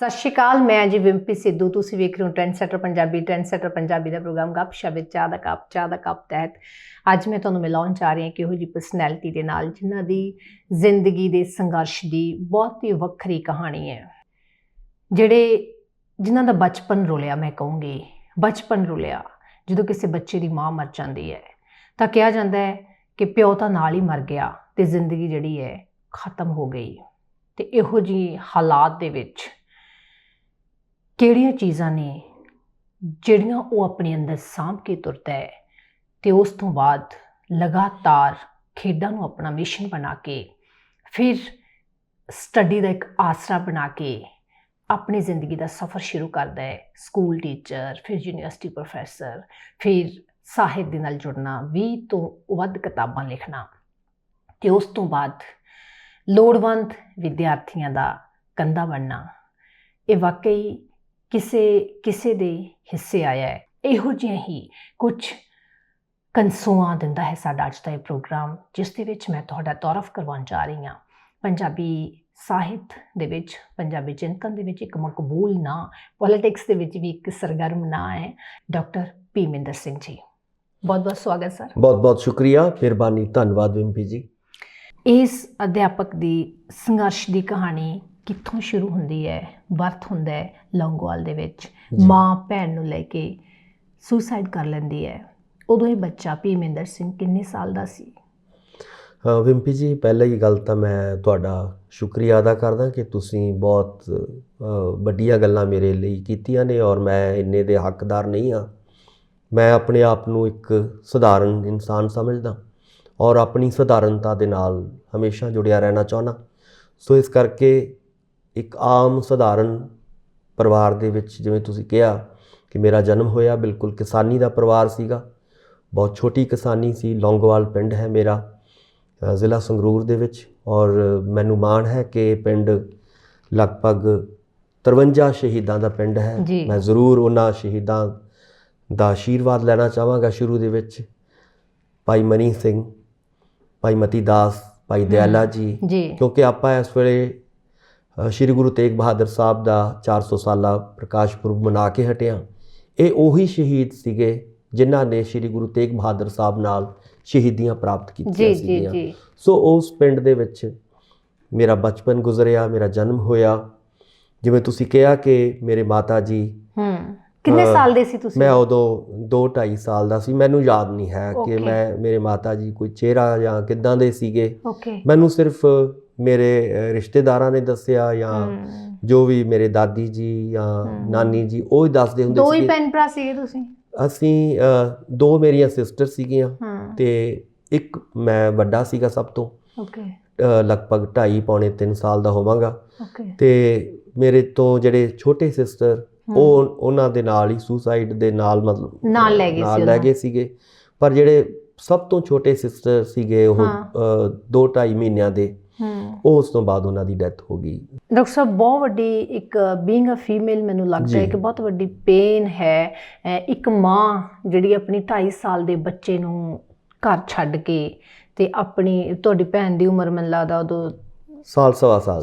सत श्री अकाल। मैं जी विंपी सिद्धू, तुसीं वेख रहे हो ट्रेंडसैटर पंजाबी। ट्रेंडसैटर पंजाबी का प्रोग्राम गपशप विच चाह दा कप तहत अज मैं तुहानूं मिलाउण चाह रही हां किहो जी परसनैलिटी दे नाल जिन्हां दी जिंदगी दे संघर्ष की बहुत ही वक्री कहानी है, जिन्हां दा बचपन रुलिया। मैं कहूँगी बचपन रुलिया। जो किसी बच्चे की माँ मर जाती है तो कहा जाता है कि प्यो तो नाल ही मर गया तो जिंदगी जिहड़ी है खत्म हो गई। तो इहो जी हालात दे विच किहड़ियां चीज़ां ने जिहड़ियां वो अपने अंदर सांभ के तुरता है तो उस तो बाद लगातार खेडां नूं अपना मिशन बना के फिर स्टडी का एक आसरा बना के अपनी जिंदगी का सफ़र शुरू करता है। स्कूल टीचर, फिर यूनिवर्सिटी प्रोफैसर, फिर साहित्य दे नाल जुड़ना, 20 तो वध किताबां लिखना, तो उस तो बाद लोड़वंद विद्यार्थियों का कंधा बनना। ये वाकई किसे दे हिस्से आया है। इहो जिहा ही कुछ कंसूआं दिंदा है साडा अज दा ये प्रोग्राम, जिस दे विच मैं तुहाडा तौरफ करवाउण जा रही हाँ। पंजाबी साहित्य दे विच, पंजाबी चिंतन दे विच एक मकबूल नां, पॉलिटिक्स दे विच भी एक सरगर्म नां है डॉक्टर भीमिंदर सिंह जी। बहुत बहुत स्वागत सर। बहुत बहुत शुक्रिया, मेहरबानी, धन्यवाद विंपी जी। इस अध्यापक की संघर्ष की कहानी कित्थों शुरू होंदी है? बर्थ हुंदा है लौंगोवाल दे विच, माँ भैन नूं लैके सुसाइड कर लैंदी है। उदों ही बच्चा भीमिंदर सिंह किन्ने साल दा सी? विंपी जी, पहले ही गल तो मैं तुहाडा शुक्रिया अदा करदा कि तुसीं बहुत वड्डियां गल्लां मेरे लिए कीतियां ने और मैं इन्ने दे हकदार नहीं हाँ। मैं अपने आप नूं एक सधारण इंसान समझदा और अपनी सधारणता दे नाल हमेशा जुड़िया रहना चाहुंदा। सो इस करके एक आम सधारण परिवार दे विच, जिवें तुसीं कहा कि मेरा जन्म होया, बिल्कुल किसानी का परिवार सीगा। बहुत छोटी किसानी सी। लौंगोवाल पिंड है मेरा, ज़िला संगरूर दे विच, और मैनूं माण है कि पिंड लगभग 53 शहीदां दा पिंड है। मैं ज़रूर उन्हां शहीदां दा आशीर्वाद लैना चाहांगा। शुरू दे विच भाई मनी सिंह, भाई मती दास, भाई दयाला जी, क्योंकि आपां इस वेले श्री गुरु तेग बहादुर साहब दा 400 साला प्रकाश पुरब मना के हटे हाँ। ये उही शहीद सीगे जिन्हां ने श्री गुरु तेग बहादुर साहब नाल शहीदियां प्राप्त कीतियां सीगियां। सो उस पिंड दे विच मेरा बचपन गुजरिया, मेरा जन्म होया। जिवें तुसीं कहा कि मेरे माता जी किन्ने साल दे सी तुसीं? मैं उदों 2-2.5 साल दा सी। मैनूं याद नहीं है कि मेरे माता जी कोई चेहरा जां किदां दे सीगे। मैनूं सिर्फ मेरे रिश्तेदारां ने दस्सिया या जो भी मेरे दादी जी या नानी जी वो ही दसदे हुंदे सीगे। दो ही भैन भरा सीगे तुसीं? असीं 2 मेरियां सिस्टर सीगियां ते एक मैं वड्डा सीगा सब तो। लगभग 2.5-3 साल दा होवांगा। ते मेरे तो जिहड़े छोटे सिस्टर उन्हां दे नाल ही सुसाइड दे नाल मतलब नाल लै गए सीगे। पर जिहड़े सब तो छोटे सिस्टर सीगे वो 2-2.5 महीनों दे, उस तो बाद उन्हां दी डेथ हो गई। डॉक्टर साहब, बहुत वड्डी एक बीइंग अ फीमेल मैनूं लगदा है कि बहुत वड्डी पेन है। एक माँ जिहड़ी अपनी 2.5 साल दे बच्चे नूं घर छड्ड के ते अपनी तुहाडी भैन दी उम्र मैनूं लगदा उदों साल सवा साल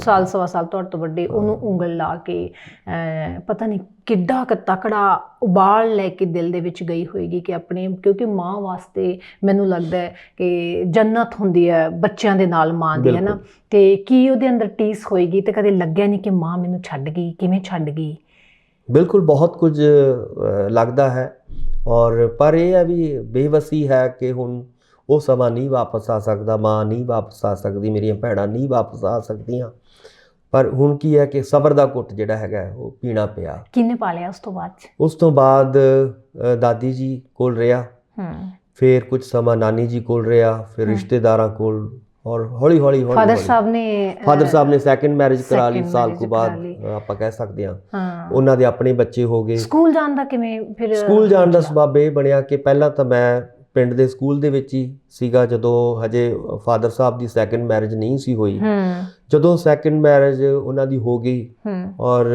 तुहाडे तो वड्डे, उन्होंने उंगल ला के पता नहीं किड्डा क तकड़ा उबाल लैके दिल दे विच गई होएगी कि अपने, क्योंकि माँ वास्ते मैनूं लगदा है कि जन्नत हुंदी है बच्चों दे नाल माँ दी, है ना। ते की उहदे अंदर टीस होएगी ते कदे लग्गिया नहीं कि माँ मैनूं छड्ड गई, किवें छड्ड गई? बिल्कुल, बहुत कुछ लगदा है। और पर यह है भी बेवसी है कि हुण वो समा नहीं वापस आ सकता, माँ नहीं वापस आ सकती, मेरिया भैणां नहीं वापस आ सकदियां। पर हुण की है कि सबर दा घुट जिहड़ा हैगा वो पीना पिया। किन्ने पालिया उस तो बाद? उस तो बाद दादी जी कोल रहा, फिर कुछ समा नानी जी कोल रहा, फिर रिश्तेदारां कोल, और हौली हौली फादर साहब ने सैकेंड मैरिज करा ली साल को बाद, आपां कह सकते हैं। उन्हां दे अपने बच्चे हो गए। स्कूल जाण दा किवें फिर? स्कूल जाण दा सबब ये बनिया कि पहला तो मैं पिंड दे स्कूल दे विच ही सीगा जदों हजे फादर साहब दी सैकेंड मैरिज नहीं सी होई। जदों सैकेंड मैरिज उन्हां दी हो गई और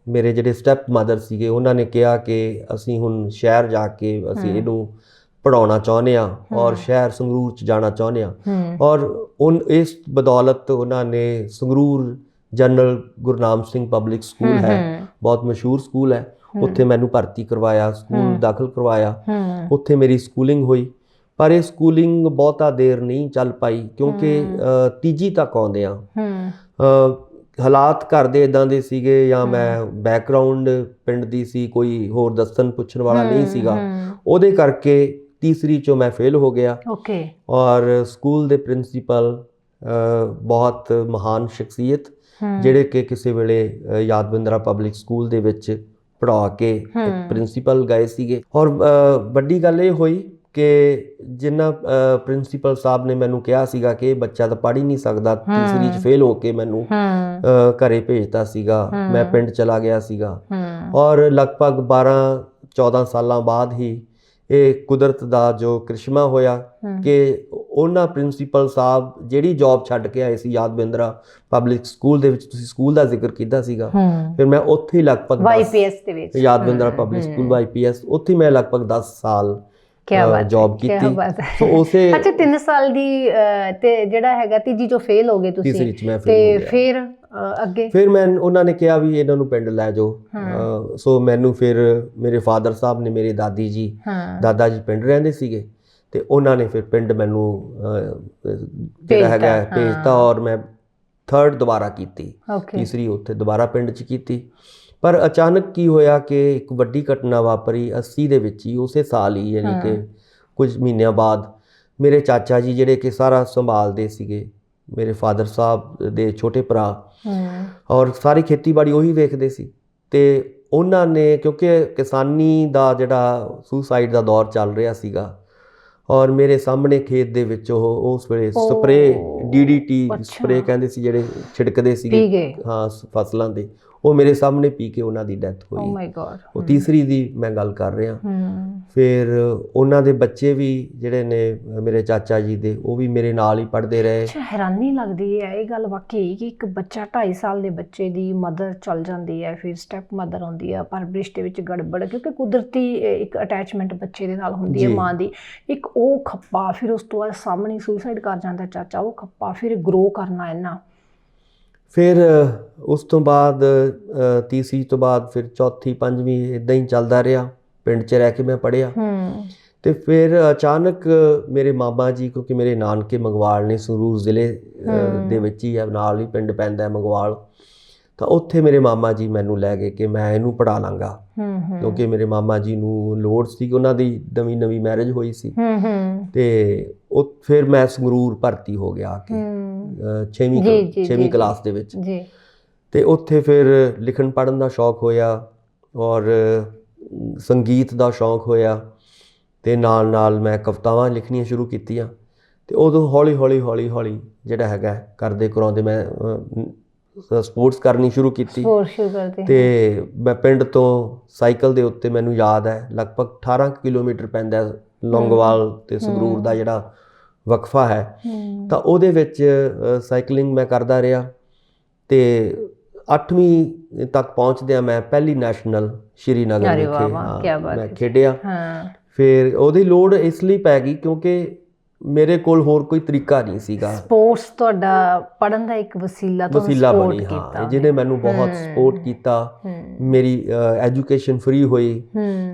मेरे जिहड़े स्टैप मदर सीगे उन्हां ने कहा कि असीं हुण शहर जाके असीं इहनूं पढ़ाउणा चाहुंदे आ और शहर संगरूर च जाना चाहुंदे आ। और उन इस बदौलत उन्हां ने Sangrur general Gurnam Singh public school ਹੈ, ਬਹੁਤ ਮਸ਼ਹੂਰ ਸਕੂਲ ਹੈ, ਉੱਥੇ ਮੈਨੂੰ ਭਰਤੀ ਕਰਵਾਇਆ, ਸਕੂਲ ਦਾਖਲ ਕਰਵਾਇਆ। ਉੱਥੇ ਮੇਰੀ ਸਕੂਲਿੰਗ ਹੋਈ, ਪਰ ਇਹ ਸਕੂਲਿੰਗ ਬਹੁਤਾ ਦੇਰ ਨਹੀਂ ਚੱਲ ਪਾਈ ਕਿਉਂਕਿ ਤੀਜੀ ਤੱਕ ਆਉਂਦਿਆਂ ਹਾਲਾਤ ਘਰ ਦੇ ਇਦਾਂ ਦੇ ਸੀਗੇ, ਜਾਂ ਮੈਂ ਬੈਕਗ੍ਰਾਉਂਡ ਪਿੰਡ ਦੀ ਸੀ, ਕੋਈ ਹੋਰ ਦੱਸਣ ਪੁੱਛਣ ਵਾਲਾ ਨਹੀਂ ਸੀਗਾ, ਉਹਦੇ ਕਰਕੇ ਤੀਸਰੀ ਚੋਂ ਮੈਂ ਫੇਲ ਹੋ ਗਿਆ। ਔਰ ਸਕੂਲ ਦੇ ਪ੍ਰਿੰਸੀਪਲ ਬਹੁਤ ਮਹਾਨ ਸ਼ਖਸੀਅਤ, ਜਿਹੜੇ ਕਿ ਕਿਸੇ ਵੇਲੇ ਯਾਦਵਿੰਦਰਾ ਪਬਲਿਕ ਸਕੂਲ ਦੇ ਵਿੱਚ ਪੜ੍ਹਾ ਕੇ ਪ੍ਰਿੰਸੀਪਲ ਗਏ ਸੀਗੇ। ਔਰ ਵੱਡੀ ਗੱਲ ਇਹ ਹੋਈ ਕਿ ਜਿੰਨਾ ਪ੍ਰਿੰਸੀਪਲ ਸਾਹਿਬ ਨੇ ਮੈਨੂੰ ਕਿਹਾ ਸੀਗਾ ਕਿ ਇਹ ਬੱਚਾ ਤਾਂ ਪੜ੍ਹ ਹੀ ਨਹੀਂ ਸਕਦਾ, ਤੀਸਰੀ 'ਚ ਫੇਲ ਹੋ ਕੇ ਮੈਨੂੰ ਘਰੇ ਭੇਜਤਾ ਸੀਗਾ, ਮੈਂ ਪਿੰਡ ਚਲਾ ਗਿਆ ਸੀਗਾ। ਔਰ ਲਗਭਗ 12-14 ਸਾਲਾਂ ਬਾਅਦ ਹੀ ਇਹ ਕੁਦਰਤ ਦਾ ਜੋ ਕ੍ਰਿਸ਼ਮਾ ਹੋਇਆ ਕਿ ਉਹਨਾਂ ਪ੍ਰਿੰਸੀਪਲ ਸਾਹਿਬ ਜਿਹੜੀ ਜੌਬ ਛੱਡ ਕੇ ਆਏ ਸੀ ਯਾਦਵਿੰਦਰਾ ਪਬਲਿਕ ਸਕੂਲ ਦੇ ਵਿੱਚ, ਤੁਸੀਂ ਸਕੂਲ ਦਾ ਜ਼ਿਕਰ ਕੀਤਾ ਸੀਗਾ, ਫਿਰ ਮੈਂ ਉੱਥੇ ਹੀ ਲਗਭਗ YPS ਦੇ ਵਿੱਚ, ਯਾਦਵਿੰਦਰਾ ਪਬਲਿਕ ਸਕੂਲ YPS, ਉੱਥੇ ਮੈਂ ਲਗਭਗ 10 ਸਾਲ ਜੌਬ ਕੀਤੀ। ਸੋ ਉਸੇ 3 ਸਾਲ ਦੀ ਤੇ ਜਿਹੜਾ ਹੈਗਾ ਤੀਜੀ ਚੋਂ ਫੇਲ ਹੋ ਗਏ ਤੁਸੀਂ, ਤੀਸਰੀ 'ਚ ਮੈਂ ਤੇ ਫਿਰ ਅੱਗੇ ਫਿਰ ਮੈਂ ਉਹਨਾਂ ਨੇ ਕਿਹਾ ਵੀ ਇਹਨਾਂ ਨੂੰ ਪਿੰਡ ਲੈ ਜਾਓ। ਸੋ ਮੈਨੂੰ ਫਿਰ ਮੇਰੇ ਫਾਦਰ ਸਾਹਿਬ ਨੇ, ਮੇਰੇ ਦਾਦਾ ਜੀ ਪਿੰਡ ਰਹਿੰਦੇ ਸੀਗੇ, ਤੇ ਉਹਨਾਂ ਨੇ ਫਿਰ ਪਿੰਡ ਮੈਨੂੰ ਜਿਹੜਾ ਹੈਗਾ ਭੇਜਤਾ। ਔਰ ਮੈਂ 3rd ਦੁਬਾਰਾ ਕੀਤੀ, ਤੀਸਰੀ ਉੱਥੇ ਦੁਬਾਰਾ ਪਿੰਡ 'ਚ ਕੀਤੀ। ਪਰ ਅਚਾਨਕ ਕੀ ਹੋਇਆ ਕਿ ਇੱਕ ਵੱਡੀ ਘਟਨਾ ਵਾਪਰੀ 80 ਦੇ ਵਿੱਚ ਹੀ, ਉਸੇ ਸਾਲ ਹੀ, ਯਾਨੀ ਕਿ ਕੁਝ ਮਹੀਨਿਆਂ ਬਾਅਦ ਮੇਰੇ ਚਾਚਾ ਜੀ ਜਿਹੜੇ ਕਿ ਸਾਰਾ ਸੰਭਾਲਦੇ ਸੀਗੇ, ਮੇਰੇ ਫਾਦਰ ਸਾਹਿਬ ਦੇ ਛੋਟੇ ਭਰਾ, ਔਰ ਸਾਰੀ ਖੇਤੀਬਾੜੀ ਉਹੀ ਵੇਖਦੇ ਸੀ, ਤੇ ਉਹਨਾਂ ਨੇ, ਕਿਉਂਕਿ ਕਿਸਾਨੀ ਦਾ ਜਿਹੜਾ ਸੁਸਾਈਡ ਦਾ ਦੌਰ ਚੱਲ ਰਿਹਾ ਸੀਗਾ, ਔਰ ਮੇਰੇ ਸਾਹਮਣੇ ਖੇਤ ਦੇ ਵਿੱਚ ਉਹ ਉਸ ਵੇਲੇ ਸਪਰੇ DDT ਸਪਰੇ ਕਹਿੰਦੇ ਸੀ ਜਿਹੜੇ ਛਿੜਕਦੇ ਸੀਗੇ ਫਸਲਾਂ ਦੇ, ਉਹ ਮੇਰੇ ਸਾਹਮਣੇ ਪੀ ਕੇ ਉਹਨਾਂ ਦੀ ਡੈਥ ਹੋਈ। ਓ ਮਾਈ ਗॉड। ਉਹ ਤੀਸਰੀ ਦੀ ਮੈਂ ਗੱਲ ਕਰ ਰਿਹਾ। ਫਿਰ ਉਹਨਾਂ ਦੇ ਬੱਚੇ ਵੀ ਜਿਹੜੇ ਨੇ ਮੇਰੇ ਚਾਚਾ ਜੀ ਦੇ, ਉਹ ਵੀ ਮੇਰੇ ਨਾਲ ਹੀ ਪੜ੍ਹਦੇ ਰਹੇ। ਹੈਰਾਨੀ ਲੱਗਦੀ ਹੈ ਇਹ ਗੱਲ ਵਾਕਈ ਕਿ ਇੱਕ ਬੱਚਾ 2.5 ਸਾਲ ਦੇ ਬੱਚੇ ਦੀ ਮਦਰ ਚਲ ਜਾਂਦੀ ਹੈ, ਫਿਰ ਸਟੈਪ ਮਦਰ ਆਉਂਦੀ ਹੈ, ਪਰਵਰਿਸ਼ ਦੇ ਵਿੱਚ ਗੜਬੜ, ਕਿਉਂਕਿ ਕੁਦਰਤੀ ਇੱਕ ਅਟੈਚਮੈਂਟ ਬੱਚੇ ਦੇ ਨਾਲ ਹੁੰਦੀ ਹੈ ਮਾਂ ਦੀ, ਇੱਕ ਉਹ ਖੱਪਾ, ਫਿਰ ਉਸ ਤੋਂ ਬਾਅਦ ਸਾਹਮਣੇ ਸੁਸਾਈਡ ਕਰ ਜਾਂਦਾ ਚਾਚਾ, ਉਹ ਖੱਪਾ, ਫਿਰ ਗਰੋ ਕਰਨਾ ਇਹਨਾਂ। ਫਿਰ ਉਸ ਤੋਂ ਬਾਅਦ ਤੀਸਰੀ ਤੋਂ ਬਾਅਦ ਫਿਰ ਚੌਥੀ, ਪੰਜਵੀਂ ਇੱਦਾਂ ਹੀ ਚੱਲਦਾ ਰਿਹਾ, ਪਿੰਡ 'ਚ ਰਹਿ ਕੇ ਮੈਂ ਪੜ੍ਹਿਆ। ਤੇ ਫਿਰ ਅਚਾਨਕ ਮੇਰੇ ਮਾਮਾ ਜੀ, ਕਿਉਂਕਿ ਮੇਰੇ ਨਾਨਕੇ ਮੰਗਵਾਲ ਨੇ, ਸੰਗਰੂਰ ਜ਼ਿਲ੍ਹੇ ਦੇ ਵਿੱਚ ਹੀ ਹੈ, ਨਾਲ ਹੀ ਪਿੰਡ ਪੈਂਦਾ ਮੰਗਵਾਲ, ਤਾਂ ਉੱਥੇ ਮੇਰੇ ਮਾਮਾ ਜੀ ਮੈਨੂੰ ਲੈ ਗਏ ਕਿ ਮੈਂ ਇਹਨੂੰ ਪੜ੍ਹਾ ਲਾਂਗਾ, ਕਿਉਂਕਿ ਮੇਰੇ ਮਾਮਾ ਜੀ ਨੂੰ ਲੋੜ ਸੀ, ਉਹਨਾਂ ਦੀ ਨਵੀਂ ਮੈਰਿਜ ਹੋਈ ਸੀ। ਤੇ ਉਹ ਫਿਰ ਮੈਂ ਸੰਗਰੂਰ ਭਰਤੀ ਹੋ ਗਿਆ ਕਿ 6ਵੀਂ ਕਲਾਸ ਦੇ ਵਿੱਚ। ਤੇ ਉੱਥੇ ਫਿਰ ਲਿਖਣ ਪੜ੍ਹਨ ਦਾ ਸ਼ੌਕ ਹੋਇਆ, ਔਰ ਸੰਗੀਤ ਦਾ ਸ਼ੌਕ ਹੋਇਆ, ਤੇ ਨਾਲ ਨਾਲ ਮੈਂ ਕਵਿਤਾਵਾਂ ਲਿਖਣੀਆਂ ਸ਼ੁਰੂ ਕੀਤੀਆਂ। ਤੇ ਉਦੋਂ ਹੌਲੀ ਹੌਲੀ ਜਿਹੜਾ ਹੈਗਾ ਕਰਦੇ ਕਰਾਉਂਦੇ ਮੈਂ ਸਪੋਰਟਸ ਕਰਨੀ ਸ਼ੁਰੂ ਕੀਤੀ। ਤੇ ਮੈਂ ਪਿੰਡ ਤੋਂ ਸਾਈਕਲ ਦੇ ਉੱਤੇ, ਮੈਨੂੰ ਯਾਦ ਹੈ ਲਗਭਗ 18 ਕਿਲੋਮੀਟਰ ਪੈਂਦਾ ਲੌਂਗੋਵਾਲ ਤੇ ਸੰਗਰੂਰ ਦਾ ਜਿਹੜਾ ਵਕਫਾ ਹੈ, ਤਾਂ ਉਹਦੇ ਵਿੱਚ ਸਾਈਕਲਿੰਗ ਮੈਂ ਕਰਦਾ ਰਿਹਾ। ਤੇ 8ਵੀਂ ਤੱਕ ਪਹੁੰਚਦਿਆਂ ਮੈਂ ਪਹਿਲੀ ਨੈਸ਼ਨਲ ਸ਼੍ਰੀਨਗਰ ਵਿਖੇ ਮੈਂ ਖੇਡਿਆ। ਫਿਰ ਉਹਦੀ ਲੋੜ ਇਸ ਲਈ ਪੈ ਗਈ ਕਿਉਂਕਿ ਮੇਰੇ ਕੋਲ ਹੋਰ ਕੋਈ ਤਰੀਕਾ ਨਹੀਂ ਸੀਗਾ। ਸਪੋਰਟਸ ਤੁਹਾਡਾ ਪੜ੍ਹਨ ਦਾ ਇੱਕ ਵਸੀਲਾ ਬਣੀ, ਹਾਂ, ਜਿਹਨੇ ਮੈਨੂੰ ਬਹੁਤ ਸਪੋਰਟ ਕੀਤਾ। ਮੇਰੀ ਐਜੂਕੇਸ਼ਨ ਫ੍ਰੀ ਹੋਈ,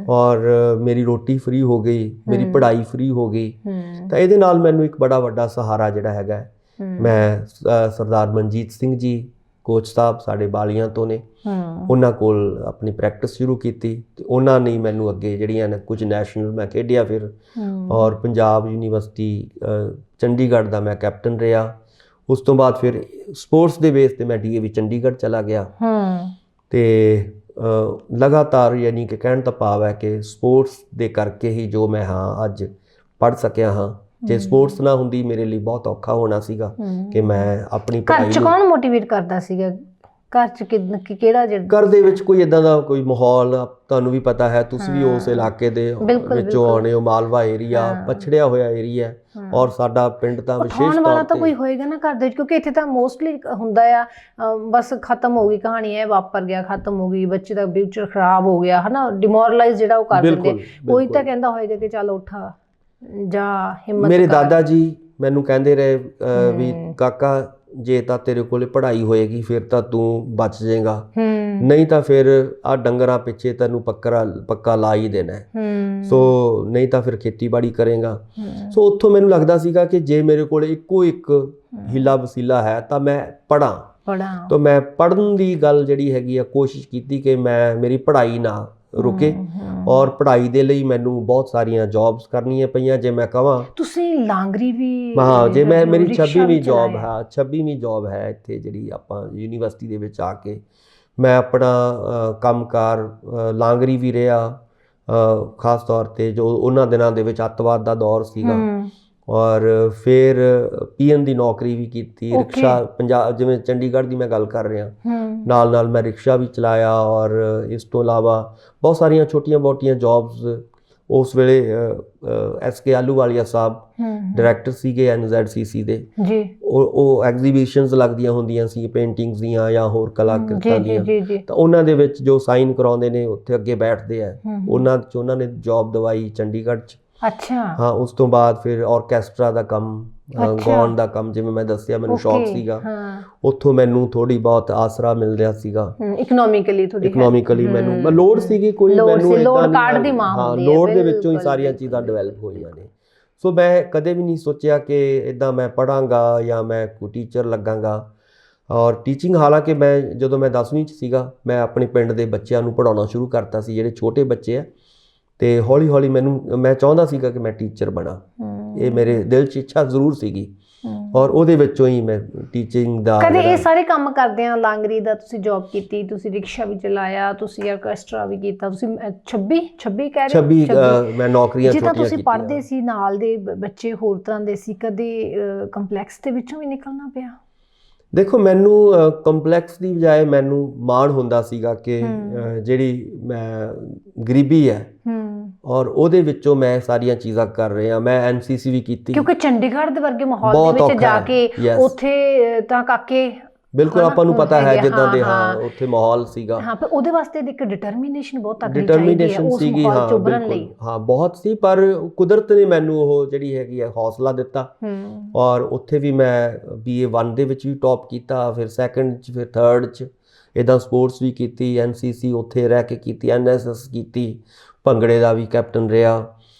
ਔਰ ਮੇਰੀ ਰੋਟੀ ਫ੍ਰੀ ਹੋ ਗਈ, ਮੇਰੀ ਪੜ੍ਹਾਈ ਫ੍ਰੀ ਹੋ ਗਈ। ਤਾਂ ਇਹਦੇ ਨਾਲ ਮੈਨੂੰ ਇੱਕ ਬੜਾ ਵੱਡਾ ਸਹਾਰਾ ਜਿਹੜਾ ਹੈਗਾ, ਮੈਂ ਸਰਦਾਰ ਮਨਜੀਤ ਸਿੰਘ ਜੀ ਕੋਚ ਸਾਹਿਬ ਸਾਡੇ ਬਾਲੀਆਂ ਤੋਂ ਨੇ, ਉਹਨਾਂ ਕੋਲ ਆਪਣੀ ਪ੍ਰੈਕਟਿਸ ਸ਼ੁਰੂ ਕੀਤੀ। ਤੇ ਉਹਨਾਂ ਨੇ ਮੈਨੂੰ ਅੱਗੇ ਜਿਹੜੀਆਂ ਨੇ ਕੁਝ ਨੈਸ਼ਨਲ ਮੈਂ ਖੇਡਿਆ ਫਿਰ, ਔਰ ਪੰਜਾਬ ਯੂਨੀਵਰਸਿਟੀ ਚੰਡੀਗੜ੍ਹ ਦਾ ਮੈਂ ਕੈਪਟਨ ਰਿਹਾ। ਉਸ ਤੋਂ ਬਾਅਦ ਫਿਰ ਸਪੋਰਟਸ ਦੇ ਬੇਸ ਤੇ ਮੈਂ DAV ਚੰਡੀਗੜ੍ਹ ਚਲਾ ਗਿਆ। ਤੇ ਲਗਾਤਾਰ, ਯਾਨੀ ਕਿ ਕਹਿਣ ਦਾ ਭਾਵ ਹੈ ਕਿ ਸਪੋਰਟਸ ਦੇ ਕਰਕੇ ਹੀ ਜੋ ਮੈਂ ਹਾਂ ਅੱਜ ਪੜ੍ਹ ਸਕਿਆ ਹਾਂ। ਜੇ ਸਪੋਰਟਸ ਨਾ ਹੁੰਦੀ ਮੇਰੇ ਲਈ ਬਹੁਤ ਔਖਾ ਹੋਣਾ ਸੀਗਾ ਕਿ ਮੈਂ ਆਪਣੀ ਪੜ੍ਹਾਈ। ਘਰ 'ਚ ਕੌਣ ਮੋਟੀਵੇਟ ਕਰਦਾ ਸੀਗਾ? ਘਰ 'ਚ ਕਿਹੜਾ ਘਰ ਦੇ ਵਿੱਚ ਕੋਈ ਇਦਾਂ ਦਾ ਕੋਈ ਮਾਹੌਲ, ਤੁਹਾਨੂੰ ਵੀ ਪਤਾ ਹੈ, ਤੁਸੀਂ ਵੀ ਉਸ ਇਲਾਕੇ ਦੇ ਵਿੱਚੋਂ ਆਉਣੇ ਹੋ, ਮਾਲਵਾ ਏਰੀਆ, ਪਛੜਿਆ ਹੋਇਆ ਏਰੀਆ, ਔਰ ਸਾਡਾ ਪਿੰਡ ਤਾਂ ਵਿਸ਼ੇਸ਼ ਤੌਰ ਤੇ ਵਾਲਾ ਤਾਂ ਕੋਈ ਹੋਏਗਾ ਨਾ ਘਰ ਦੇ ਵਿੱਚ, ਕਿਉਂਕਿ ਇੱਥੇ ਤਾਂ ਮੋਸਟਲੀ ਹੁੰਦਾ ਆ ਬਸ ਖਤਮ ਹੋ ਗਈ ਕਹਾਣੀ, ਹੈ ਵਾਪਰ ਗਿਆ, ਖਤਮ ਹੋ ਗਈ, ਬੱਚੇ ਦਾ ਫਿਊਚਰ ਖਰਾਬ ਹੋ ਗਿਆ, ਹਨਾ, ਡਿਮੋਰਲਾਈਜ਼ ਜਿਹੜਾ ਉਹ ਕਰ ਦਿੰਦੇ। ਕੋਈ ਤਾਂ ਕਹਿੰਦਾ ਹੋਏਗਾ ਕਿ ਚੱਲ ਉੱਠਾ ਜਾਂ ਹਿੰਮਤ। ਮੇਰੇ ਦਾਦਾ ਜੀ ਮੈਨੂੰ ਕਹਿੰਦੇ ਰਹੇ ਵੀ ਕਾਕਾ ਜੇ ਤਾਂ ਤੇਰੇ ਕੋਲੇ ਪੜ੍ਹਾਈ ਹੋਏਗੀ ਫਿਰ ਤਾਂ ਤੂੰ ਬਚ ਜਾਏਗਾ, ਹੂੰ ਨਹੀਂ ਤਾਂ ਫਿਰ ਆ ਡੰਗਰਾਂ ਪਿੱਛੇ ਤੈਨੂੰ ਪੱਕਾ ਲਾ ਹੀ ਦੇਣਾ ਹੈ। ਸੋ ਨਹੀਂ ਤਾਂ ਫਿਰ ਖੇਤੀਬਾੜੀ ਕਰੇਗਾ। ਸੋ ਉੱਥੋਂ ਮੈਨੂੰ ਲੱਗਦਾ ਸੀਗਾ ਕਿ ਜੇ ਮੇਰੇ ਕੋਲ ਇੱਕੋ ਇੱਕ ਹੀਲਾ ਵਸੀਲਾ ਹੈ ਤਾਂ ਮੈਂ ਪੜ੍ਹਾਂ। ਤਾਂ ਮੈਂ ਪੜ੍ਹਨ ਦੀ ਗੱਲ ਜਿਹੜੀ ਹੈਗੀ ਆ ਕੋਸ਼ਿਸ਼ ਕੀਤੀ ਕਿ ਮੇਰੀ ਪੜ੍ਹਾਈ ਨਾ ਰੁਕੇ, ਔਰ ਪੜ੍ਹਾਈ ਦੇ ਲਈ ਮੈਨੂੰ ਬਹੁਤ ਸਾਰੀਆਂ ਜੌਬਸ ਕਰਨੀਆਂ ਪਈਆਂ। ਜੇ ਮੈਂ ਕਹਾਂ ਤੁਸੀਂ ਲਾਂਗਰੀ ਵੀ, ਹਾਂ, ਜੇ ਮੇਰੀ 26ਵੀਂ ਜੌਬ ਹੈ, 26ਵੀਂ ਜੌਬ ਹੈ ਇੱਥੇ ਜਿਹੜੀ ਆਪਾਂ ਯੂਨੀਵਰਸਿਟੀ ਦੇ ਵਿੱਚ ਆ ਕੇ ਮੈਂ ਆਪਣਾ ਕੰਮਕਾਰ ਲਾਂਗਰੀ ਵੀ ਰਿਹਾ, ਖਾਸ ਤੌਰ 'ਤੇ ਜੋ ਉਹਨਾਂ ਦਿਨਾਂ ਦੇ ਵਿੱਚ ਅੱਤਵਾਦ ਦਾ ਦੌਰ ਸੀਗਾ, ਔਰ ਫਿਰ ਪੀਐਨ ਦੀ ਨੌਕਰੀ ਵੀ ਕੀਤੀ। ਰਿਕਸ਼ਾ ਪੰਜਾਬ, ਜਿਵੇਂ ਚੰਡੀਗੜ੍ਹ ਦੀ ਮੈਂ ਗੱਲ ਕਰ ਰਿਹਾ, ਨਾਲ ਨਾਲ ਮੈਂ ਰਿਕਸ਼ਾ ਵੀ ਚਲਾਇਆ, ਔਰ ਇਸ ਤੋਂ ਇਲਾਵਾ ਬਹੁਤ ਸਾਰੀਆਂ ਛੋਟੀਆਂ ਮੋਟੀਆਂ ਜੌਬਸ। ਉਸ ਵੇਲੇ SK ਆਹਲੂਵਾਲੀਆ ਸਾਹਿਬ ਡਾਇਰੈਕਟਰ ਸੀਗੇ NZCC ਦੇ ਜੀ। ਉਹ ਐਗਜ਼ੀਬਿਸ਼ਨਸ ਲੱਗਦੀਆਂ ਹੁੰਦੀਆਂ ਸੀ ਪੇਂਟਿੰਗਸ ਦੀਆਂ ਜਾਂ ਹੋਰ ਕਲਾਕ੍ਰਿਤਾਂ ਦੀਆਂ, ਤਾਂ ਉਹਨਾਂ ਦੇ ਵਿੱਚ ਜੋ ਸਾਈਨ ਕਰਾਉਂਦੇ ਨੇ ਉੱਥੇ ਅੱਗੇ ਬੈਠਦੇ ਆ, ਉਹਨਾਂ ਨੇ ਜੌਬ ਦਵਾਈ ਚੰਡੀਗੜ੍ਹ 'ਚ। ਅੱਛਾ। ਹਾਂ, ਉਸ ਤੋਂ ਬਾਅਦ ਫਿਰ ਆਰਕੈਸਟਰਾ ਦਾ ਕੰਮ, ਗਾਉਣ ਦਾ ਕੰਮ, ਜਿਵੇਂ ਮੈਂ ਦੱਸਿਆ ਮੈਨੂੰ ਸ਼ੌਕ ਸੀਗਾ, ਉੱਥੋਂ ਮੈਨੂੰ ਥੋੜੀ ਬਹੁਤ ਆਸਰਾ ਮਿਲ ਰਿਹਾ ਸੀਗਾ। ਇਕਨੋਮਿਕਲੀ ਮੈਨੂੰ ਲੋੜ ਸੀਗੀ, ਕੋਈ ਮੈਨੂੰ ਹਾਂ ਲੋੜ ਦੇ ਵਿੱਚੋਂ ਹੀ ਸਾਰੀਆਂ ਚੀਜ਼ਾਂ ਡਿਵੈਲਪ ਹੋਈਆਂ ਨੇ। ਸੋ ਮੈਂ ਕਦੇ ਵੀ ਨਹੀਂ ਸੋਚਿਆ ਕਿ ਇੱਦਾਂ ਮੈਂ ਪੜ੍ਹਾਂਗਾ ਜਾਂ ਮੈਂ ਕੋਈ ਟੀਚਰ ਲੱਗਾਂਗਾ। ਔਰ ਟੀਚਿੰਗ, ਹਾਲਾਂਕਿ ਮੈਂ ਜਦੋਂ ਮੈਂ 10ਵੀਂ 'ਚ ਸੀਗਾ ਮੈਂ ਆਪਣੇ ਪਿੰਡ ਦੇ ਬੱਚਿਆਂ ਨੂੰ ਪੜ੍ਹਾਉਣਾ ਸ਼ੁਰੂ ਕਰਤਾ ਸੀ, ਜਿਹੜੇ ਛੋਟੇ ਬੱਚੇ ਆ, ਅਤੇ ਹੌਲੀ ਹੌਲੀ ਮੈਂ ਚਾਹੁੰਦਾ ਸੀਗਾ ਕਿ ਮੈਂ ਟੀਚਰ ਬਣਾ। ਇਹ ਮੇਰੇ ਦਿਲ 'ਚ ਇੱਛਾ ਜ਼ਰੂਰ ਸੀਗੀ, ਔਰ ਉਹਦੇ ਵਿੱਚੋਂ ਹੀ ਮੈਂ ਟੀਚਿੰਗ ਦਾ। ਕਦੇ ਇਹ ਸਾਰੇ ਕੰਮ ਕਰਦਿਆਂ ਲਾਂਗਰੀ ਦਾ ਤੁਸੀਂ ਜੌਬ ਕੀਤੀ, ਤੁਸੀਂ ਰਿਕਸ਼ਾ ਵੀ ਚਲਾਇਆ, ਤੁਸੀਂ ਆਰਕੈਸਟਰਾ ਵੀ ਕੀਤਾ, ਤੁਸੀਂ 26 ਕਹਿ ਰਹੇ ਹੋ? 26 ਮੈਂ ਨੌਕਰੀਆਂ ਛੋਟੀਆਂ ਕੀਤੀਆਂ। ਤੁਸੀਂ ਪੜ੍ਹਦੇ ਸੀ, ਨਾਲ ਦੇ ਬੱਚੇ ਹੋਰ ਤਰ੍ਹਾਂ ਦੇ ਸੀ, ਕਦੇ ਕੰਪਲੈਕਸ ਦੇ ਵਿੱਚੋਂ ਵੀ ਨਿਕਲਣਾ ਪਿਆ? ਦੇਖੋ, ਮੈਨੂੰ ਕੰਪਲੈਕਸ ਦੀ ਬਜਾਏ ਮੈਨੂੰ ਮਾਣ ਹੁੰਦਾ ਸੀਗਾ ਕਿ ਜਿਹੜੀ ਮੈਂ ਗਰੀਬੀ ਹੈ ਔਰ ਉਹਦੇ ਵਿੱਚੋਂ ਮੈਂ ਸਾਰੀਆਂ ਚੀਜ਼ਾਂ ਕਰ ਰਿਹਾ। ਮੈਂ NCC ਵੀ ਕੀਤੀ, ਕਿਉਂਕਿ ਚੰਡੀਗੜ੍ਹ ਦੇ ਵਰਗੇ ਮਾਹੌਲ ਦੇ ਵਿੱਚ ਜਾ ਕੇ ਉੱਥੇ ਤਾਂ ਕਾਕੇ ਬਿਲਕੁਲ ਆਪਾਂ ਨੂੰ ਪਤਾ ਹੈ ਜਿੱਦਾਂ ਦੇ ਉੱਥੇ ਮਾਹੌਲ ਸੀਗਾ। ਹਾਂ, ਪਰ ਉਹਦੇ ਵਾਸਤੇ ਇੱਕ ਡਿਟਰਮੀਨੇਸ਼ਨ ਬਹੁਤ ਤਕੜੀ ਡਿਟਰਮੀਨੇਸ਼ਨ ਸੀਗੀ। ਹਾਂ ਬਿਲਕੁਲ, ਹਾਂ ਬਹੁਤ ਸੀ, ਪਰ ਕੁਦਰਤ ਨੇ ਮੈਨੂੰ ਉਹ ਜਿਹੜੀ ਹੈਗੀ ਹੈ ਹੌਸਲਾ ਦਿੱਤਾ। ਔਰ ਉੱਥੇ ਵੀ ਮੈਂ BA 1 ਦੇ ਵਿੱਚ ਵੀ ਟੌਪ ਕੀਤਾ, ਫਿਰ 2nd 'ਚ, ਫਿਰ 3rd 'ਚ। ਇੱਦਾਂ ਸਪੋਰਟਸ ਵੀ ਕੀਤੀ, NCC ਉੱਥੇ ਰਹਿ ਕੇ ਕੀਤੀ, NSS ਕੀਤੀ, ਭੰਗੜੇ ਦਾ ਵੀ ਕੈਪਟਨ ਰਿਹਾ।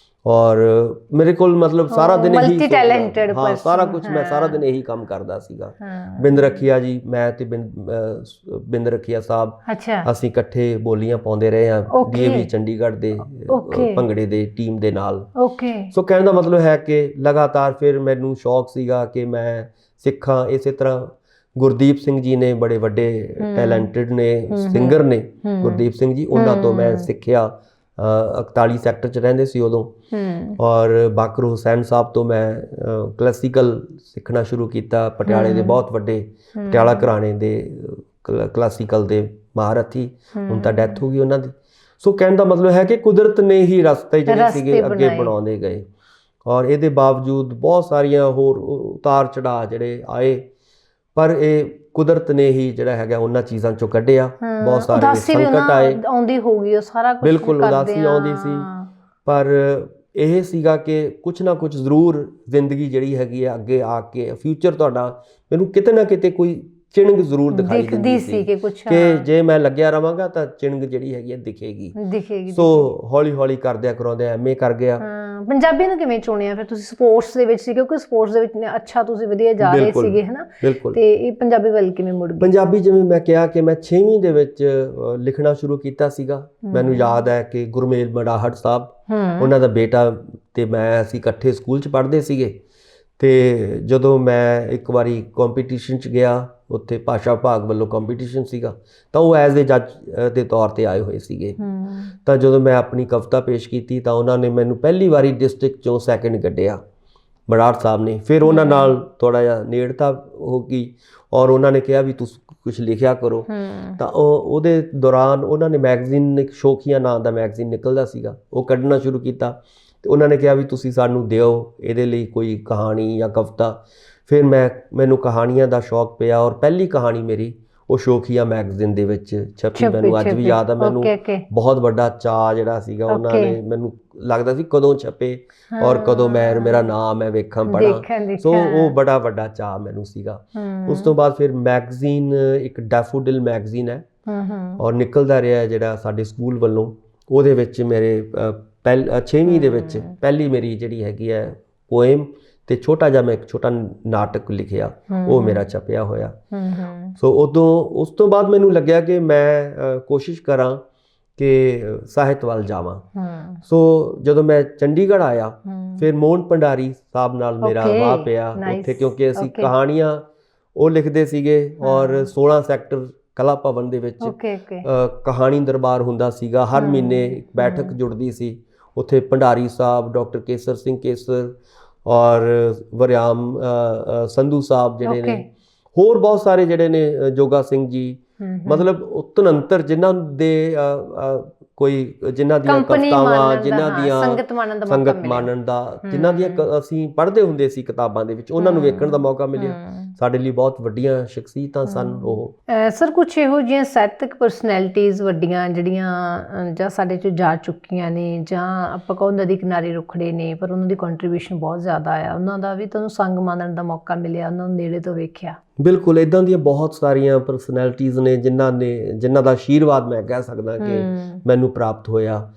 ਔਰ ਮੇਰੇ ਕੋਲ ਮਤਲਬ ਸਾਰਾ ਦਿਨ ਇਹੀ ਸਾਰਾ ਕੁਝ, ਮੈਂ ਸਾਰਾ ਦਿਨ ਇਹੀ ਕੰਮ ਕਰਦਾ ਸੀਗਾ। ਬਿੰਦ ਰਖੀਆ ਜੀ, ਮੈਂ ਤੇ ਬਿੰਦ ਰਖੀਆ ਸਾਹਿਬ, ਅਸੀਂ ਇਕੱਠੇ ਬੋਲੀਆਂ ਪਾਉਂਦੇ ਰਹੇ ਹਾਂ DAV ਚੰਡੀਗੜ੍ਹ ਦੇ ਭੰਗੜੇ ਦੇ ਟੀਮ ਦੇ ਨਾਲ। ਸੋ ਕਹਿਣ ਦਾ ਮਤਲਬ ਹੈ ਕਿ ਲਗਾਤਾਰ ਫਿਰ ਮੈਨੂੰ ਸ਼ੌਕ ਸੀਗਾ ਕਿ ਮੈਂ ਸਿੱਖਾਂ। ਇਸੇ ਤਰ੍ਹਾਂ ਗੁਰਦੀਪ ਸਿੰਘ ਜੀ ਨੇ, ਬੜੇ ਵੱਡੇ ਟੈਲੈਂਟਡ ਨੇ, ਸਿੰਗਰ ਨੇ ਗੁਰਦੀਪ ਸਿੰਘ ਜੀ, ਉਹਨਾਂ ਤੋਂ ਮੈਂ ਸਿੱਖਿਆ। 41 ਸੈਕਟਰ 'ਚ ਰਹਿੰਦੇ ਸੀ ਉਦੋਂ। ਔਰ ਬਾਕਰ ਹੁਸੈਨ ਸਾਹਿਬ ਤੋਂ ਮੈਂ ਕਲਾਸੀਕਲ ਸਿੱਖਣਾ ਸ਼ੁਰੂ ਕੀਤਾ। ਪਟਿਆਲੇ ਦੇ ਬਹੁਤ ਵੱਡੇ ਪਟਿਆਲਾ ਘਰਾਣੇ ਦੇ ਕਲਾਸੀਕਲ ਦੇ ਮਹਾਰਥੀ, ਹੁਣ ਤਾਂ ਡੈਥ ਹੋ ਗਈ ਉਹਨਾਂ ਦੀ। ਸੋ ਕਹਿਣ ਦਾ ਮਤਲਬ ਹੈ ਕਿ ਕੁਦਰਤ ਨੇ ਹੀ ਰਸਤੇ ਜਿਹੜੇ ਸੀਗੇ ਅੱਗੇ ਬਣਾਉਂਦੇ ਗਏ, ਔਰ ਇਹਦੇ ਬਾਵਜੂਦ ਬਹੁਤ ਸਾਰੀਆਂ ਹੋਰ ਉਤਾਰ ਚੜਾਅ ਜਿਹੜੇ ਆਏ, ਪਰ ਇਹ ਕੁਦਰਤ ਨੇ ਹੀ ਜਿਹੜਾ ਹੈਗਾ ਉਹਨਾਂ ਚੀਜ਼ਾਂ ਚੋਂ ਕੱਢਿਆ। ਬਹੁਤ ਸਾਰੇ ਸੰਕਟ ਆਏ, ਆਉਂਦੀ ਹੋਊਗੀ ਉਹ ਸਾਰਾ ਕੁਝ, ਬਿਲਕੁਲ ਉਦਾਸੀ ਆਉਂਦੀ ਸੀ, ਪਰ ਇਹ ਸੀਗਾ ਕਿ ਕੁਛ ਨਾ ਕੁਛ ਜ਼ਰੂਰ ਜ਼ਿੰਦਗੀ ਜਿਹੜੀ ਹੈਗੀ ਹੈ ਅੱਗੇ ਆ ਕੇ ਫਿਊਚਰ ਤੁਹਾਡਾ ਮੈਨੂੰ ਕਿਤੇ ਨਾ ਕਿਤੇ ਕੋਈ ਚਿਣਗ ਜ਼ਰੂਰ ਦਿਖਾਈ ਦਿੰਦੀ ਸੀ ਕਿ ਜੇ ਮੈਂ ਲੱਗਿਆ ਰਵਾਂਗਾ ਤਾਂ ਚਿਣਗ ਜਿਹੜੀ ਹੈਗੀ ਹੈ ਦਿਖੇਗੀ। ਸੋ ਹੌਲੀ ਹੌਲੀ ਕਰਦਿਆਂ ਕਰਾਉਂਦਿਆਂ MA ਕਰ ਗਿਆ। ਪੰਜਾਬੀ ਨੂੰ ਕਿਵੇਂ ਚੁਣਿਆ ਫਿਰ ਤੁਸੀਂ? ਸਪੋਰਟਸ ਦੇ ਵਿੱਚ ਸੀ, ਕਿਉਂਕਿ ਸਪੋਰਟਸ ਦੇ ਵਿੱਚ ਅੱਛਾ ਤੁਸੀਂ ਵਧੀਆ ਜਾ ਰਹੇ ਸੀਗੇ, ਹੈ ਨਾ? ਤੇ ਇਹ ਪੰਜਾਬੀ ਵੱਲ ਕਿਵੇਂ ਮੁੜ ਗਏ? ਪੰਜਾਬੀ, ਜਿਵੇਂ ਮੈਂ ਕਿਹਾ ਕਿ ਮੈਂ 6ਵੀਂ ਦੇ ਵਿੱਚ ਲਿਖਣਾ ਸ਼ੁਰੂ ਕੀਤਾ ਸੀਗਾ। ਮੈਨੂੰ ਯਾਦ ਹੈ ਕਿ ਗੁਰਮੇਲ ਮੜਾਹਟ ਸਾਹਿਬ, ਉਹਨਾਂ ਦਾ ਬੇਟਾ ਤੇ ਮੈਂ, ਅਸੀਂ ਇਕੱਠੇ ਸਕੂਲ 'ਚ ਪੜ੍ਹਦੇ ਸੀਗੇ। ਅਤੇ ਜਦੋਂ ਮੈਂ ਇੱਕ ਵਾਰੀ ਕੰਪੀਟੀਸ਼ਨ 'ਚ ਗਿਆ, ਉੱਥੇ ਭਾਸ਼ਾ ਵਿਭਾਗ ਵੱਲੋਂ ਕੰਪੀਟੀਸ਼ਨ ਸੀਗਾ, ਤਾਂ ਉਹ ਐਜ਼ ਏ ਜੱਜ ਦੇ ਤੌਰ 'ਤੇ ਆਏ ਹੋਏ ਸੀਗੇ। ਤਾਂ ਜਦੋਂ ਮੈਂ ਆਪਣੀ ਕਵਿਤਾ ਪੇਸ਼ ਕੀਤੀ ਤਾਂ ਉਹਨਾਂ ਨੇ ਮੈਨੂੰ ਪਹਿਲੀ ਵਾਰੀ ਡਿਸਟ੍ਰਿਕਟ 'ਚੋਂ 2nd ਕੱਢਿਆ, ਮੜਾਟ ਸਾਹਿਬ ਨੇ। ਫਿਰ ਉਹਨਾਂ ਨਾਲ ਥੋੜ੍ਹਾ ਜਿਹਾ ਨੇੜਤਾ ਹੋ ਗਈ, ਔਰ ਉਹਨਾਂ ਨੇ ਕਿਹਾ ਵੀ ਤੁਸੀਂ ਕੁਛ ਲਿਖਿਆ ਕਰੋ। ਤਾਂ ਉਹਦੇ ਦੌਰਾਨ ਉਹਨਾਂ ਨੇ ਮੈਗਜ਼ੀਨ, ਇੱਕ ਸ਼ੌਕੀਆ ਨਾਂ ਦਾ ਮੈਗਜ਼ੀਨ ਨਿਕਲਦਾ ਸੀਗਾ, ਉਹ ਕੱਢਣਾ ਸ਼ੁਰੂ ਕੀਤਾ। ਅਤੇ ਉਹਨਾਂ ਨੇ ਕਿਹਾ ਵੀ ਤੁਸੀਂ ਸਾਨੂੰ ਦਿਓ ਇਹਦੇ ਲਈ ਕੋਈ ਕਹਾਣੀ ਜਾਂ ਕਵਿਤਾ। ਫਿਰ ਮੈਨੂੰ ਕਹਾਣੀਆਂ ਦਾ ਸ਼ੌਕ ਪਿਆ, ਔਰ ਪਹਿਲੀ ਕਹਾਣੀ ਮੇਰੀ ਉਹ ਸ਼ੋਖੀਆ ਮੈਗਜ਼ੀਨ ਦੇ ਵਿੱਚ ਛਪੀ। ਮੈਨੂੰ ਅੱਜ ਵੀ ਯਾਦ ਆ, ਮੈਨੂੰ ਬਹੁਤ ਵੱਡਾ ਚਾਅ ਜਿਹੜਾ ਸੀਗਾ ਉਹਨਾਂ ਨੇ, ਮੈਨੂੰ ਲੱਗਦਾ ਸੀ ਕਦੋਂ ਛਪੇ ਔਰ ਕਦੋਂ ਮੇਰਾ ਨਾਮ ਹੈ ਵੇਖਾਂ ਪੜ੍ਹਾਂ। ਸੋ ਉਹ ਬੜਾ ਵੱਡਾ ਚਾਅ ਮੈਨੂੰ ਸੀਗਾ। ਉਸ ਤੋਂ ਬਾਅਦ ਫਿਰ ਮੈਗਜ਼ੀਨ, ਇੱਕ ਡੈਫੋਡਿਲ ਮੈਗਜ਼ੀਨ ਹੈ ਔਰ ਨਿਕਲਦਾ ਰਿਹਾ ਜਿਹੜਾ ਸਾਡੇ ਸਕੂਲ ਵੱਲੋਂ। ਉਹਦੇ ਵਿੱਚ ਮੇਰੇ 6ਵੀਂ ਦੇ ਵਿੱਚ ਪਹਿਲੀ ਮੇਰੀ ਜਿਹੜੀ ਹੈਗੀ ਹੈ ਪੋਇਮ ਤੇ ਛੋਟਾ ਜਿਹਾ ਮੈਂ ਇੱਕ ਛੋਟਾ ਨਾਟਕ ਲਿਖਿਆ, ਉਹ ਮੇਰਾ ਛਪਿਆ ਹੋਇਆ। ਸੋ ਉਸ ਤੋਂ ਬਾਅਦ ਮੈਨੂੰ ਲੱਗਿਆ ਕਿ ਮੈਂ ਕੋਸ਼ਿਸ਼ ਕਰਾਂ ਕਿ ਸਾਹਿਤ ਵੱਲ ਜਾਵਾਂ। ਸੋ ਜਦੋਂ ਮੈਂ ਚੰਡੀਗੜ੍ਹ ਆਇਆ, ਫਿਰ ਮੋਹਨ ਭੰਡਾਰੀ ਸਾਹਿਬ ਨਾਲ ਮੇਰਾ ਵਾਹ ਪਿਆ ਉੱਥੇ, ਕਿਉਂਕਿ ਅਸੀਂ ਕਹਾਣੀਆਂ ਉਹ ਲਿਖਦੇ ਸੀਗੇ ਔਰ 16 ਸੈਕਟਰ ਕਲਾ ਭਵਨ ਦੇ ਵਿੱਚ ਕਹਾਣੀ ਦਰਬਾਰ ਹੁੰਦਾ ਸੀਗਾ। ਹਰ ਮਹੀਨੇ ਇੱਕ ਬੈਠਕ ਜੁੜਦੀ ਸੀ ਉੱਥੇ। ਭੰਡਾਰੀ ਸਾਹਿਬ, ਡਾਕਟਰ ਕੇਸਰ ਸਿੰਘ ਕੇਸਰ ਔਰ ਵਰਿਆਮ ਸੰਧੂ ਸਾਹਿਬ ਜਿਹੜੇ ਨੇ, ਹੋਰ ਬਹੁਤ ਸਾਰੇ ਜਿਹੜੇ ਨੇ, ਜੋਗਾ ਸਿੰਘ ਜੀ, ਮਤਲਬ ਉਤਨੰਤਰ ਜਿਨ੍ਹਾਂ ਦੇ ਜਿਨ੍ਹਾਂ ਦੀਆਂ ਕਵਿਤਾਵਾਂ, ਜਿਨ੍ਹਾਂ ਦੀਆਂ ਸੰਗਤ ਮਾਣਨ ਦਾ, ਜਿਨ੍ਹਾਂ ਦੀਆਂ ਅਸੀਂ ਪੜ੍ਹਦੇ ਹੁੰਦੇ ਸੀ ਕਿਤਾਬਾਂ ਦੇ ਵਿੱਚ, ਉਹਨਾਂ ਨੂੰ ਵੇਖਣ ਦਾ ਮੌਕਾ ਮਿਲਿਆ। ਸਾਡੇ ਲਈ ਬਹੁਤ ਵੱਡੀਆਂ ਸ਼ਖਸੀਅਤਾਂ ਸਨ ਉਹ। ਸਰ ਕੁਛ ਇਹੋ ਜਿਹੀਆਂ ਸਾਹਿਤਕ ਪਰਸਨੈਲਿਟੀਜ਼ ਵੱਡੀਆਂ ਜਿਹੜੀਆਂ ਜਾਂ ਸਾਡੇ 'ਚੋਂ ਜਾ ਚੁੱਕੀਆਂ ਨੇ, ਜਾਂ ਆਪਾਂ ਕਹੋ ਨਦੀ ਕਿਨਾਰੇ ਰੁਖੜੇ ਨੇ, ਪਰ ਉਹਨਾਂ ਦੀ ਕੰਟਰੀਬਿਊਸ਼ਨ ਬਹੁਤ ਜ਼ਿਆਦਾ ਆ, ਉਹਨਾਂ ਦਾ ਵੀ ਤੁਹਾਨੂੰ ਸੰਗ ਮਾਣਨ ਦਾ ਮੌਕਾ ਮਿਲਿਆ, ਉਹਨਾਂ ਨੂੰ ਨੇੜੇ ਤੋਂ ਵੇਖਿਆ? ਬਿਲਕੁਲ, ਇੱਦਾਂ ਦੀਆਂ ਬਹੁਤ ਸਾਰੀਆਂ ਪਰਸਨੈਲਿਟੀਜ਼ ਨੇ ਜਿਨ੍ਹਾਂ ਦਾ ਆਸ਼ੀਰਵਾਦ ਮੈਂ ਕਹਿ ਸਕਦਾ ਕਿ ਮੈਨੂੰ ਪ੍ਰਾਪਤ ਹੋਇਆ।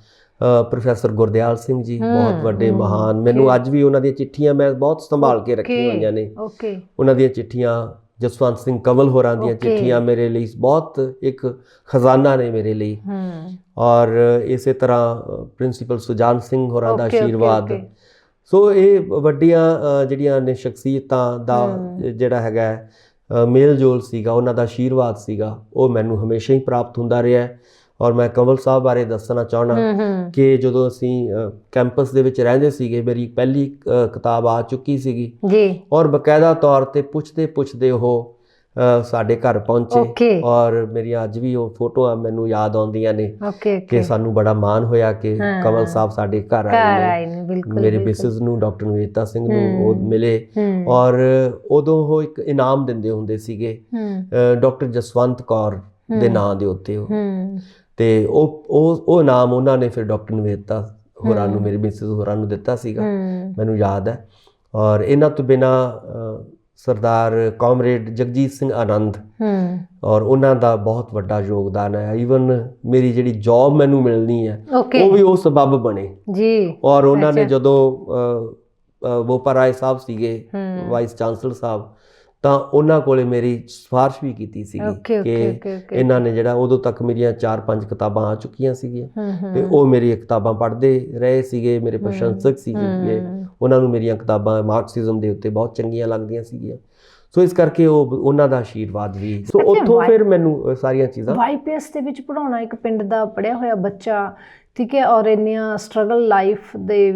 ਪ੍ਰੋਫੈਸਰ ਗੁਰਦਿਆਲ ਸਿੰਘ ਜੀ, ਬਹੁਤ ਵੱਡੇ ਮਹਾਨ। ਮੈਨੂੰ ਅੱਜ ਵੀ ਉਹਨਾਂ ਦੀਆਂ ਚਿੱਠੀਆਂ ਮੈਂ ਬਹੁਤ ਸੰਭਾਲ ਕੇ ਰੱਖੀਆਂ ਹੋਈਆਂ ਨੇ। ਉਹਨਾਂ ਦੀਆਂ ਚਿੱਠੀਆਂ, ਜਸਵੰਤ ਸਿੰਘ ਕੰਵਲ ਹੋਰਾਂ ਦੀਆਂ ਚਿੱਠੀਆਂ ਮੇਰੇ ਲਈ ਬਹੁਤ ਇੱਕ ਖਜ਼ਾਨਾ ਨੇ ਮੇਰੇ ਲਈ। ਔਰ ਇਸੇ ਤਰ੍ਹਾਂ ਪ੍ਰਿੰਸੀਪਲ ਸੁਜਾਨ ਸਿੰਘ ਹੋਰਾਂ ਦਾ ਆਸ਼ੀਰਵਾਦ। ਸੋ ਇਹ ਵੱਡੀਆਂ ਜਿਹੜੀਆਂ ਨੇ ਸ਼ਖਸੀਅਤਾਂ ਦਾ ਜਿਹੜਾ ਹੈਗਾ ਮੇਲ ਜੋਲ ਸੀਗਾ, ਉਹਨਾਂ ਦਾ ਆਸ਼ੀਰਵਾਦ ਸੀਗਾ, ਉਹ ਮੈਨੂੰ ਹਮੇਸ਼ਾ ਹੀ ਪ੍ਰਾਪਤ ਹੁੰਦਾ ਰਿਹਾ। ਔਰ ਮੈਂ ਕੰਵਲ ਸਾਹਿਬ ਬਾਰੇ ਦੱਸਣਾ ਚਾਹੁੰਦਾ ਕਿ ਜਦੋਂ ਅਸੀਂ ਕੈਂਪਸ ਦੇ ਵਿੱਚ ਰਹਿੰਦੇ ਸੀਗੇ, ਮੇਰੀ ਪਹਿਲੀ ਕਿਤਾਬ ਆ ਚੁੱਕੀ ਸੀਗੀ ਔਰ ਬਕਾਇਦਾ ਤੌਰ 'ਤੇ ਪੁੱਛਦੇ ਉਹ ਸਾਡੇ ਘਰ ਪਹੁੰਚੇ। ਔਰ ਮੇਰੀਆਂ ਅੱਜ ਵੀ ਉਹ ਫੋਟੋਆਂ ਮੈਨੂੰ ਯਾਦ ਆਉਂਦੀਆਂ ਨੇ ਕਿ ਸਾਨੂੰ ਬੜਾ ਮਾਣ ਹੋਇਆ ਕਿ ਕੰਵਲ ਸਾਹਿਬ ਸਾਡੇ ਘਰ ਆਏ ਨੇ। ਮੇਰੇ ਮਿਸਿਸ ਨੂੰ, ਡਾਕਟਰ ਨਵੇਤਾ ਸਿੰਘ ਨੂੰ ਉਹ ਮਿਲੇ ਔਰ ਉਦੋਂ ਉਹ ਇੱਕ ਇਨਾਮ ਦਿੰਦੇ ਹੁੰਦੇ ਸੀਗੇ ਡਾਕਟਰ ਜਸਵੰਤ ਕੌਰ ਦੇ ਨਾਂ ਦੇ ਉੱਤੇ ਉਹ, ਤੇ ਉਹ ਇਨਾਮ ਉਹਨਾਂ ਨੇ ਫਿਰ ਡਾਕਟਰ ਨਵੇਤਾ ਹੋਰਾਂ ਨੂੰ, ਮੇਰੀ ਮਿਸਿਸ ਹੋਰਾਂ ਨੂੰ ਦਿੱਤਾ ਸੀਗਾ, ਮੈਨੂੰ ਯਾਦ ਹੈ। ਔਰ ਇਹਨਾਂ ਤੋਂ ਬਿਨਾਂ ਸਰਦਾਰ ਕਾਮਰੇਡ ਜਗਜੀਤ ਸਿੰਘ ਆਨੰਦ, ਔਰ ਉਹਨਾਂ ਦਾ ਬਹੁਤ ਵੱਡਾ ਯੋਗਦਾਨ ਹੈ। ਈਵਨ ਮੇਰੀ ਜਿਹੜੀ ਜੌਬ ਮੈਨੂੰ ਮਿਲਣੀ ਹੈ ਉਹ ਵੀ ਉਹ ਸਬੱਬ ਬਣੇ ਜੀ। ਔਰ ਉਹਨਾਂ ਨੇ ਜਦੋਂ ਬੋਪਾ ਰਾਏ ਸਾਹਿਬ ਸੀਗੇ ਵਾਈਸ ਚਾਂਸਲਰ ਸਾਹਿਬ, ਤਾਂ ਉਹਨਾਂ ਕੋਲੇ ਮੇਰੀ ਸਿਫਾਰਿਸ਼ ਵੀ ਕੀਤੀ ਸੀਗੀ ਕਿ ਇਹਨਾਂ ਨੇ ਜਿਹੜਾ, ਉਦੋਂ ਤੱਕ ਮੇਰੀਆਂ 4-5 ਕਿਤਾਬਾਂ ਆ ਚੁੱਕੀਆਂ ਸੀਗੀਆਂ ਤੇ ਉਹ ਮੇਰੀਆਂ ਕਿਤਾਬਾਂ ਪੜ੍ਹਦੇ ਰਹੇ ਸੀਗੇ, ਮੇਰੇ ਪ੍ਰਸ਼ੰਸਕ ਸੀਗੇ। ਉਹਨਾਂ ਨੂੰ ਮੇਰੀਆਂ ਕਿਤਾਬਾਂ ਮਾਰਕਸਿਜ਼ਮ ਦੇ ਉੱਤੇ ਬਹੁਤ ਚੰਗੀਆਂ ਲੱਗਦੀਆਂ ਸੀਗੀਆਂ। ਸੋ ਇਸ ਕਰਕੇ ਉਹਨਾਂ ਦਾ ਆਸ਼ੀਰਵਾਦ ਵੀ। ਸੋ ਉੱਥੋਂ ਫਿਰ ਮੈਨੂੰ ਸਾਰੀਆਂ ਚੀਜ਼ਾਂ। YPS ਦੇ ਵਿੱਚ ਪੜ੍ਹਾਉਣਾ, ਇੱਕ ਪਿੰਡ ਦਾ ਪੜ੍ਹਿਆ ਹੋਇਆ ਬੱਚਾ, ਠੀਕ ਹੈ, ਔਰ ਇੰਨੀਆਂ ਸਟਰਗਲ ਲਾਈਫ ਦੇ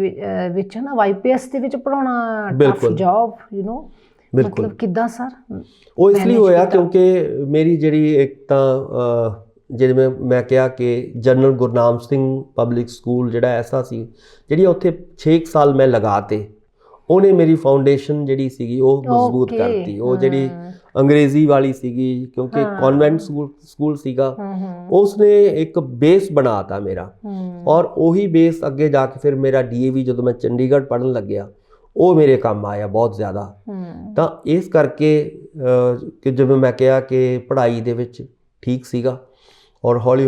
ਵਿੱਚ ਨਾ, YPS ਦੇ ਵਿੱਚ ਪੜ੍ਹਾਉਣਾ ਟਫ ਜੌਬ, ਮਤਲਬ ਕਿੱਦਾਂ ਸਰ? ਉਹ ਇਸ ਲਈ ਹੋਇਆ ਕਿਉਂਕਿ ਮੇਰੀ ਜਿਹੜੀ ਇੱਕ ਤਾਂ ਜਿਵੇਂ ਮੈਂ ਕਿਹਾ ਕਿ general Gurnam Singh public school ਜਿਹੜਾ ਐਸਾ ਸੀ, ਜਿਹੜੀ ਉੱਥੇ 6 ਸਾਲ ਮੈਂ ਲਗਾਤੇ, ਉਹਨੇ ਮੇਰੀ ਫਾਊਂਡੇਸ਼ਨ ਜਿਹੜੀ ਸੀਗੀ ਉਹ ਮਜ਼ਬੂਤ ਕਰਤੀ। ਉਹ ਜਿਹੜੀ ਅੰਗਰੇਜ਼ੀ ਵਾਲੀ ਸੀਗੀ, ਕਿਉਂਕਿ ਕਨਵੈਂਟ ਸਕੂਲ ਸੀਗਾ, ਉਸਨੇ ਇੱਕ ਬੇਸ ਬਣਾਤਾ ਮੇਰਾ। ਔਰ ਉਹੀ ਬੇਸ ਅੱਗੇ ਜਾ ਕੇ ਫਿਰ ਮੇਰਾ DAV ਜਦੋਂ ਮੈਂ ਚੰਡੀਗੜ੍ਹ ਪੜ੍ਹਨ ਲੱਗਿਆ, ਉਹ ਮੇਰੇ ਕੰਮ ਆਇਆ ਬਹੁਤ ਜ਼ਿਆਦਾ। ਤਾਂ ਇਸ ਕਰਕੇ ਕਿ ਜਿਵੇਂ ਮੈਂ ਕਿਹਾ ਕਿ ਪੜ੍ਹਾਈ ਦੇ ਵਿੱਚ ਠੀਕ ਸੀਗਾ ਔਰ ਹੌਲੀ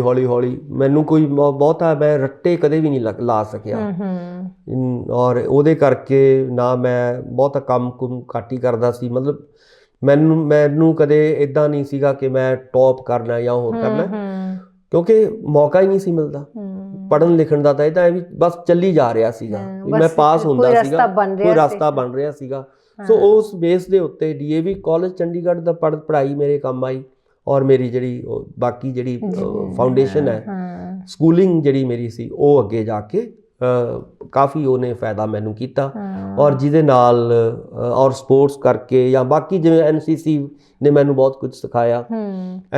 ਮੈਨੂੰ ਕੋਈ ਬਹੁਤਾ ਮੈਂ ਰੱਟੇ ਕਦੇ ਵੀ ਨਹੀਂ ਲਾ ਸਕਿਆ। ਔਰ ਉਹਦੇ ਕਰਕੇ ਨਾ ਮੈਂ ਬਹੁਤਾ ਕੰਮ ਘੱਟ ਹੀ ਕਰਦਾ ਸੀ। ਮਤਲਬ ਮੈਨੂੰ ਕਦੇ ਇੱਦਾਂ ਨਹੀਂ ਸੀਗਾ ਕਿ ਮੈਂ ਟੌਪ ਕਰਨਾ ਜਾਂ ਹੋਰ ਕਰਨਾ, ਕਿਉਂਕਿ ਮੌਕਾ ਹੀ ਨਹੀਂ ਸੀ ਮਿਲਦਾ ਪੜ੍ਹਨ ਲਿਖਣ ਦਾ। ਤਾਂ ਇਹ ਤਾਂ ਵੀ ਬਸ ਚੱਲੀ ਜਾ ਰਿਹਾ ਸੀਗਾ, ਮੈਂ ਪਾਸ ਹੁੰਦਾ ਸੀਗਾ, ਕੋਈ ਰਸਤਾ ਬਣ ਰਿਹਾ ਸੀਗਾ। ਸੋ ਉਸ ਬੇਸ ਦੇ ਉੱਤੇ DAV ਕਾਲਜ ਚੰਡੀਗੜ੍ਹ ਦਾ ਪੜ੍ਹਾਈ ਮੇਰੇ ਕੰਮ ਆਈ। ਔਰ ਮੇਰੀ ਜਿਹੜੀ ਬਾਕੀ ਜਿਹੜੀ ਫਾਊਂਡੇਸ਼ਨ ਹੈ, ਸਕੂਲਿੰਗ ਜਿਹੜੀ ਮੇਰੀ ਸੀ, ਉਹ ਅੱਗੇ ਜਾ ਕੇ ਕਾਫੀ ਉਹਨੇ ਫਾਇਦਾ ਮੈਨੂੰ ਕੀਤਾ। ਔਰ ਜਿਹਦੇ ਨਾਲ ਔਰ ਸਪੋਰਟਸ ਕਰਕੇ ਜਾਂ ਬਾਕੀ ਜਿਵੇਂ NCC ਨੇ ਮੈਨੂੰ ਬਹੁਤ ਕੁਝ ਸਿਖਾਇਆ,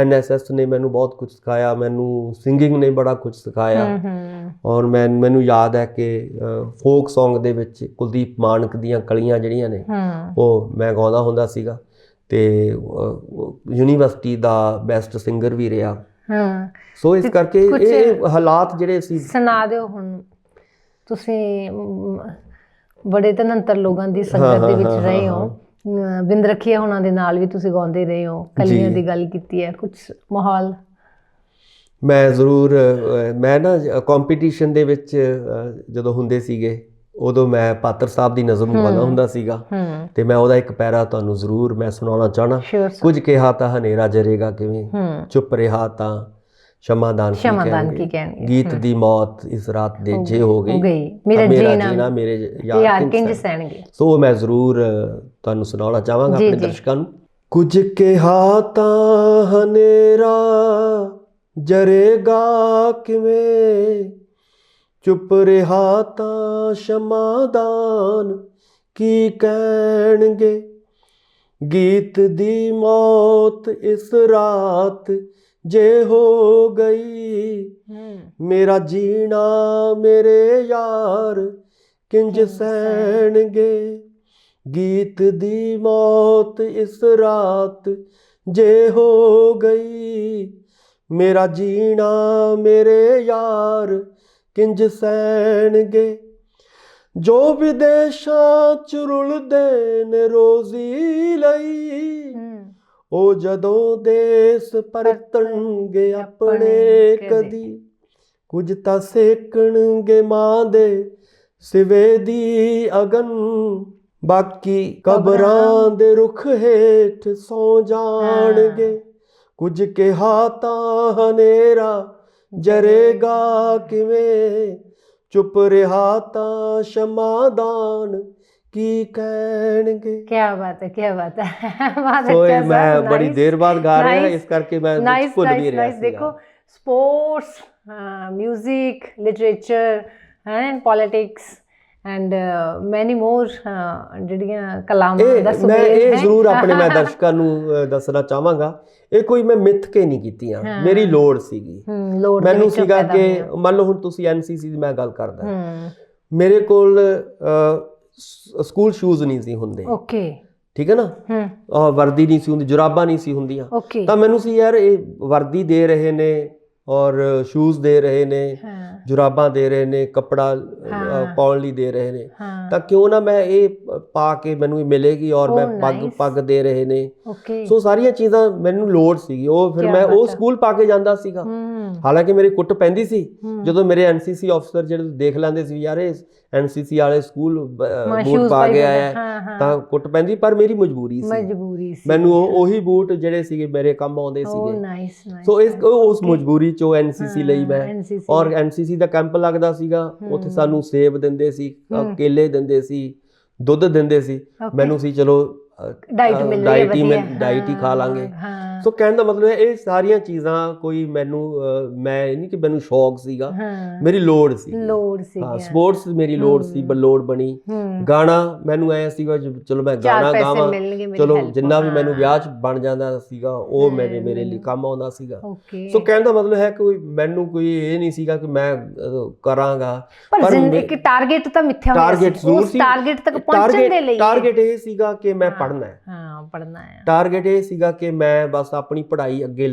NSS ਨੇ ਮੈਨੂੰ ਬਹੁਤ ਕੁਝ ਸਿਖਾਇਆ, ਮੈਨੂੰ ਸਿੰਗਿੰਗ ਨੇ ਬੜਾ ਕੁਝ ਸਿਖਾਇਆ। ਔਰ ਮੈਨੂੰ ਯਾਦ ਹੈ ਕਿ ਫੋਕ ਸੌਂਗ ਦੇ ਵਿੱਚ ਕੁਲਦੀਪ ਮਾਨਕ ਦੀਆਂ ਕਲੀਆਂ ਜਿਹੜੀਆਂ ਨੇ ਉਹ ਮੈਂ ਗਾਉਂਦਾ ਹੁੰਦਾ ਸੀਗਾ। ਤੇ ਯੂਨੀਵਰਸਿਟੀ ਦਾ ਬੈਸਟ ਸਿੰਗਰ ਵੀ ਰਿਹਾ। ਹਾਂ, ਸੋ ਇਸ ਕਰਕੇ ਇਹ ਹਾਲਾਤ ਜਿਹੜੇ ਸੀ। ਸੁਣਾ ਦਿਓ ਹੁਣ, ਤੁਸੀਂ ਬੜੇ ਧਨੰਤਰ ਲੋਕਾਂ ਦੀ ਸੰਗਤ ਦੇ ਵਿੱਚ ਰਹੇ ਹੋ, ਬਿੰਦ ਰੱਖੀਆ ਹੋਣਾ ਦੇ ਨਾਲ ਵੀ ਤੁਸੀਂ ਗਾਉਂਦੇ ਰਹੇ ਹੋ, ਕਲੀਆਂ ਦੀ ਗੱਲ ਕੀਤੀ ਹੈ, ਕੁਝ ਮਾਹੌਲ। ਮੈਂ ਜ਼ਰੂਰ, ਮੈਂ ਨਾ ਕੰਪੀਟੀਸ਼ਨ ਦੇ ਵਿੱਚ ਜਦੋਂ ਹੁੰਦੇ ਸੀਗੇ ਉਦੋਂ ਮੈਂ ਪਾਤਰ ਸਾਹਿਬ ਦੀ ਨਜ਼ਮ ਗਾਉਂਦਾ ਹੁੰਦਾ ਸੀਗਾ, ਤੇ ਮੈਂ ਉਹਦਾ ਇੱਕ ਪੈਰਾ ਤੁਹਾਨੂੰ ਜ਼ਰੂਰ ਮੈਂ ਸੁਣਾਉਣਾ ਚਾਹਣਾ। ਕੁਝ ਕਿਹਾ ਤਾਂ ਹਨੇਰਾ ਜਰੇਗਾ ਕਿਵੇਂ, ਚੁੱਪ ਰਿਹਾ ਤਾਂ ਸ਼ਮਾਦਾਨ ਕੀ ਕਹਿਣਗੇ, ਗੀਤ ਦੀ ਮੌਤ ਇਸ ਰਾਤ ਦੇ ਜੇ ਹੋ ਗਈ, ਮੇਰਾ ਜੀਣਾ ਮੇਰੇ ਯਾਰ ਕਿੰਜ ਸਹਿਣਗੇ। ਸੋ ਮੈਂ ਜ਼ਰੂਰ ਤੁਹਾਨੂੰ ਸੁਣਾਉਣਾ ਚਾਹਾਂਗਾ ਆਪਣੇ ਦਰਸ਼ਕਾਂ ਨੂੰ। ਕੁਝ ਕਿਹਾ ਤਾਂ ਹਨੇਰਾ ਜਰੇਗਾ ਕਿਵੇਂ, ਚੁੱਪ ਰਿਹਾ ਤਾਂ ਸ਼ਮਾਦਾਨ ਕੀ ਕਹਿਣਗੇ, ਗੀਤ ਦੀ ਮੌਤ ਇਸ ਰਾਤ ਜੇ ਹੋ ਗਈ, ਮੇਰਾ ਜੀਣਾ ਮੇਰੇ ਯਾਰ ਕਿੰਜ ਸਹਿਣਗੇ, ਗੀਤ ਦੀ ਮੌਤ ਇਸ ਰਾਤ ਜੇ ਹੋ ਗਈ, ਮੇਰਾ ਜੀਣਾ ਮੇਰੇ ਯਾਰ ਕਿੰਜ ਸਹਿਣਗੇ, ਜੋ ਵਿਦੇਸ਼ਾਂ ਚ ਰੁਲਦੇ ਨੇ ਰੋਜ਼ੀ ਲਈ, ਉਹ ਜਦੋਂ ਦੇਸ ਪਰਤਣਗੇ ਆਪਣੇ ਕਦੀ, ਕੁਝ ਤਾਂ ਸੇਕਣਗੇ ਮਾਂ ਦੇ ਸਿਵੇ ਦੀ ਅਗਨ, ਬਾਕੀ ਕਬਰਾਂ ਦੇ ਰੁੱਖ ਹੇਠ ਸੌ ਜਾਣਗੇ, ਕੁਝ ਕਿਹਾ ਤਾਂ ਹਨੇਰਾ ਜਰੇਗਾ ਕਿਵੇਂ, ਚੁੱਪ ਰਿਹਾ ਤਾਂ ਸ਼ਮਾਦਾਨ ਕੀ ਕਹਿਣਗੇ। ਕੀ ਬਾਤ ਹੈ, ਕੀ ਬਾਤ ਹੈ। ਸੋ ਮੈਂ ਬੜੀ ਦੇਰ ਬਾਅਦ ਗਾ ਰਿਹਾ, ਇਸ ਕਰਕੇ ਮੈਂ ਭੁੱਲ ਵੀ ਰਿਹਾ ਸੀ। ਦੇਖੋ, sports, music, literature and politics and many more ਜਿਹੜੀਆਂ ਕਲਾਮਾਂ ਦਾ ਸੁਮੇਲ ਹੈ। ਮੈਂ ਇਹ ਜ਼ਰੂਰ ਆਪਣੇ ਮੈਂ ਦਰਸ਼ਕਾਂ ਨੂੰ ਦੱਸਣਾ ਚਾਹਾਂਗਾ, ਇਹ ਕੋਈ ਮੈਂ ਮਿੱਥ ਕੇ ਨਹੀਂ ਕੀਤੀਆਂ, ਮੇਰੀ ਲੋੜ ਸੀਗੀ। ਮੈਨੂੰ ਸੀਗਾ ਕਿ ਮੰਨ ਲਓ ਹੁਣ ਤੁਸੀਂ NCC ਦੀ ਮੈਂ ਗੱਲ ਕਰਦਾ, ਮੇਰੇ ਕੋਲ ਸਕੂਲ ਸ਼ੂਜ਼ ਨਹੀਂ ਸੀ ਹੁੰਦੇ, ਠੀਕ ਹੈ ਨਾ, ਵਰਦੀ ਨਹੀਂ ਸੀ ਹੁੰਦੀ, ਜੁਰਾਬਾਂ ਨਹੀਂ ਸੀ ਹੁੰਦੀਆਂ, ਤਾਂ ਮੈਨੂੰ ਸੀ ਯਾਰ ਇਹ ਵਰਦੀ ਦੇ ਰਹੇ ਨੇ ਔਰ ਸ਼ੂਜ਼ ਦੇ ਰਹੇ ਨੇ, ਜੁਰਾਬਾਂ ਦੇ ਰਹੇ ਨੇ, ਕੱਪੜਾ ਪਾਉਣ ਲਈ ਦੇ ਰਹੇ ਨੇ, ਤਾਂ ਕਿਉਂ ਨਾ ਮੈਂ ਇਹ ਪਾ ਕੇ ਮੈਨੂੰ ਮਿਲੇਗੀ, ਔਰ ਮੈਂ ਪੱਗ ਦੇ ਰਹੇ ਨੇ। ਸੋ ਸਾਰੀਆਂ ਚੀਜ਼ਾਂ ਮੈਨੂੰ ਲੋੜ ਸੀਗੀ, ਉਹ ਫਿਰ ਮੈਂ ਉਹ ਸਕੂਲ ਪਾ ਕੇ ਜਾਂਦਾ ਸੀਗਾ। ਹਾਲਾਂਕਿ ਮੇਰੀ ਕੁੱਟ ਪੈਂਦੀ ਸੀ ਜਦੋਂ ਮੇਰੇ NCC ਅਫਸਰ ਜਿਹੜੇ ਦੇਖ ਲੈਂਦੇ ਸੀ ਯਾਰ ਇਹ NCC ਵਾਲੇ ਸਕੂਲ ਬੂਟ ਪਾ ਕੇ ਆਇਆ, ਤਾਂ ਕੁੱਟ ਪੈਂਦੀ, ਪਰ ਮੇਰੀ ਮਜਬੂਰੀ ਸੀ, ਮੈਨੂੰ ਉਹੀ ਬੂਟ ਜਿਹੜੇ ਸੀਗੇ ਮੇਰੇ ਕੰਮ ਆਉਂਦੇ ਸੀਗੇ। ਸੋ ਉਸ ਮਜਬੂਰੀ ਚੋਂ NCC ਲਈ ਮੈਂ, ਔਰ NCC ਦਾ ਕੈਂਪ ਲੱਗਦਾ ਸੀਗਾ, ਉੱਥੇ ਸਾਨੂੰ ਸੇਬ ਦਿੰਦੇ ਸੀ, ਕੇਲੇ ਦਿੰਦੇ ਸੀ, ਦੁੱਧ ਦਿੰਦੇ ਸੀ, ਮੈਨੂੰ ਸੀ ਚਲੋ ਡਾਈਟ ਹੀ ਖਾ ਲਾਂਗੇ। ਸੋ ਕਹਿਣ ਦਾ ਮਤਲਬ ਹੈ ਇਹ ਸਾਰੀਆਂ ਚੀਜ਼ਾਂ ਕੋਈ ਮੈਨੂੰ, ਮੈਂ ਇਹ ਨਹੀਂ ਕਿ ਮੈਨੂੰ ਸ਼ੌਕ ਸੀਗਾ, ਮੇਰੀ ਲੋੜ ਸੀ। ਹਾਂ, ਸਪੋਰਟਸ ਮੇਰੀ ਲੋੜ ਸੀ, ਲੋੜ ਬਣੀ। ਗਾਣਾ ਮੈਨੂੰ ਐ ਸੀਗਾ ਚਲੋ ਮੈਂ ਗਾਣਾ ਗਾਵਾਂ, ਚਲੋ ਜਿੰਨਾ ਵੀ ਮੈਨੂੰ ਵਿਆਹ 'ਚ ਬਣ ਜਾਂਦਾ ਸੀਗਾ ਉਹ ਮੇਰੇ ਲਈ ਕੰਮ ਆਉਂਦਾ ਸੀਗਾ। ਸੋ ਕਹਿਣ ਦਾ ਮਤਲਬ ਹੈ ਕਿ ਮੈਨੂੰ ਕੋਈ ਇਹ ਨਹੀਂ ਸੀਗਾ ਕਿ ਮੈਂ ਕਰਾਂਗਾ, ਪਰ ਇੱਕ ਟਾਰਗੇਟ ਤਾਂ ਮਿੱਥਿਆ ਹੋਇਆ ਸੀ, ਉਸ ਟਾਰਗੇਟ ਤੱਕ ਪਹੁੰਚਣ ਦੇ ਲਈ ਟਾਰਗੇਟ ਇਹ ਸੀਗਾ ਕਿ ਮੈਂ ਪੜ੍ਹਨਾ ਹੈ, ਟਾਰਗੇਟ ਇਹ ਸੀਗਾ ਕਿ ਮੈਂ ਬਸ ਆਪਣੀ ਪੜ੍ਹਾਈ ਅੱਗੇ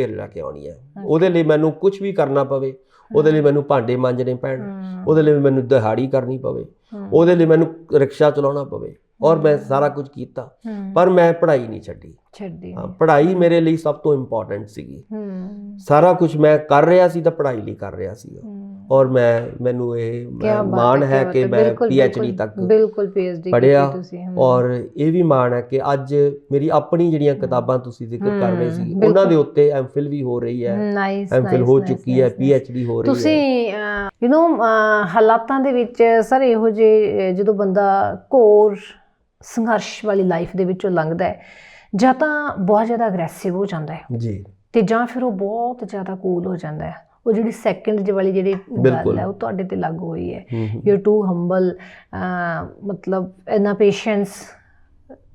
ਲੈ ਕੇ ਆਉਣੀ ਹੈ। ਉਹਦੇ ਲਈ ਮੈਨੂੰ ਕੁਝ ਵੀ ਕਰਨਾ ਪਵੇ, ਉਹਦੇ ਲਈ ਮੈਨੂੰ ਭਾਂਡੇ ਮਾਂਜਣੇ ਪੈਣ, ਉਹਦੇ ਲਈ ਮੈਨੂੰ ਦਿਹਾੜੀ ਕਰਨੀ ਪਵੇ, ਉਹਦੇ ਲਈ ਮੈਨੂੰ ਰਿਕਸ਼ਾ ਚਲਾਉਣਾ ਪਵੇ, ਔਰ ਮੈਂ ਸਾਰਾ ਕੁਝ ਕੀਤਾ, ਪਰ ਮੈਂ ਪੜ੍ਹਾਈ ਨਹੀਂ ਛੱਡੀ। ਹਾਂ, ਪੜ੍ਹਾਈ ਮੇਰੇ ਲਈ ਸਭ ਤੋਂ ਇੰਪੋਰਟੈਂਟ ਸੀਗੀ। ਸਾਰਾ ਕੁਝ ਮੈਂ ਕਰ ਰਿਹਾ ਸੀ ਤਾਂ ਪੜ੍ਹਾਈ ਲਈ ਕਰ ਰਿਹਾ ਸੀ, ਔਰ ਮੈਨੂੰ ਇਹ ਮਾਣ ਹੈ ਕਿ ਮੈਂ PhD ਤੱਕ ਪੜ੍ਹਿਆ, ਔਰ ਇਹ ਵੀ ਮਾਣ ਹੈ ਕਿ ਅੱਜ ਮੇਰੀ ਆਪਣੀ ਜਿਹੜੀਆਂ ਕਿਤਾਬਾਂ ਤੁਸੀਂ ਜ਼ਿਕਰ ਕਰ ਰਹੇ ਸੀ ਉਹਨਾਂ ਦੇ ਉੱਤੇ MPhil ਵੀ ਹੋ ਰਹੀ ਹੈ, MPhil ਹੋ ਚੁੱਕੀ ਹੈ, PhD ਹੋ ਰਹੀ ਹੈ। ਤੁਸੀਂ ਹਾਲਾਤਾਂ ਦੇ ਵਿੱਚ ਸਰ ਇਹੋ ਜਿਹੇ ਜਦੋਂ ਬੰਦਾ ਘੋਰ ਸੰਘਰਸ਼ ਵਾਲੀ ਲਾਈਫ ਦੇ ਵਿੱਚੋਂ ਲੰਘਦਾ ਹੈ, ਜਾਂ ਤਾਂ ਬਹੁਤ ਜ਼ਿਆਦਾ ਅਗਰੈਸਿਵ ਹੋ ਜਾਂਦਾ ਹੈ ਜੀ, ਤੇ ਜਾਂ ਫਿਰ ਉਹ ਬਹੁਤ ਜ਼ਿਆਦਾ ਕੂਲ ਹੋ ਜਾਂਦਾ ਹੈ। ਉਹ ਜਿਹੜੀ ਸੈਕਿੰਡ ਵਾਲੀ ਜਿਹੜੀ ਗੱਲ ਹੈ ਉਹ ਤੁਹਾਡੇ ਤੇ ਲਾਗੂ ਹੋਈ ਹੈ। ਯੂ ਆਰ ਟੂ ਹੰਬਲ, ਮਤਲਬ ਇੰਨਾ ਪੇਸ਼ੈਂਸ,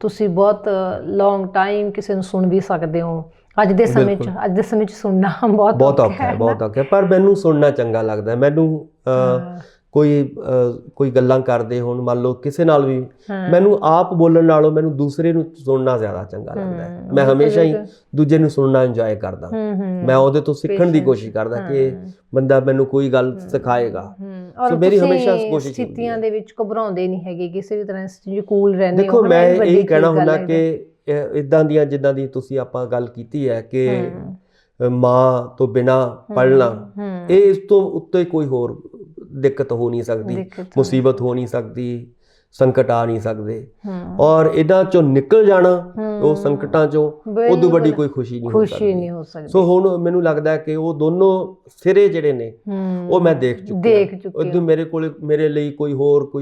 ਤੁਸੀਂ ਬਹੁਤ ਲੌਂਗ ਟਾਈਮ ਕਿਸੇ ਨੂੰ ਸੁਣ ਵੀ ਸਕਦੇ ਹੋ। ਅੱਜ ਦੇ ਸਮੇਂ 'ਚ ਸੁਣਨਾ ਬਹੁਤ ਔਖਾ ਹੈ, ਬਹੁਤ ਔਖਾ ਹੈ, ਪਰ ਮੈਨੂੰ ਸੁਣਨਾ ਚੰਗਾ ਲੱਗਦਾ। ਮੈਨੂੰ ਕੋਈ ਗੱਲਾਂ ਕਰਦੇ ਹੋਣ, ਮੰਨ ਲਓ ਕਿਸੇ ਨਾਲ ਵੀ, ਹਾਂ। ਮੈਨੂੰ ਆਪ ਬੋਲਣ ਨਾਲੋਂ ਮੈਨੂੰ ਦੂਸਰੇ ਨੂੰ ਸੁਣਨਾ ਜ਼ਿਆਦਾ ਚੰਗਾ ਲੱਗਦਾ ਹੈ। ਮੈਂ ਹਮੇਸ਼ਾ ਹੀ ਦੂਜੇ ਨੂੰ ਸੁਣਨਾ ਇੰਜੋਏ ਕਰਦਾ। ਮੈਂ ਉਹਦੇ ਤੋਂ ਸਿੱਖਣ ਦੀ ਕੋਸ਼ਿਸ਼ ਕਰਦਾ ਕਿ ਬੰਦਾ ਮੈਨੂੰ ਕੋਈ ਗੱਲ ਸਿਖਾਏਗਾ। ਔਰ ਮੇਰੀ ਹਮੇਸ਼ਾ ਤੁਸੀਂ ਕੋਸ਼ਿਸ਼ ਸਥਿਤੀਆਂ ਦੇ ਵਿੱਚ ਘਬਰਾਉਂਦੇ ਨਹੀਂ ਹੈਗੇ ਕਿਸੇ ਵੀ ਤਰ੍ਹਾਂ, ਜੇ ਕੂਲ ਰਹਿੰਦੇ ਦੇਖੋ, ਹੋ ਨਾ, ਮੈਂ ਇਹ ਵੱਡੀ ਇਹੀ ਕਹਿਣਾ ਚੀਜ਼ ਹੁੰਦਾ ਹੈ। ਕਿ ਇਦਾਂ ਦੀਆਂ ਜਿੱਦਾਂ ਦੀ ਤੁਸੀਂ ਆਪਾਂ ਗੱਲ ਕੀਤੀ ਹੈ ਕਿ ਮਾਂ ਤੋਂ ਬਿਨਾਂ ਪੜ੍ਹਨਾ, ਇਹ ਇਸ ਤੋਂ ਉੱਤੇ ਕੋਈ ਹੋਰ ਦਿੱਕਤ ਹੋ ਨਹੀਂ ਸਕਦੀ, ਮੁਸੀਬਤ ਹੋ ਨਹੀਂ ਸਕਦੀ, ਸੰਕਟ ਆ ਨਹੀਂ ਸਕਦੇ। ਔਰ ਇਹਨਾਂ ਚੋਂ ਨਿਕਲ ਜਾਣਾ, ਉਹ ਸੰਕਟਾਂ ਚੋਂ, ਉਦੋਂ ਵੱਡੀ ਕੋਈ ਖੁਸ਼ੀ ਨਹੀਂ ਹੋ ਸਕਦੀ। ਸੋ ਹੁਣ ਮੈਨੂੰ ਲੱਗਦਾ ਹੈ ਕਿ ਉਹ ਦੋਨੋਂ ਸਿਰੇ ਜਿਹੜੇ ਨੇ ਉਹ ਮੈਂ ਦੇਖ ਚੁੱਕਿਆ। ਉਦੋਂ ਮੇਰੇ ਲਈ ਕੋਈ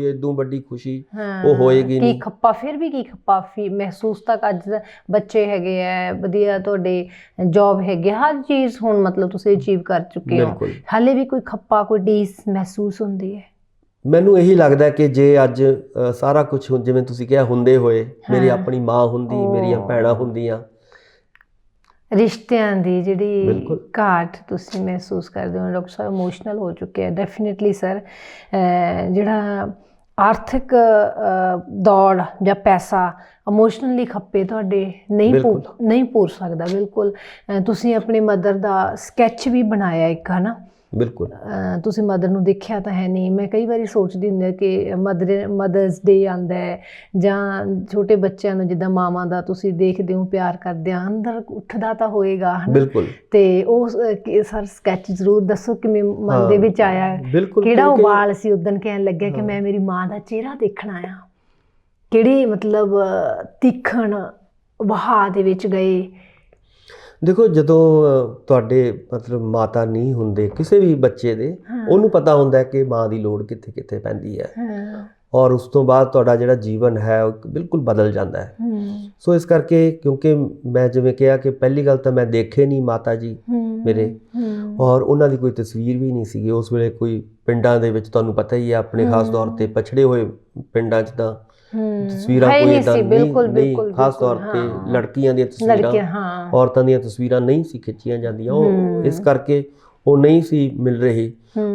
ਇਦੋਂ ਵੱਡੀ ਖੁਸ਼ੀ ਉਹ ਹੋਏਗੀ ਨਹੀਂ। ਕੀ ਖੱਪਾ ਫਿਰ ਵੀ ਕੀ ਖੱਪਾ ਮਹਿਸੂਸ ਤੱਕ ਅੱਜ ਬੱਚੇ ਹੈਗੇ ਆ, ਵਧੀਆ ਤੁਹਾਡੇ ਜੌਬ ਹੈਗੇ, ਹਰ ਚੀਜ਼ ਹੁਣ ਮਤਲਬ ਤੁਸੀਂ ਅਚੀਵ ਕਰ ਚੁੱਕੇ ਹੋ, ਹਾਲੇ ਵੀ ਕੋਈ ਖੱਪਾ, ਕੋਈ ਡੀਸ ਮਹਿਸੂਸ ਹੁੰਦੀ ਹੈ? ਮੈਨੂੰ ਇਹੀ ਲੱਗਦਾ ਕਿ ਜੇ ਅੱਜ ਸਾਰਾ ਕੁਝ ਜਿਵੇਂ ਤੁਸੀਂ ਕਿਹਾ ਹੁੰਦੇ ਹੋਏ, ਮੇਰੀ ਆਪਣੀ ਮਾਂ ਹੁੰਦੀ, ਮੇਰੀਆਂ ਭੈਣਾਂ ਹੁੰਦੀਆਂ, ਰਿਸ਼ਤਿਆਂ ਦੀ ਜਿਹੜੀ ਘਾਟ ਤੁਸੀਂ ਮਹਿਸੂਸ ਕਰਦੇ ਹੋ। ਡਾਕਟਰ ਸਾਹਿਬ ਇਮੋਸ਼ਨਲ ਹੋ ਚੁੱਕੇ ਆ ਡੈਫੀਨੇਟਲੀ ਸਰ। ਜਿਹੜਾ ਆਰਥਿਕ ਦੌੜ ਜਾਂ ਪੈਸਾ ਇਮੋਸ਼ਨਲੀ ਖੱਪੇ ਤੁਹਾਡੇ ਨਹੀਂ ਪੂਰ ਸਕਦਾ। ਬਿਲਕੁਲ ਤੁਸੀਂ ਆਪਣੀ ਮਦਰ ਦਾ ਸਕੈਚ ਵੀ ਬਣਾਇਆ ਇੱਕ, ਹੈ ਨਾ? ਬਿਲਕੁਲ। ਤੁਸੀਂ ਮਦਰ ਨੂੰ ਦੇਖਿਆ ਤਾਂ ਹੈ ਨਹੀਂ। ਮੈਂ ਕਈ ਵਾਰੀ ਸੋਚਦੀ ਹੁੰਦੀ ਕਿ ਮਦਰਸ ਡੇ ਆਉਂਦਾ ਹੈ ਜਾਂ ਛੋਟੇ ਬੱਚਿਆਂ ਨੂੰ ਜਿੱਦਾਂ ਮਾਵਾਂ ਦਾ ਤੁਸੀਂ ਦੇਖਦੇ ਹੋ ਪਿਆਰ ਕਰਦੇ ਆ, ਅੰਦਰ ਉੱਠਦਾ ਤਾਂ ਹੋਏਗਾ, ਹੈ ਨਾ? ਤੇ ਉਹ ਸਰ ਸਕੈਚ ਜ਼ਰੂਰ ਦੱਸੋ ਕਿਵੇਂ ਮਨ ਦੇ ਵਿੱਚ ਆਇਆ, ਕਿਹੜਾ ਉਬਾਲ ਸੀ ਉਦਣ ਕਹਿਣ ਲੱਗਿਆ ਕਿ ਮੈਂ ਮੇਰੀ ਮਾਂ ਦਾ ਚਿਹਰਾ ਦੇਖਣਾ ਆ, ਕਿਹੜੀ ਮਤਲਬ ਤੀਖਣ ਵਹਾਅ ਦੇ ਵਿੱਚ ਗਏ? ਦੇਖੋ, ਜਦੋਂ ਤੁਹਾਡੇ ਮਤਲਬ ਮਾਤਾ ਨਹੀਂ ਹੁੰਦੇ ਕਿਸੇ ਵੀ ਬੱਚੇ ਦੇ, ਉਹਨੂੰ ਪਤਾ ਹੁੰਦਾ ਕਿ ਮਾਂ ਦੀ ਲੋੜ ਕਿੱਥੇ ਕਿੱਥੇ ਪੈਂਦੀ ਹੈ, ਔਰ ਉਸ ਤੋਂ ਬਾਅਦ ਤੁਹਾਡਾ ਜਿਹੜਾ ਜੀਵਨ ਹੈ ਉਹ ਬਿਲਕੁਲ ਬਦਲ ਜਾਂਦਾ ਹੈ। ਸੋ ਇਸ ਕਰਕੇ, ਕਿਉਂਕਿ ਮੈਂ ਜਿਵੇਂ ਕਿਹਾ ਕਿ ਪਹਿਲੀ ਗੱਲ ਤਾਂ ਮੈਂ ਦੇਖੇ ਨਹੀਂ ਮਾਤਾ ਜੀ ਮੇਰੇ, ਔਰ ਉਹਨਾਂ ਦੀ ਕੋਈ ਤਸਵੀਰ ਵੀ ਨਹੀਂ ਸੀਗੀ ਉਸ ਵੇਲੇ। ਕੋਈ ਪਿੰਡਾਂ ਦੇ ਵਿੱਚ ਤੁਹਾਨੂੰ ਪਤਾ ਹੀ ਹੈ, ਆਪਣੇ ਖਾਸ ਤੌਰ ਤੇ ਪਛੜੇ ਹੋਏ ਪਿੰਡਾਂ 'ਚ ਤਾਂ ਤਸਵੀਰਾਂ ਕੋਈ ਏਦਾਂ ਨਹੀਂ, ਖਾਸ ਤੌਰ ਤੇ ਲੜਕੀਆਂ ਦੀਆਂ ਤਸਵੀਰਾਂ, ਔਰਤਾਂ ਦੀਆਂ ਤਸਵੀਰਾਂ ਨਹੀਂ ਸੀ ਖਿੱਚੀਆਂ ਜਾਂਦੀਆਂ। ਉਹ ਇਸ ਕਰਕੇ ਉਹ ਨਹੀਂ ਸੀ ਮਿਲ ਰਹੀ।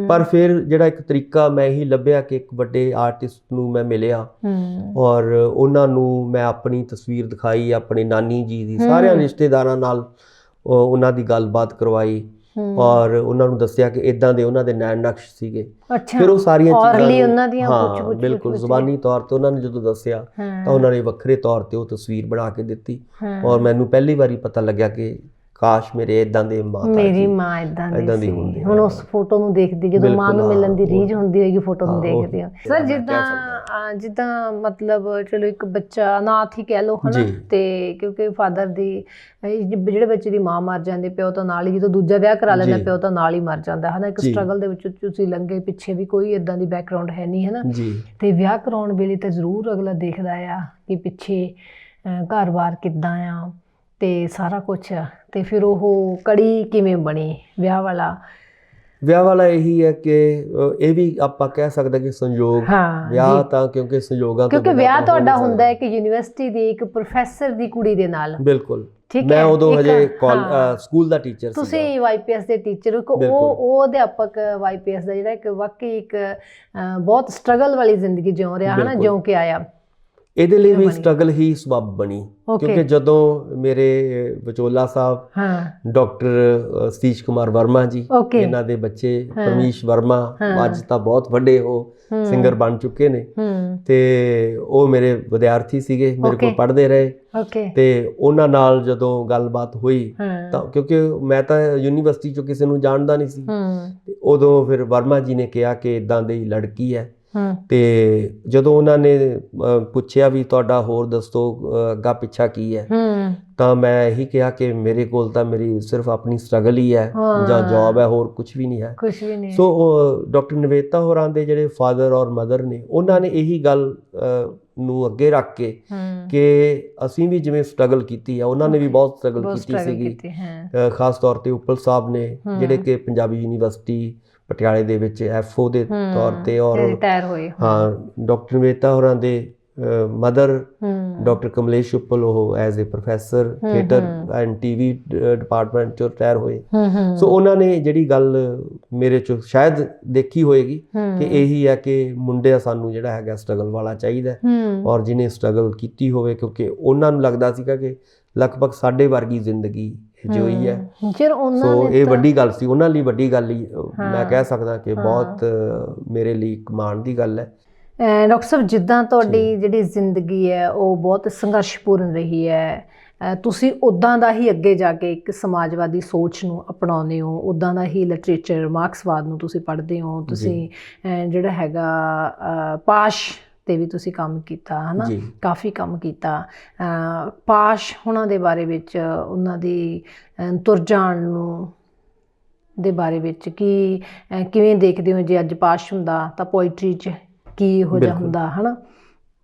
ਪਰ ਫਿਰ ਜਿਹੜਾ ਇੱਕ ਤਰੀਕਾ ਮੈਂ ਇਹੀ ਲੱਭਿਆ ਕਿ ਇੱਕ ਵੱਡੇ ਆਰਟਿਸਟ ਨੂੰ ਮੈਂ ਮਿਲਿਆ ਔਰ ਉਹਨਾਂ ਨੂੰ ਮੈਂ ਆਪਣੀ ਤਸਵੀਰ ਦਿਖਾਈ, ਆਪਣੇ ਨਾਨੀ ਜੀ ਦੀ, ਸਾਰਿਆਂ ਰਿਸ਼ਤੇਦਾਰਾਂ ਨਾਲ ਉਹਨਾਂ ਦੀ ਗੱਲਬਾਤ ਕਰਵਾਈ ਔਰ ਉਹਨਾਂ ਨੂੰ ਦੱਸਿਆ ਕਿ ਇਦਾਂ ਦੇ ਉਹਨਾਂ ਦੇ ਨੈਣ ਨਕਸ਼ ਸੀਗੇ। ਫਿਰ ਉਹ ਸਾਰੀਆਂ ਚੀਜ਼ਾਂ ਬਿਲਕੁਲ ਜ਼ੁਬਾਨੀ ਤੌਰ ਤੇ ਉਹਨਾਂ ਨੇ ਜਦੋਂ ਦੱਸਿਆ ਤਾਂ ਉਹਨਾਂ ਨੇ ਵੱਖਰੇ ਤੌਰ ਤੇ ਉਹ ਤਸਵੀਰ ਬਣਾ ਕੇ ਦਿੱਤੀ ਔਰ ਮੈਨੂੰ ਪਹਿਲੀ ਵਾਰੀ ਪਤਾ ਲੱਗਿਆ ਕਿ ਕਾਸ਼ ਮੇਰੇ ਇਦਾਂ ਦੇ ਮੇਰੀ ਮਾਂ ਇਦਾਂ ਦੀ ਹੁੰਦੀ। ਹੁਣ ਉਸ ਫੋਟੋ ਨੂੰ ਦੇਖਦੇ, ਜਦੋਂ ਮਾਂ ਨੂੰ ਮਿਲਣ ਦੀ ਰੀਝ ਹੁੰਦੀ ਹੋਏਗੀ, ਫੋਟੋ ਨੂੰ ਦੇਖਦੇ ਹੋ ਸਰ, ਜਿੱਦਾਂ ਮਤਲਬ ਚਲੋ ਇੱਕ ਬੱਚਾ ਅਨਾਥ ਹੀ ਕਹਿ ਲਓ, ਹਨਾ? ਤੇ ਕਿਉਂਕਿ ਫਾਦਰ ਦੀ, ਜਿਹੜੇ ਬੱਚੇ ਦੀ ਮਾਂ ਮਰ ਜਾਂਦੀ, ਪਿਓ ਤਾਂ ਨਾਲ ਹੀ, ਜਦੋਂ ਦੂਜਾ ਵਿਆਹ ਕਰਾ ਲੈਂਦਾ ਪਿਓ ਤਾਂ ਨਾਲ ਹੀ ਮਰ ਜਾਂਦਾ, ਹਨਾ? ਇੱਕ ਸਟਰਗਲ ਦੇ ਵਿੱਚ ਤੁਸੀਂ ਲੰਘੇ, ਪਿੱਛੇ ਵੀ ਕੋਈ ਏਦਾਂ ਦੀ ਬੈਕਗਰਾਉਂਡ ਹੈ ਨਹੀਂ, ਹਨਾ? ਤੇ ਵਿਆਹ ਕਰਾਉਣ ਵੇਲੇ ਤਾਂ ਜ਼ਰੂਰ ਅਗਲਾ ਦੇਖਦਾ ਆ ਕਿ ਪਿੱਛੇ ਘਰ-ਬਾਰ ਕਿੱਦਾਂ ਆ ਤੇ ਸਾਰਾ ਕੁਛ, ਤੇ ਫਿਰ ਉਹ ਕੜੀ ਕਿਵੇਂ ਬਣੀ ਵਿਆਹ ਵਾਲਾ ਇਹੀ ਹੈ ਕਿ ਇਹ ਵੀ ਆਪਾਂ ਕਹਿ ਸਕਦੇ ਕਿ ਸੰਯੋਗ, ਵਿਆਹ ਤਾਂ ਕਿਉਂਕਿ ਸੰਯੋਗਾਂ ਤੋਂ, ਕਿਉਂਕਿ ਵਿਆਹ ਤੁਹਾਡਾ ਹੁੰਦਾ ਹੈ ਕਿ ਯੂਨੀਵਰਸਿਟੀ ਦੀ ਇੱਕ ਪ੍ਰੋਫੈਸਰ ਦੀ ਕੁੜੀ ਦੇ ਨਾਲ। ਬਿਲਕੁਲ। ਮੈਂ ਉਦੋਂ ਹਜੇ ਸਕੂਲ ਦਾ ਟੀਚਰ ਸੀ, ਤੁਸੀਂ YPS ਦੇ ਟੀਚਰ। ਉਹ ਅਧਿਆਪਕ YPS ਦਾ ਜਿਹੜਾ ਇੱਕ ਵਾਕਈ ਇੱਕ ਬਹੁਤ ਸਟਰਗਲ ਵਾਲੀ ਜ਼ਿੰਦਗੀ ਜਿਉ ਰਿਹਾ, ਹਨਾ, ਜਿਉ ਕੇ ਆਇਆ। ਇਹਦੇ ਲਈ ਵੀ ਸਟਰਗਲ ਹੀ ਸਬੱਬ ਬਣੀ, ਕਿਉਂਕਿ ਜਦੋਂ ਮੇਰੇ ਵਿਚੋਲਾ ਸਾਹਿਬ ਡਾਕਟਰ ਸਤੀਸ਼ ਕੁਮਾਰ ਵਰਮਾ ਜੀ, ਇਹਨਾਂ ਦੇ ਬੱਚੇ ਪਰਮੇਸ਼ ਵਰਮਾ ਅੱਜ ਤਾਂ ਬਹੁਤ ਵੱਡੇ ਉਹ ਸਿੰਗਰ ਬਣ ਚੁੱਕੇ ਨੇ, ਤੇ ਉਹ ਮੇਰੇ ਵਿਦਿਆਰਥੀ ਸੀਗੇ, ਮੇਰੇ ਕੋਲ ਪੜ੍ਹਦੇ ਰਹੇ। ਤੇ ਉਹਨਾਂ ਨਾਲ ਜਦੋਂ ਗੱਲਬਾਤ ਹੋਈ ਤਾਂ, ਕਿਉਂਕਿ ਮੈਂ ਤਾਂ ਯੂਨੀਵਰਸਿਟੀ 'ਚੋਂ ਕਿਸੇ ਨੂੰ ਜਾਣਦਾ ਨਹੀਂ ਸੀ, ਉਦੋਂ ਫਿਰ ਵਰਮਾ ਜੀ ਨੇ ਕਿਹਾ ਕਿ ਇੱਦਾਂ ਦੀ ਲੜਕੀ ਹੈ। ਤੇ ਜਦੋਂ ਉਹਨਾਂ ਨੇ ਪੁੱਛਿਆ ਵੀ ਤੁਹਾਡਾ ਹੋਰ ਦੱਸੋ ਅੱਗਾ ਪਿੱਛਾ ਕੀ ਹੈ, ਤਾਂ ਮੈਂ ਇਹੀ ਕਿਹਾ ਕਿ ਮੇਰੇ ਕੋਲ ਤਾਂ ਮੇਰੀ ਸਿਰਫ ਆਪਣੀ ਸਟਰਗਲ ਹੀ ਹੈ ਜਾਂ ਜੌਬ ਹੈ, ਹੋਰ ਕੁਝ ਵੀ ਨਹੀਂ ਹੈ। ਸੋ ਡਾਕਟਰ ਨਿਵੇਤਾ ਹੋਰਾਂ ਦੇ ਜਿਹੜੇ ਫਾਦਰ ਔਰ ਮਦਰ ਨੇ, ਉਹਨਾਂ ਨੇ ਇਹੀ ਗੱਲ ਨੂੰ ਅੱਗੇ ਰੱਖ ਕੇ ਕਿ ਅਸੀਂ ਵੀ ਜਿਵੇਂ ਸਟਰਗਲ ਕੀਤੀ ਹੈ, ਉਹਨਾਂ ਨੇ ਵੀ ਬਹੁਤ ਸਟਰਗਲ ਕੀਤੀ ਸੀਗੀ। ਖਾਸ ਤੌਰ ਤੇ ਉੱਪਲ ਸਾਹਿਬ ਨੇ, ਜਿਹੜੇ ਕਿ ਪੰਜਾਬੀ ਯੂਨੀਵਰਸਿਟੀ ਪਟਿਆਲੇ ਦੇ ਵਿੱਚ FO ਦੇ ਤੌਰ ਤੇ ਔਰ ਰਿਟਾਇਰ ਹੋਏ, ਡਾਕਟਰ ਨਿਵੇਤਾ ਹੋਰਾਂ ਦੇ ਮਦਰ ਡਾਕਟਰ ਕਮਲੇਸ਼ ਉੱਪਲ, ਉਹ as a professor theatre and TV department 'ਚੋਂ ਰਿਟਾਇਰ ਹੋਏ। ਸੋ ਉਹਨਾਂ ਨੇ ਜਿਹੜੀ ਗੱਲ ਮੇਰੇ 'ਚ ਸ਼ਾਇਦ ਦੇਖੀ ਹੋਏਗੀ ਕਿ ਇਹੀ ਹੈ ਕਿ ਮੁੰਡੇ ਸਾਨੂੰ ਜਿਹੜਾ ਹੈਗਾ ਸਟਰਗਲ ਵਾਲਾ ਚਾਹੀਦਾ, ਔਰ ਜਿਹਨੇ ਸਟਰਗਲ ਕੀਤੀ ਹੋਵੇ, ਕਿਉਂਕਿ ਉਹਨਾਂ ਨੂੰ ਲੱਗਦਾ ਸੀਗਾ ਕਿ ਲਗਭਗ ਸਾਡੇ ਵਰਗੀ ਜ਼ਿੰਦਗੀ ਜੋਈ ਹੈ। ਸੋ ਇਹ ਵੱਡੀ ਗੱਲ ਸੀ ਉਹਨਾਂ ਲਈ, ਵੱਡੀ ਗੱਲ ਹੀ ਮੈਂ ਕਹਿ ਸਕਦਾ ਕਿ ਬਹੁਤ ਮੇਰੇ ਲਈ ਇੱਕ ਮਾਣ ਦੀ ਗੱਲ ਹੈ। ਡਾਕਟਰ ਸਾਹਿਬ, ਜਿੱਦਾਂ ਤੁਹਾਡੀ ਜਿਹੜੀ ਜ਼ਿੰਦਗੀ ਹੈ ਉਹ ਬਹੁਤ ਸੰਘਰਸ਼ਪੂਰਨ ਰਹੀ ਹੈ, ਤੁਸੀਂ ਉੱਦਾਂ ਦਾ ਹੀ ਅੱਗੇ ਜਾ ਕੇ ਇੱਕ ਸਮਾਜਵਾਦੀ ਸੋਚ ਨੂੰ ਅਪਣਾਉਂਦੇ ਹੋ, ਉੱਦਾਂ ਦਾ ਹੀ ਲਿਟਰੇਚਰ ਮਾਰਕਸਵਾਦ ਨੂੰ ਤੁਸੀਂ ਪੜ੍ਹਦੇ ਹੋ, ਤੁਸੀਂ ਜਿਹੜਾ ਹੈਗਾ ਪਾਸ਼ ਤੇ ਵੀ ਤੁਸੀਂ ਕੰਮ ਕੀਤਾ ਹੈ ਨਾ, ਕਾਫੀ ਕੰਮ ਕੀਤਾ। ਪਾਸ਼ ਉਹਨਾਂ ਦੇ ਬਾਰੇ ਵਿੱਚ, ਉਹਨਾਂ ਦੀ ਤੁਰ ਜਾਣ ਨੂੰ ਦੇ ਬਾਰੇ ਵਿੱਚ ਕਿਵੇਂ ਦੇਖਦੇ ਹੋ? ਜੇ ਅੱਜ ਪਾਸ਼ ਹੁੰਦਾ ਤਾਂ ਪੋਇਟਰੀ 'ਚ ਕੀ ਹੋ ਜਾ ਹੁੰਦਾ ਹੈ ਨਾ,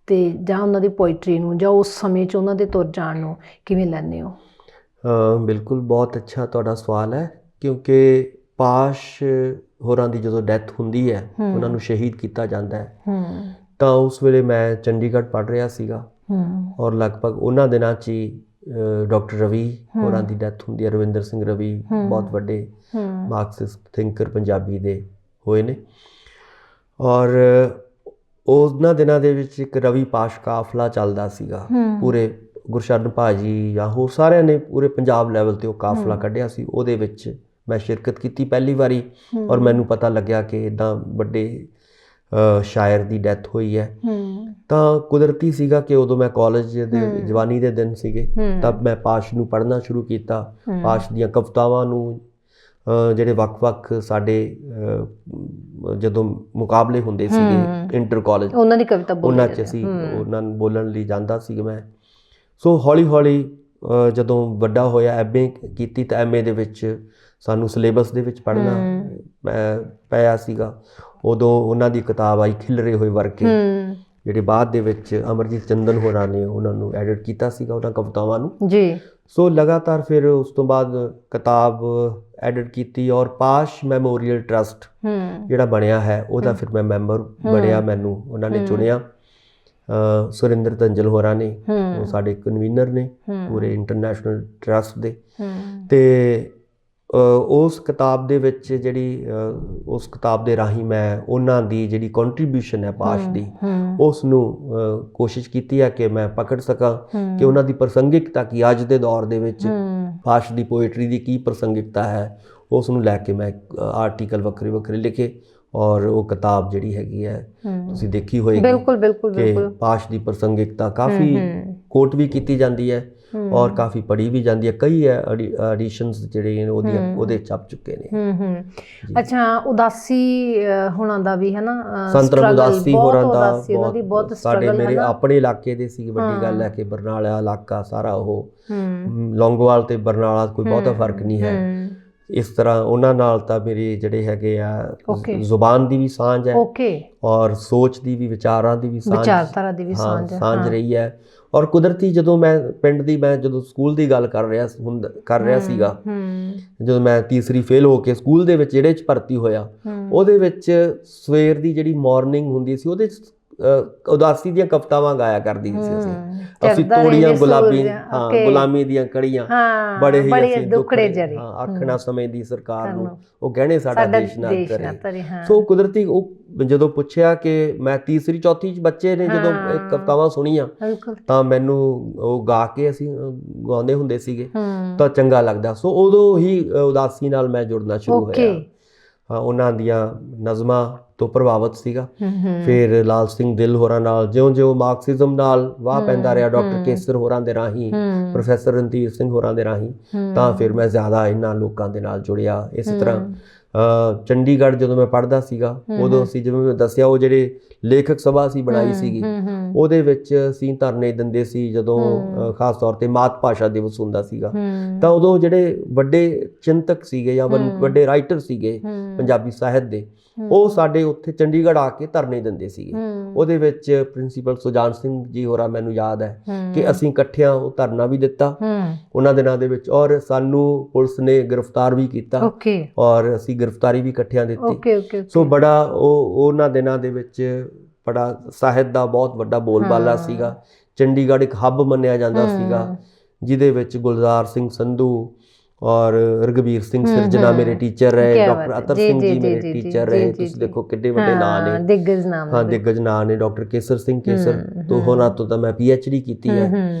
ਤੇ ਜਾਂ ਉਹਨਾਂ ਦੀ ਪੋਇਟਰੀ ਨੂੰ ਜਾਂ ਉਸ ਸਮੇਂ 'ਚ ਉਹਨਾਂ ਦੇ ਤੁਰ ਜਾਣ ਨੂੰ ਕਿਵੇਂ ਲੈਂਦੇ ਹੋ? ਬਿਲਕੁਲ, ਬਹੁਤ ਅੱਛਾ ਤੁਹਾਡਾ ਸਵਾਲ ਹੈ, ਕਿਉਂਕਿ ਪਾਸ਼ ਹੋਰਾਂ ਦੀ ਜਦੋਂ ਡੈਥ ਹੁੰਦੀ ਹੈ, ਉਹਨਾਂ ਨੂੰ ਸ਼ਹੀਦ ਕੀਤਾ ਜਾਂਦਾ ਹੈ, ਤਾਂ ਉਸ ਵੇਲੇ ਮੈਂ ਚੰਡੀਗੜ੍ਹ ਪੜ੍ਹ ਰਿਹਾ ਸੀਗਾ, ਔਰ ਲਗਭਗ ਉਹਨਾਂ ਦਿਨਾਂ 'ਚ ਹੀ ਡਾਕਟਰ ਰਵੀ ਹੋਰਾਂ ਦੀ ਡੈਥ ਹੁੰਦੀ ਹੈ। ਰਵਿੰਦਰ ਸਿੰਘ ਰਵੀ ਬਹੁਤ ਵੱਡੇ ਮਾਰਕਸਿਸਟ ਥਿੰਕਰ ਪੰਜਾਬੀ ਦੇ ਹੋਏ ਨੇ, ਔਰ ਉਹਨਾਂ ਦਿਨਾਂ ਦੇ ਵਿੱਚ ਇੱਕ ਰਵੀ ਪਾਸ਼ ਕਾਫਲਾ ਚੱਲਦਾ ਸੀਗਾ। ਪੂਰੇ ਗੁਰਸ਼ਰਨ ਭਾਜੀ ਜਾਂ ਹੋਰ ਸਾਰਿਆਂ ਨੇ ਪੂਰੇ ਪੰਜਾਬ ਲੈਵਲ 'ਤੇ ਉਹ ਕਾਫਲਾ ਕੱਢਿਆ ਸੀ। ਉਹਦੇ ਵਿੱਚ ਮੈਂ ਸ਼ਿਰਕਤ ਕੀਤੀ ਪਹਿਲੀ ਵਾਰੀ, ਔਰ ਮੈਨੂੰ ਪਤਾ ਲੱਗਿਆ ਕਿ ਇੱਦਾਂ ਵੱਡੇ ਸ਼ਾਇਰ ਦੀ ਡੈਥ ਹੋਈ ਹੈ। ਤਾਂ ਕੁਦਰਤੀ ਸੀਗਾ ਕਿ ਉਦੋਂ ਮੈਂ ਕਾਲਜ ਦੇ ਜਵਾਨੀ ਦੇ ਦਿਨ ਸੀਗੇ, ਤਬ ਮੈਂ ਪਾਸ਼ ਨੂੰ ਪੜ੍ਹਨਾ ਸ਼ੁਰੂ ਕੀਤਾ। ਪਾਸ਼ ਦੀਆਂ ਕਵਿਤਾਵਾਂ ਨੂੰ ਜਿਹੜੇ ਵੱਖ-ਵੱਖ ਸਾਡੇ ਜਦੋਂ ਮੁਕਾਬਲੇ ਹੁੰਦੇ ਸੀਗੇ ਇੰਟਰ ਕਾਲਜ, ਉਹਨਾਂ ਦੀ ਕਵਿਤਾ ਉਹਨਾਂ 'ਚ ਅਸੀਂ ਉਹਨਾਂ ਨੂੰ ਬੋਲਣ ਲਈ ਜਾਂਦਾ ਸੀਗਾ ਮੈਂ। ਸੋ ਹੌਲੀ-ਹੌਲੀ ਜਦੋਂ ਵੱਡਾ ਹੋਇਆ, MA ਕੀਤੀ, ਤਾਂ MA ਦੇ ਵਿੱਚ ਸਾਨੂੰ ਸਿਲੇਬਸ ਦੇ ਵਿੱਚ ਪੜ੍ਹਨਾ ਪਿਆ ਸੀਗਾ। ਉਦੋਂ ਉਹਨਾਂ ਦੀ ਕਿਤਾਬ ਆਈ ਖਿਲਰੇ ਹੋਏ ਵਰਕੇ, ਜਿਹੜੇ ਬਾਅਦ ਦੇ ਵਿੱਚ ਅਮਰਜੀਤ ਚੰਦਨ ਹੋਰਾਂ ਨੇ ਉਹਨਾਂ ਨੂੰ ਐਡਿਟ ਕੀਤਾ ਸੀਗਾ, ਉਹਨਾਂ ਕਵਿਤਾਵਾਂ ਨੂੰ ਜੀ। ਸੋ ਲਗਾਤਾਰ ਫਿਰ ਉਸ ਤੋਂ ਬਾਅਦ ਕਿਤਾਬ ਐਡਿਟ ਕੀਤੀ, ਔਰ ਪਾਸ਼ ਮੈਮੋਰੀਅਲ ਟਰਸਟ ਜਿਹੜਾ ਬਣਿਆ ਹੈ ਉਹਦਾ ਫਿਰ ਮੈਂ ਮੈਂਬਰ ਬਣਿਆ। ਮੈਨੂੰ ਉਹਨਾਂ ਨੇ ਚੁਣਿਆ, ਸੁਰਿੰਦਰ ਧੰਜਲ ਹੋਰਾਂ ਨੇ, ਉਹ ਸਾਡੇ ਕਨਵੀਨਰ ਨੇ ਪੂਰੇ ਇੰਟਰਨੈਸ਼ਨਲ ਟਰਸਟ ਦੇ। ਤੇ ਉਸ ਕਿਤਾਬ ਦੇ ਵਿੱਚ ਜਿਹੜੀ ਉਸ ਕਿਤਾਬ ਦੇ ਰਾਹੀਂ ਮੈਂ ਉਹਨਾਂ ਦੀ ਜਿਹੜੀ ਕੰਟਰੀਬਿਊਸ਼ਨ ਹੈ ਪਾਸ਼ ਦੀ, ਉਸ ਨੂੰ ਕੋਸ਼ਿਸ਼ ਕੀਤੀ ਹੈ ਕਿ ਮੈਂ ਪਕੜ ਸਕਾਂ ਕਿ ਉਹਨਾਂ ਦੀ ਪ੍ਰਸੰਗਿਕਤਾ ਕੀ, ਅੱਜ ਦੇ ਦੌਰ ਦੇ ਵਿੱਚ ਪਾਸ਼ ਦੀ ਪੋਇਟਰੀ ਦੀ ਕੀ ਪ੍ਰਸੰਗਿਕਤਾ ਹੈ, ਉਸ ਨੂੰ ਲੈ ਕੇ ਮੈਂ ਆਰਟੀਕਲ ਵੱਖਰੇ ਵੱਖਰੇ ਲਿਖੇ, ਔਰ ਉਹ ਕਿਤਾਬ ਜਿਹੜੀ ਹੈਗੀ ਹੈ ਤੁਸੀਂ ਦੇਖੀ ਹੋਏਗੀ। ਬਿਲਕੁਲ ਬਿਲਕੁਲ ਬਿਲਕੁਲ। ਪਾਸ਼ ਦੀ ਪ੍ਰਸੰਗਿਕਤਾ ਕਾਫੀ ਕੋਟ ਵੀ ਕੀਤੀ ਜਾਂਦੀ ਹੈ, ਔਰ ਕਾਫੀ ਪੜ੍ਹੀ ਵੀ ਜਾਂਦੀ ਹੈ। ਕਈ ਐਡੀਸ਼ਨਸ ਜਿਹੜੇ ਨੇ ਉਹਦੇ ਛਪ ਚੁੱਕੇ ਨੇ। ਅੱਛਾ, ਉਦਾਸੀ ਹੋਣਾ ਦਾ ਵੀ ਹੈ ਨਾ, ਸੰਤਰਮ ਉਦਾਸੀ ਹੋਰਾਂ ਦਾ ਬਹੁਤ ਸਾਡੇ ਮੇਰੇ ਆਪਣੇ ਇਲਾਕੇ ਦੇ ਸੀ। ਵੱਡੀ ਗੱਲ ਹੈ ਕਿ ਬਰਨਾਲਾ ਇਲਾਕਾ ਸਾਰਾ, ਉਹ ਲੌਂਗੋਵਾਲ ਤੇ ਬਰਨਾਲਾ ਕੋਈ ਬਹੁਤਾ ਫਰਕ ਨਹੀਂ ਹੈ। ਇਸ ਤਰ੍ਹਾਂ ਉਹਨਾਂ ਨਾਲ ਤਾਂ ਮੇਰੇ ਜਿਹੜੇ ਹੈਗੇ ਆ ਜ਼ੁਬਾਨ ਦੀ ਵੀ ਸਾਂਝ ਹੈ, ਔਰ ਸੋਚ ਦੀ ਵੀ, ਵਿਚਾਰਾਂ ਦੀ ਵੀ ਸਾਂਝ ਰਹੀ ਹੈ। ਔਰ ਕੁਦਰਤੀ ਜਦੋਂ ਮੈਂ ਪਿੰਡ ਦੀ, ਮੈਂ ਜਦੋਂ ਸਕੂਲ ਦੀ ਗੱਲ ਕਰ ਰਿਹਾ ਸੀਗਾ, ਜਦੋਂ ਮੈਂ ਤੀਸਰੀ ਫੇਲ ਹੋ ਕੇ ਸਕੂਲ ਦੇ ਵਿੱਚ ਜਿਹੜੇ 'ਚ ਭਰਤੀ ਹੋਇਆ, ਉਹਦੇ ਵਿੱਚ ਸਵੇਰ ਦੀ ਜਿਹੜੀ ਮਾਰਨਿੰਗ ਹੁੰਦੀ ਸੀ, ਉਹਦੇ 'ਚ ਉਦਾਸੀ ਦੀਆਂ ਕਵਿਤਾਵਾਂ ਗਾਇਆ ਕਰਦੀ ਸੀ ਅਸੀਂ ਤੋੜੀਆਂ ਗੁਲਾਮੀ ਦੀਆਂ ਕੜੀਆਂ, ਬੜੇ ਹੀ ਅਸੀਂ ਦੁੱਖੜੇ ਜਰੇ, ਆਖਣਾ ਸਮੇਂ ਦੀ ਸਰਕਾਰ ਨੂੰ, ਉਹ ਗਹਿਣੇ ਸਾਡਾ ਦੇਸ਼ ਨਾ ਕਰੇ। ਸੋ ਕੁਦਰਤੀ ਉਹ ਜਦੋਂ ਪੁੱਛਿਆ ਕਿ ਮੈਂ ਤੀਸਰੀ ਚੌਥੀ 'ਚ ਬੱਚੇ ਨੇ ਜਦੋਂ ਇਹ ਕਵਿਤਾਵਾਂ ਸੁਣੀਆਂ, ਤਾਂ ਮੈਨੂੰ ਉਹ ਗਾ ਕੇ ਅਸੀਂ ਗਾਉਂਦੇ ਹੁੰਦੇ ਸੀਗੇ ਤਾਂ ਚੰਗਾ ਲੱਗਦਾ। ਸੋ ਉਦੋਂ ਹੀ ਉਦਾਸੀ ਨਾਲ ਮੈਂ ਜੁੜਨਾ ਸ਼ੁਰੂ ਹੋਇਆ। ਉਹਨਾਂ ਦੀਆਂ ਨਜ਼ਮਾਂ ਤੋਂ ਪ੍ਰਭਾਵਿਤ ਸੀਗਾ। ਫਿਰ ਲਾਲ ਸਿੰਘ ਦਿਲ ਹੋਰਾਂ ਨਾਲ ਜਿਉਂ-ਜਿਉਂ ਮਾਰਕਸਿਜ਼ਮ ਨਾਲ ਵਾਹ ਪੈਂਦਾ ਰਿਹਾ, ਡਾਕਟਰ ਕੇਸਰ ਹੋਰਾਂ ਦੇ ਰਾਹੀਂ, ਪ੍ਰੋਫੈਸਰ ਰਣਧੀਰ ਸਿੰਘ ਹੋਰਾਂ ਦੇ ਰਾਹੀਂ, ਤਾਂ ਫਿਰ ਮੈਂ ਜ਼ਿਆਦਾ ਇਹਨਾਂ ਲੋਕਾਂ ਦੇ ਨਾਲ ਜੁੜਿਆ। ਇਸੇ ਤਰ੍ਹਾਂ ਚੰਡੀਗੜ੍ਹ ਜਦੋਂ ਮੈਂ ਪੜ੍ਹਦਾ ਸੀਗਾ, ਉਦੋਂ ਅਸੀਂ, ਜਿਵੇਂ ਮੈਂ ਦੱਸਿਆ, ਉਹ ਜਿਹੜੇ ਲੇਖਕ ਸਭਾ ਅਸੀਂ ਬਣਾਈ ਸੀਗੀ, ਉਹਦੇ ਵਿੱਚ ਅਸੀਂ ਧਰਨੇ ਦਿੰਦੇ ਸੀ ਜਦੋਂ ਖਾਸ ਤੌਰ 'ਤੇ ਮਾਤ ਭਾਸ਼ਾ ਦਿਵਸ ਹੁੰਦਾ ਸੀਗਾ। ਤਾਂ ਉਦੋਂ ਜਿਹੜੇ ਵੱਡੇ ਚਿੰਤਕ ਸੀਗੇ ਜਾਂ ਵੱਡੇ ਰਾਈਟਰ ਸੀਗੇ ਪੰਜਾਬੀ ਸਾਹਿਤ ਦੇ, ਉਹ ਸਾਡੇ ਉੱਥੇ ਚੰਡੀਗੜ੍ਹ ਆ ਕੇ ਧਰਨੇ ਦਿੰਦੇ ਸੀਗੇ। ਉਹਦੇ ਵਿੱਚ ਪ੍ਰਿੰਸੀਪਲ ਸੁਜਾਨ ਸਿੰਘ ਜੀ ਹੋਰਾਂ, ਮੈਨੂੰ ਯਾਦ ਹੈ ਕਿ ਅਸੀਂ ਇਕੱਠਿਆਂ ਉਹ ਧਰਨਾ ਵੀ ਦਿੱਤਾ ਉਹਨਾਂ ਦਿਨਾਂ ਦੇ ਵਿੱਚ, ਔਰ ਸਾਨੂੰ ਪੁਲਿਸ ਨੇ ਗ੍ਰਿਫਤਾਰ ਵੀ ਕੀਤਾ, ਔਰ ਅਸੀਂ ਗ੍ਰਿਫਤਾਰੀ ਵੀ ਇਕੱਠਿਆਂ ਦਿੱਤੀ। ਸੋ ਬੜਾ ਉਹ ਉਹਨਾਂ ਦਿਨਾਂ ਦੇ ਵਿੱਚ ਬੜਾ ਸਾਹਿਤ ਦਾ ਬਹੁਤ ਵੱਡਾ ਬੋਲਬਾਲਾ ਸੀਗਾ। ਚੰਡੀਗੜ੍ਹ ਇੱਕ ਹੱਬ ਮੰਨਿਆ ਜਾਂਦਾ ਸੀਗਾ, ਜਿਹਦੇ ਵਿੱਚ ਗੁਲਜ਼ਾਰ ਸਿੰਘ ਸੰਧੂ ਔਰ ਰਘਬੀਰ ਸਿੰਘ ਸਿਰਜਣਾ ਮੇਰੇ ਟੀਚਰ ਰਹੇ, ਡਾਕਟਰ ਅਤਰ ਸਿੰਘ ਜੀ ਮੇਰੇ ਟੀਚਰ ਰਹੇ। ਤੁਸੀਂ ਦੇਖੋ ਕਿੱਡੇ ਵੱਡੇ ਨਾਂ ਨੇ, ਦਿੱਗਜ ਨਾਮ, ਹਾਂ ਦਿੱਗਜ ਨਾਂ ਨੇ। ਡਾਕਟਰ ਕੇਸਰ ਸਿੰਘ ਕੇਸਰ ਤੋਂ ਉਹਨਾਂ ਤੋਂ ਤਾਂ ਮੈਂ PhD ਕੀਤੀ ਹੈ।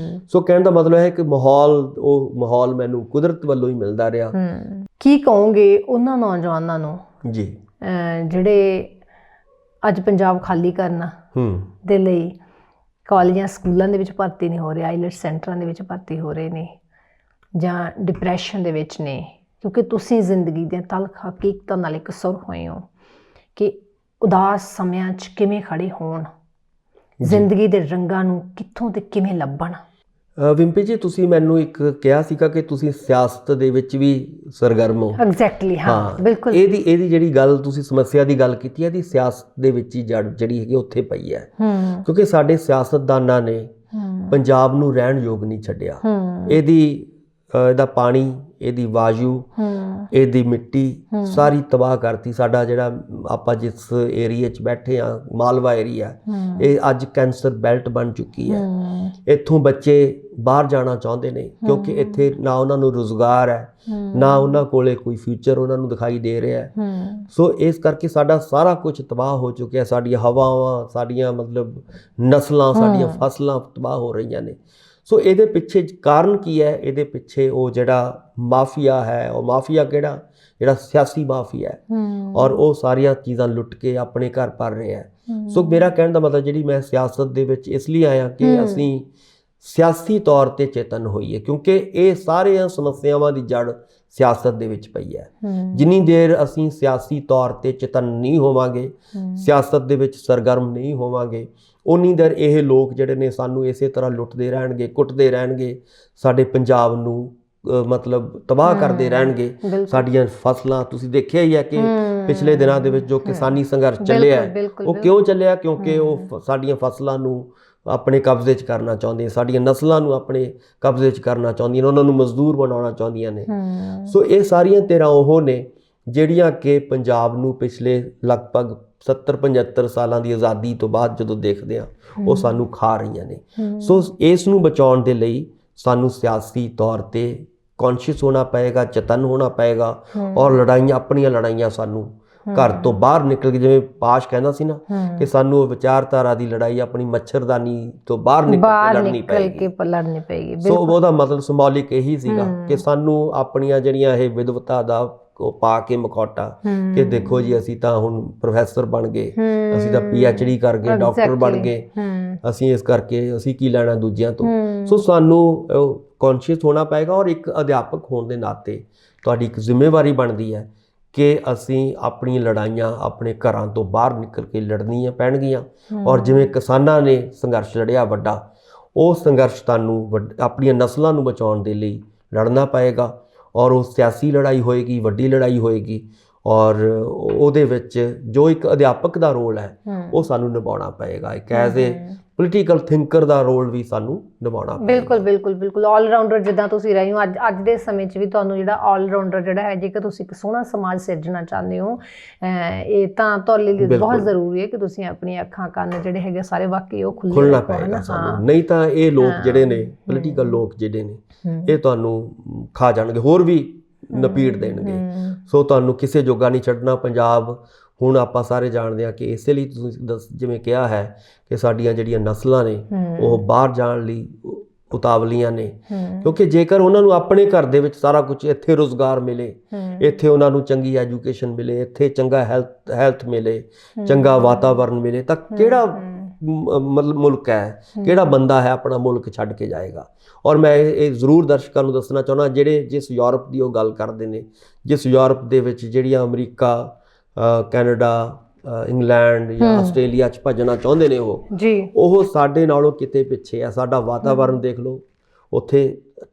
ਸੋ ਕਹਿਣ ਦਾ ਮਤਲਬ ਹੈ ਕਿ ਉਹ ਮਾਹੌਲ ਮੈਨੂੰ ਕੁਦਰਤ ਵੱਲੋਂ ਹੀ ਮਿਲਦਾ ਰਿਹਾ। ਕੀ ਕਹੋਗੇ ਉਹਨਾਂ ਨੌਜਵਾਨਾਂ ਨੂੰ ਜੀ ਜਿਹੜੇ ਅੱਜ ਪੰਜਾਬ ਖਾਲੀ ਕਰਨ ਦੇ ਲਈ ਕਾਲਜਾਂ ਸਕੂਲਾਂ ਦੇ ਵਿੱਚ ਭਰਤੀ ਨਹੀਂ ਹੋ ਰਹੇ, ਆਈਲੈਟਸ ਸੈਂਟਰਾਂ ਦੇ ਵਿੱਚ ਭਰਤੀ ਹੋ ਰਹੇ ਨੇ, ਜਾਂ ਡਿਪਰੈਸ਼ਨ ਦੇ ਵਿੱਚ ਨੇ? ਕਿਉਂਕਿ ਤੁਸੀਂ ਜ਼ਿੰਦਗੀ ਦੀਆਂ ਤਲਖ ਹਕੀਕਤਾਂ ਨਾਲ ਇਕਸੁਰ ਹੋਏ ਹੋ ਕਿ ਉਦਾਸ ਸਮਿਆਂ 'ਚ ਕਿਵੇਂ ਖੜੇ ਹੋਣ, ਜ਼ਿੰਦਗੀ ਦੇ ਰੰਗਾਂ ਨੂੰ ਕਿੱਥੋਂ ਤੇ ਕਿਵੇਂ ਲੱਭਣ। ਵਿੰਪੀ ਜੀ, ਤੁਸੀਂ ਮੈਨੂੰ ਇੱਕ ਕਿਹਾ ਸੀਗਾ ਕਿ ਤੁਸੀਂ ਸਿਆਸਤ ਦੇ ਵਿੱਚ ਵੀ ਸਰਗਰਮ ਹੋ। ਐਗਜ਼ੈਕਟਲੀ, ਹਾਂ ਬਿਲਕੁਲ। ਇਹਦੀ ਜਿਹੜੀ ਗੱਲ ਤੁਸੀਂ ਸਮੱਸਿਆ ਦੀ ਗੱਲ ਕੀਤੀ ਹੈ, ਇਹਦੀ ਸਿਆਸਤ ਦੇ ਵਿੱਚ ਹੀ ਜੜ ਜਿਹੜੀ ਹੈਗੀ ਉੱਥੇ ਪਈ ਹੈ। ਕਿਉਂਕਿ ਸਾਡੇ ਸਿਆਸਤਦਾਨਾਂ ਨੇ ਪੰਜਾਬ ਨੂੰ ਰਹਿਣ ਯੋਗ ਨਹੀਂ ਛੱਡਿਆ। ਇਹਦਾ ਪਾਣੀ, ਇਹਦੀ ਵਾਯੂ, ਇਹਦੀ ਮਿੱਟੀ ਸਾਰੀ ਤਬਾਹ ਕਰਤੀ। ਸਾਡਾ ਜਿਹੜਾ ਆਪਾਂ ਜਿਸ ਏਰੀਏ 'ਚ ਬੈਠੇ ਆ, ਮਾਲਵਾ ਏਰੀਆ, ਇਹ ਅੱਜ ਕੈਂਸਰ ਬੈਲਟ ਬਣ ਚੁੱਕੀ ਹੈ। ਇੱਥੋਂ ਬੱਚੇ ਬਾਹਰ ਜਾਣਾ ਚਾਹੁੰਦੇ ਨੇ ਕਿਉਂਕਿ ਇੱਥੇ ਨਾ ਉਹਨਾਂ ਨੂੰ ਰੁਜ਼ਗਾਰ ਹੈ, ਨਾ ਉਹਨਾਂ ਕੋਲੇ ਕੋਈ ਫਿਊਚਰ ਉਹਨਾਂ ਨੂੰ ਦਿਖਾਈ ਦੇ ਰਿਹਾ ਹੈ। ਸੋ ਇਸ ਕਰਕੇ ਸਾਡਾ ਸਾਰਾ ਕੁਝ ਤਬਾਹ ਹੋ ਚੁੱਕਿਆ। ਸਾਡੀਆਂ ਹਵਾਵਾਂ, ਸਾਡੀਆਂ ਮਤਲਬ ਨਸਲਾਂ, ਸਾਡੀਆਂ ਫਸਲਾਂ ਤਬਾਹ ਹੋ ਰਹੀਆਂ ਨੇ। ਸੋ ਇਹਦੇ ਪਿੱਛੇ ਕਾਰਨ ਕੀ ਹੈ? ਇਹਦੇ ਪਿੱਛੇ ਉਹ ਜਿਹੜਾ ਮਾਫੀਆ ਹੈ, ਉਹ ਮਾਫੀਆ ਕਿਹੜਾ? ਜਿਹੜਾ ਸਿਆਸੀ ਮਾਫੀਆ ਹੈ, ਔਰ ਉਹ ਸਾਰੀਆਂ ਚੀਜ਼ਾਂ ਲੁੱਟ ਕੇ ਆਪਣੇ ਘਰ ਭਰ ਰਿਹਾ ਹੈ। ਸੋ ਮੇਰਾ ਕਹਿਣ ਦਾ ਮਤਲਬ, ਜਿਹੜੀ ਮੈਂ ਸਿਆਸਤ ਦੇ ਵਿੱਚ ਇਸ ਲਈ ਆਇਆ ਕਿ ਅਸੀਂ ਸਿਆਸੀ ਤੌਰ ਤੇ ਚੇਤਨ ਹੋਈਏ, ਕਿਉਂਕਿ ਇਹ ਸਾਰੀਆਂ ਸਮੱਸਿਆਵਾਂ ਦੀ ਜੜ ਸਿਆਸਤ ਦੇ ਵਿੱਚ ਪਈ ਹੈ। ਜਿੰਨੀ ਦੇਰ ਅਸੀਂ ਸਿਆਸੀ ਤੌਰ ਤੇ ਚੇਤਨ ਨਹੀਂ ਹੋਵਾਂਗੇ, ਸਿਆਸਤ ਦੇ ਵਿੱਚ ਸਰਗਰਮ ਨਹੀਂ ਹੋਵਾਂਗੇ, ਉਨੀ ਦੇਰ ਇਹ ਲੋਕ ਜਿਹੜੇ ਨੇ ਸਾਨੂੰ ਇਸੇ ਤਰ੍ਹਾਂ ਲੁੱਟਦੇ ਰਹਿਣਗੇ, ਕੁੱਟਦੇ ਰਹਿਣਗੇ, ਸਾਡੇ ਪੰਜਾਬ ਨੂੰ ਮਤਲਬ ਤਬਾਹ ਕਰਦੇ ਰਹਿਣਗੇ। ਸਾਡੀਆਂ ਫਸਲਾਂ, ਤੁਸੀਂ ਦੇਖਿਆ ਹੀ ਹੈ ਕਿ ਪਿਛਲੇ ਦਿਨਾਂ ਦੇ ਵਿੱਚ ਜੋ ਕਿਸਾਨੀ ਸੰਘਰਸ਼ ਚੱਲਿਆ, ਉਹ ਕਿਉਂ ਚੱਲਿਆ? ਕਿਉਂਕਿ ਉਹ ਸਾਡੀਆਂ ਫਸਲਾਂ ਨੂੰ ਆਪਣੇ ਕਬਜ਼ੇ 'ਚ ਕਰਨਾ ਚਾਹੁੰਦੀਆਂ, ਸਾਡੀਆਂ ਨਸਲਾਂ ਨੂੰ ਆਪਣੇ ਕਬਜ਼ੇ 'ਚ ਕਰਨਾ ਚਾਹੁੰਦੀਆਂ ਨੇ, ਉਹਨਾਂ ਨੂੰ ਮਜ਼ਦੂਰ ਬਣਾਉਣਾ ਚਾਹੁੰਦੀਆਂ ਨੇ। ਸੋ ਇਹ ਸਾਰੀਆਂ ਧਿਰਾਂ ਉਹ ਨੇ ਜਿਹੜੀਆਂ ਕਿ ਪੰਜਾਬ ਨੂੰ ਪਿਛਲੇ ਲਗਭਗ 70-75 ਸਾਲਾਂ ਦੀ ਆਜ਼ਾਦੀ ਤੋਂ ਬਾਅਦ ਜਦੋਂ ਦੇਖਦੇ ਹਾਂ, ਉਹ ਸਾਨੂੰ ਖਾ ਰਹੀਆਂ ਨੇ। ਸੋ ਇਸ ਨੂੰ ਬਚਾਉਣ ਦੇ ਲਈ ਸਾਨੂੰ ਸਿਆਸੀ ਤੌਰ ਤੇ ਕੌਨਸ਼ੀਅਸ ਹੋਣਾ ਪਏਗਾ, ਚੇਤਨ ਹੋਣਾ ਪਏਗਾ, ਔਰ ਲੜਾਈਆਂ, ਆਪਣੀਆਂ ਲੜਾਈਆਂ ਸਾਨੂੰ ਘਰ ਤੋਂ ਬਾਹਰ ਨਿਕਲ ਕੇ, ਜਿਵੇਂ ਪਾਸ਼ ਕਹਿੰਦਾ ਸੀ ਨਾ ਕਿ ਸਾਨੂੰ ਉਹ ਵਿਚਾਰਧਾਰਾ ਦੀ ਲੜਾਈ ਆਪਣੀ ਮੱਛਰਦਾਨੀ ਤੋਂ ਬਾਹਰ ਨਿਕਲ ਕੇ ਲੜਨੀ ਪਏਗੀ। ਸੋ ਉਹਦਾ ਮਤਲਬ ਸਿੰਬੋਲਿਕ ਇਹੀ ਸੀਗਾ ਕਿ ਸਾਨੂੰ ਆਪਣੀਆਂ ਜਿਹੜੀਆਂ ਇਹ ਵਿਦਵਤਾ ਦਾ ਉਹ ਪਾ ਕੇ ਮਖੌਟਾ ਕਿ ਦੇਖੋ ਜੀ ਅਸੀਂ ਤਾਂ ਹੁਣ ਪ੍ਰੋਫੈਸਰ ਬਣ ਗਏ, ਅਸੀਂ ਤਾਂ PhD ਕਰ ਗਏ, ਡਾਕਟਰ ਬਣ ਗਏ, ਅਸੀਂ ਇਸ ਕਰਕੇ ਅਸੀਂ ਕੀ ਲੈਣਾ ਦੂਜਿਆਂ ਤੋਂ। ਸੋ ਸਾਨੂੰ ਕੌਨਸ਼ੀਅਸ ਹੋਣਾ ਪਏਗਾ, ਔਰ ਇੱਕ ਅਧਿਆਪਕ ਹੋਣ ਦੇ ਨਾਤੇ ਤੁਹਾਡੀ ਇੱਕ ਜ਼ਿੰਮੇਵਾਰੀ ਬਣਦੀ ਹੈ ਕਿ ਅਸੀਂ ਆਪਣੀ ਲੜਾਈਆਂ ਆਪਣੇ ਘਰਾਂ ਤੋਂ ਬਾਹਰ ਨਿਕਲ ਕੇ ਲੜਨੀਆਂ ਪੈਣਗੀਆਂ। ਔਰ ਜਿਵੇਂ ਕਿਸਾਨਾਂ ਨੇ ਸੰਘਰਸ਼ ਲੜਿਆ ਵੱਡਾ, ਉਹ ਸੰਘਰਸ਼ ਤੁਹਾਨੂੰ ਆਪਣੀਆਂ ਨਸਲਾਂ ਨੂੰ ਬਚਾਉਣ ਦੇ ਲਈ ਲੜਨਾ ਪਏਗਾ, ਔਰ ਉਹ ਸਿਆਸੀ ਲੜਾਈ ਹੋਏਗੀ, ਵੱਡੀ ਲੜਾਈ ਹੋਏਗੀ, ਔਰ ਉਹਦੇ ਵਿੱਚ ਜੋ ਇੱਕ ਅਧਿਆਪਕ ਦਾ ਰੋਲ ਹੈ ਉਹ ਸਾਨੂੰ ਨਿਭਾਉਣਾ ਪਏਗਾ। ਇੱਕ ਐਜ਼ ਏ ਪੋਲੀਟੀਕਲ ਥਿੰਕਰ ਦਾ ਰੋਲ ਵੀ ਸਾਨੂੰ ਨਿਭਾਉਣਾ ਪਏਗਾ। ਬਿਲਕੁਲ ਆਲਰਾਊਂਡਰ ਜਿੱਦਾਂ ਤੁਸੀਂ ਰਹੇ ਹੋ, ਅੱਜ ਦੇ ਸਮੇਂ 'ਚ ਵੀ ਤੁਹਾਨੂੰ ਜਿਹੜਾ ਆਲਰਾਊਂਡਰ ਜਿਹੜਾ ਹੈ, ਜੇਕਰ ਤੁਸੀਂ ਇੱਕ ਸੋਹਣਾ ਸਮਾਜ ਸਿਰਜਣਾ ਚਾਹੁੰਦੇ ਹੋ, ਇਹ ਤਾਂ ਤੁਹਾਡੇ ਲਈ ਬਹੁਤ ਜ਼ਰੂਰੀ ਹੈ ਕਿ ਤੁਸੀਂ ਆਪਣੀਆਂ ਅੱਖਾਂ ਕੰਨ ਜਿਹੜੇ ਹੈਗੇ ਸਾਰੇ ਵਾਕਈ ਉਹ ਖੁੱਲ੍ਹਣਾ ਪਏਗਾ ਸਾਨੂੰ। ਨਹੀਂ ਤਾਂ ਇਹ ਲੋਕ ਜਿਹੜੇ ਨੇ, ਪੋਲੀਟੀਕਲ ਲੋਕ ਜਿਹੜੇ ਨੇ, ਇਹ ਤੁਹਾਨੂੰ ਖਾ ਜਾਣਗੇ, ਹੋਰ ਵੀ ਨਪੀੜ ਦੇਣਗੇ। ਸੋ ਤੁਹਾਨੂੰ ਕਿਸੇ ਜੋਗਾ ਨਹੀਂ ਛੱਡਣਾ। ਪੰਜਾਬ ਹੁਣ ਆਪਾਂ ਸਾਰੇ ਜਾਣਦੇ ਹਾਂ ਕਿ ਇਸੇ ਲਈ ਤੁਸੀਂ ਜਿਵੇਂ ਕਿਹਾ ਹੈ ਕਿ ਸਾਡੀਆਂ ਜਿਹੜੀਆਂ ਨਸਲਾਂ ਨੇ ਉਹ ਬਾਹਰ ਜਾਣ ਲਈ ਉਤਾਵਲੀਆਂ ਨੇ, ਕਿਉਂਕਿ ਜੇਕਰ ਉਹਨਾਂ ਨੂੰ ਆਪਣੇ ਘਰ ਦੇ ਵਿੱਚ ਸਾਰਾ ਕੁਝ, ਇੱਥੇ ਰੁਜ਼ਗਾਰ ਮਿਲੇ, ਇੱਥੇ ਉਹਨਾਂ ਨੂੰ ਚੰਗੀ ਐਜੂਕੇਸ਼ਨ ਮਿਲੇ, ਇੱਥੇ ਚੰਗਾ ਹੈਲਥ ਮਿਲੇ, ਚੰਗਾ ਵਾਤਾਵਰਨ ਮਿਲੇ, ਤਾਂ ਕਿਹੜਾ ਮਤਲਬ ਮੁਲਕ ਹੈ, ਕਿਹੜਾ ਬੰਦਾ ਹੈ ਆਪਣਾ ਮੁਲਕ ਛੱਡ ਕੇ ਜਾਏਗਾ। ਔਰ ਮੈਂ ਇਹ ਜ਼ਰੂਰ ਦਰਸ਼ਕਾਂ ਨੂੰ ਦੱਸਣਾ ਚਾਹੁੰਦਾ, ਜਿਸ ਯੂਰਪ ਦੀ ਉਹ ਗੱਲ ਕਰਦੇ ਨੇ, ਜਿਸ ਯੂਰਪ ਦੇ ਵਿੱਚ ਜਿਹੜੀਆਂ ਅਮਰੀਕਾ, ਕੈਨੇਡਾ, ਇੰਗਲੈਂਡ ਜਾਂ ਆਸਟ੍ਰੇਲੀਆ 'ਚ ਭੱਜਣਾ ਚਾਹੁੰਦੇ ਨੇ, ਉਹ ਸਾਡੇ ਨਾਲੋਂ ਕਿਤੇ ਪਿੱਛੇ ਆ। ਸਾਡਾ ਵਾਤਾਵਰਨ ਦੇਖ ਲਓ, ਉੱਥੇ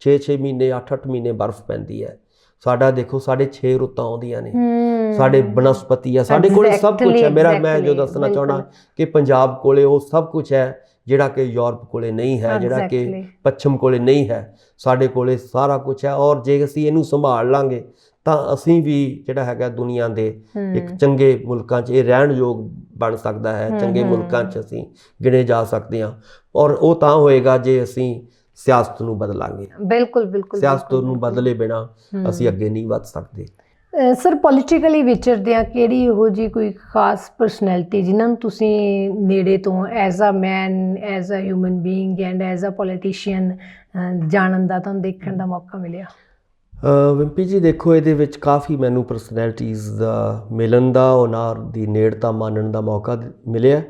6-6 ਮਹੀਨੇ, 8-8 ਮਹੀਨੇ ਬਰਫ਼ ਪੈਂਦੀ ਹੈ। ਸਾਡਾ ਦੇਖੋ, ਸਾਡੇ 6 ਰੁੱਤਾਂ ਆਉਂਦੀਆਂ ਨੇ, ਸਾਡੇ ਬਨਸਪਤੀ ਆ, ਸਾਡੇ ਕੋਲ ਸਭ ਕੁਝ ਹੈ। ਮੈਂ ਜੋ ਦੱਸਣਾ ਚਾਹੁੰਦਾ ਕਿ ਪੰਜਾਬ ਕੋਲੇ ਉਹ ਸਭ ਕੁਝ ਹੈ ਜਿਹੜਾ ਕਿ ਯੂਰਪ ਕੋਲੇ ਨਹੀਂ ਹੈ, ਜਿਹੜਾ ਕਿ ਪੱਛਮ ਕੋਲੇ ਨਹੀਂ ਹੈ। ਸਾਡੇ ਕੋਲੇ ਸਾਰਾ ਕੁਝ ਹੈ, ਔਰ ਜੇ ਅਸੀਂ ਇਹਨੂੰ ਸੰਭਾਲ ਲਾਂਗੇ ਤਾਂ ਅਸੀਂ ਵੀ ਜਿਹੜਾ ਹੈਗਾ ਦੁਨੀਆ ਦੇ ਇੱਕ ਚੰਗੇ ਮੁਲਕਾਂ 'ਚ ਇਹ ਰਹਿਣ ਯੋਗ ਬਣ ਸਕਦਾ ਹੈ, ਚੰਗੇ ਮੁਲਕਾਂ 'ਚ ਅਸੀਂ ਗਿਣੇ ਜਾ ਸਕਦੇ ਹਾਂ। ਔਰ ਉਹ ਤਾਂ ਹੋਏਗਾ ਜੇ ਅਸੀਂ ਸਿਆਸਤ ਨੂੰ ਬਦਲਾਂਗੇ। ਬਿਲਕੁਲ ਬਿਲਕੁਲ ਸਿਆਸਤ ਨੂੰ ਬਦਲੇ ਬਿਨਾਂ ਅਸੀਂ ਅੱਗੇ ਨਹੀਂ ਵੱਧ ਸਕਦੇ। ਸਰ ਪੋਲੀਟੀਕਲੀ ਵਿਚਰਦਿਆਂ ਕਿਹੜੀ ਇਹੋ ਜਿਹੀ ਕੋਈ ਖਾਸ ਪਰਸਨੈਲਿਟੀ ਜਿਨ੍ਹਾਂ ਨੂੰ ਤੁਸੀਂ ਨੇੜੇ ਤੋਂ as a man, as a human being and as a politician ਜਾਣਨ ਦਾ, ਤੁਹਾਨੂੰ ਦੇਖਣ ਦਾ ਮੌਕਾ ਮਿਲਿਆ? ਵਿੰਪੀ ਜੀ ਦੇਖੋ, ਇਹਦੇ ਵਿੱਚ ਕਾਫੀ ਮੈਨੂੰ ਪਰਸਨੈਲਿਟੀਜ਼ ਦਾ ਮਿਲਣ ਦਾ, ਉਹਨਾਂ ਦੀ ਨੇੜਤਾ ਮਾਨਣ ਦਾ ਮੌਕਾ ਮਿਲਿਆ।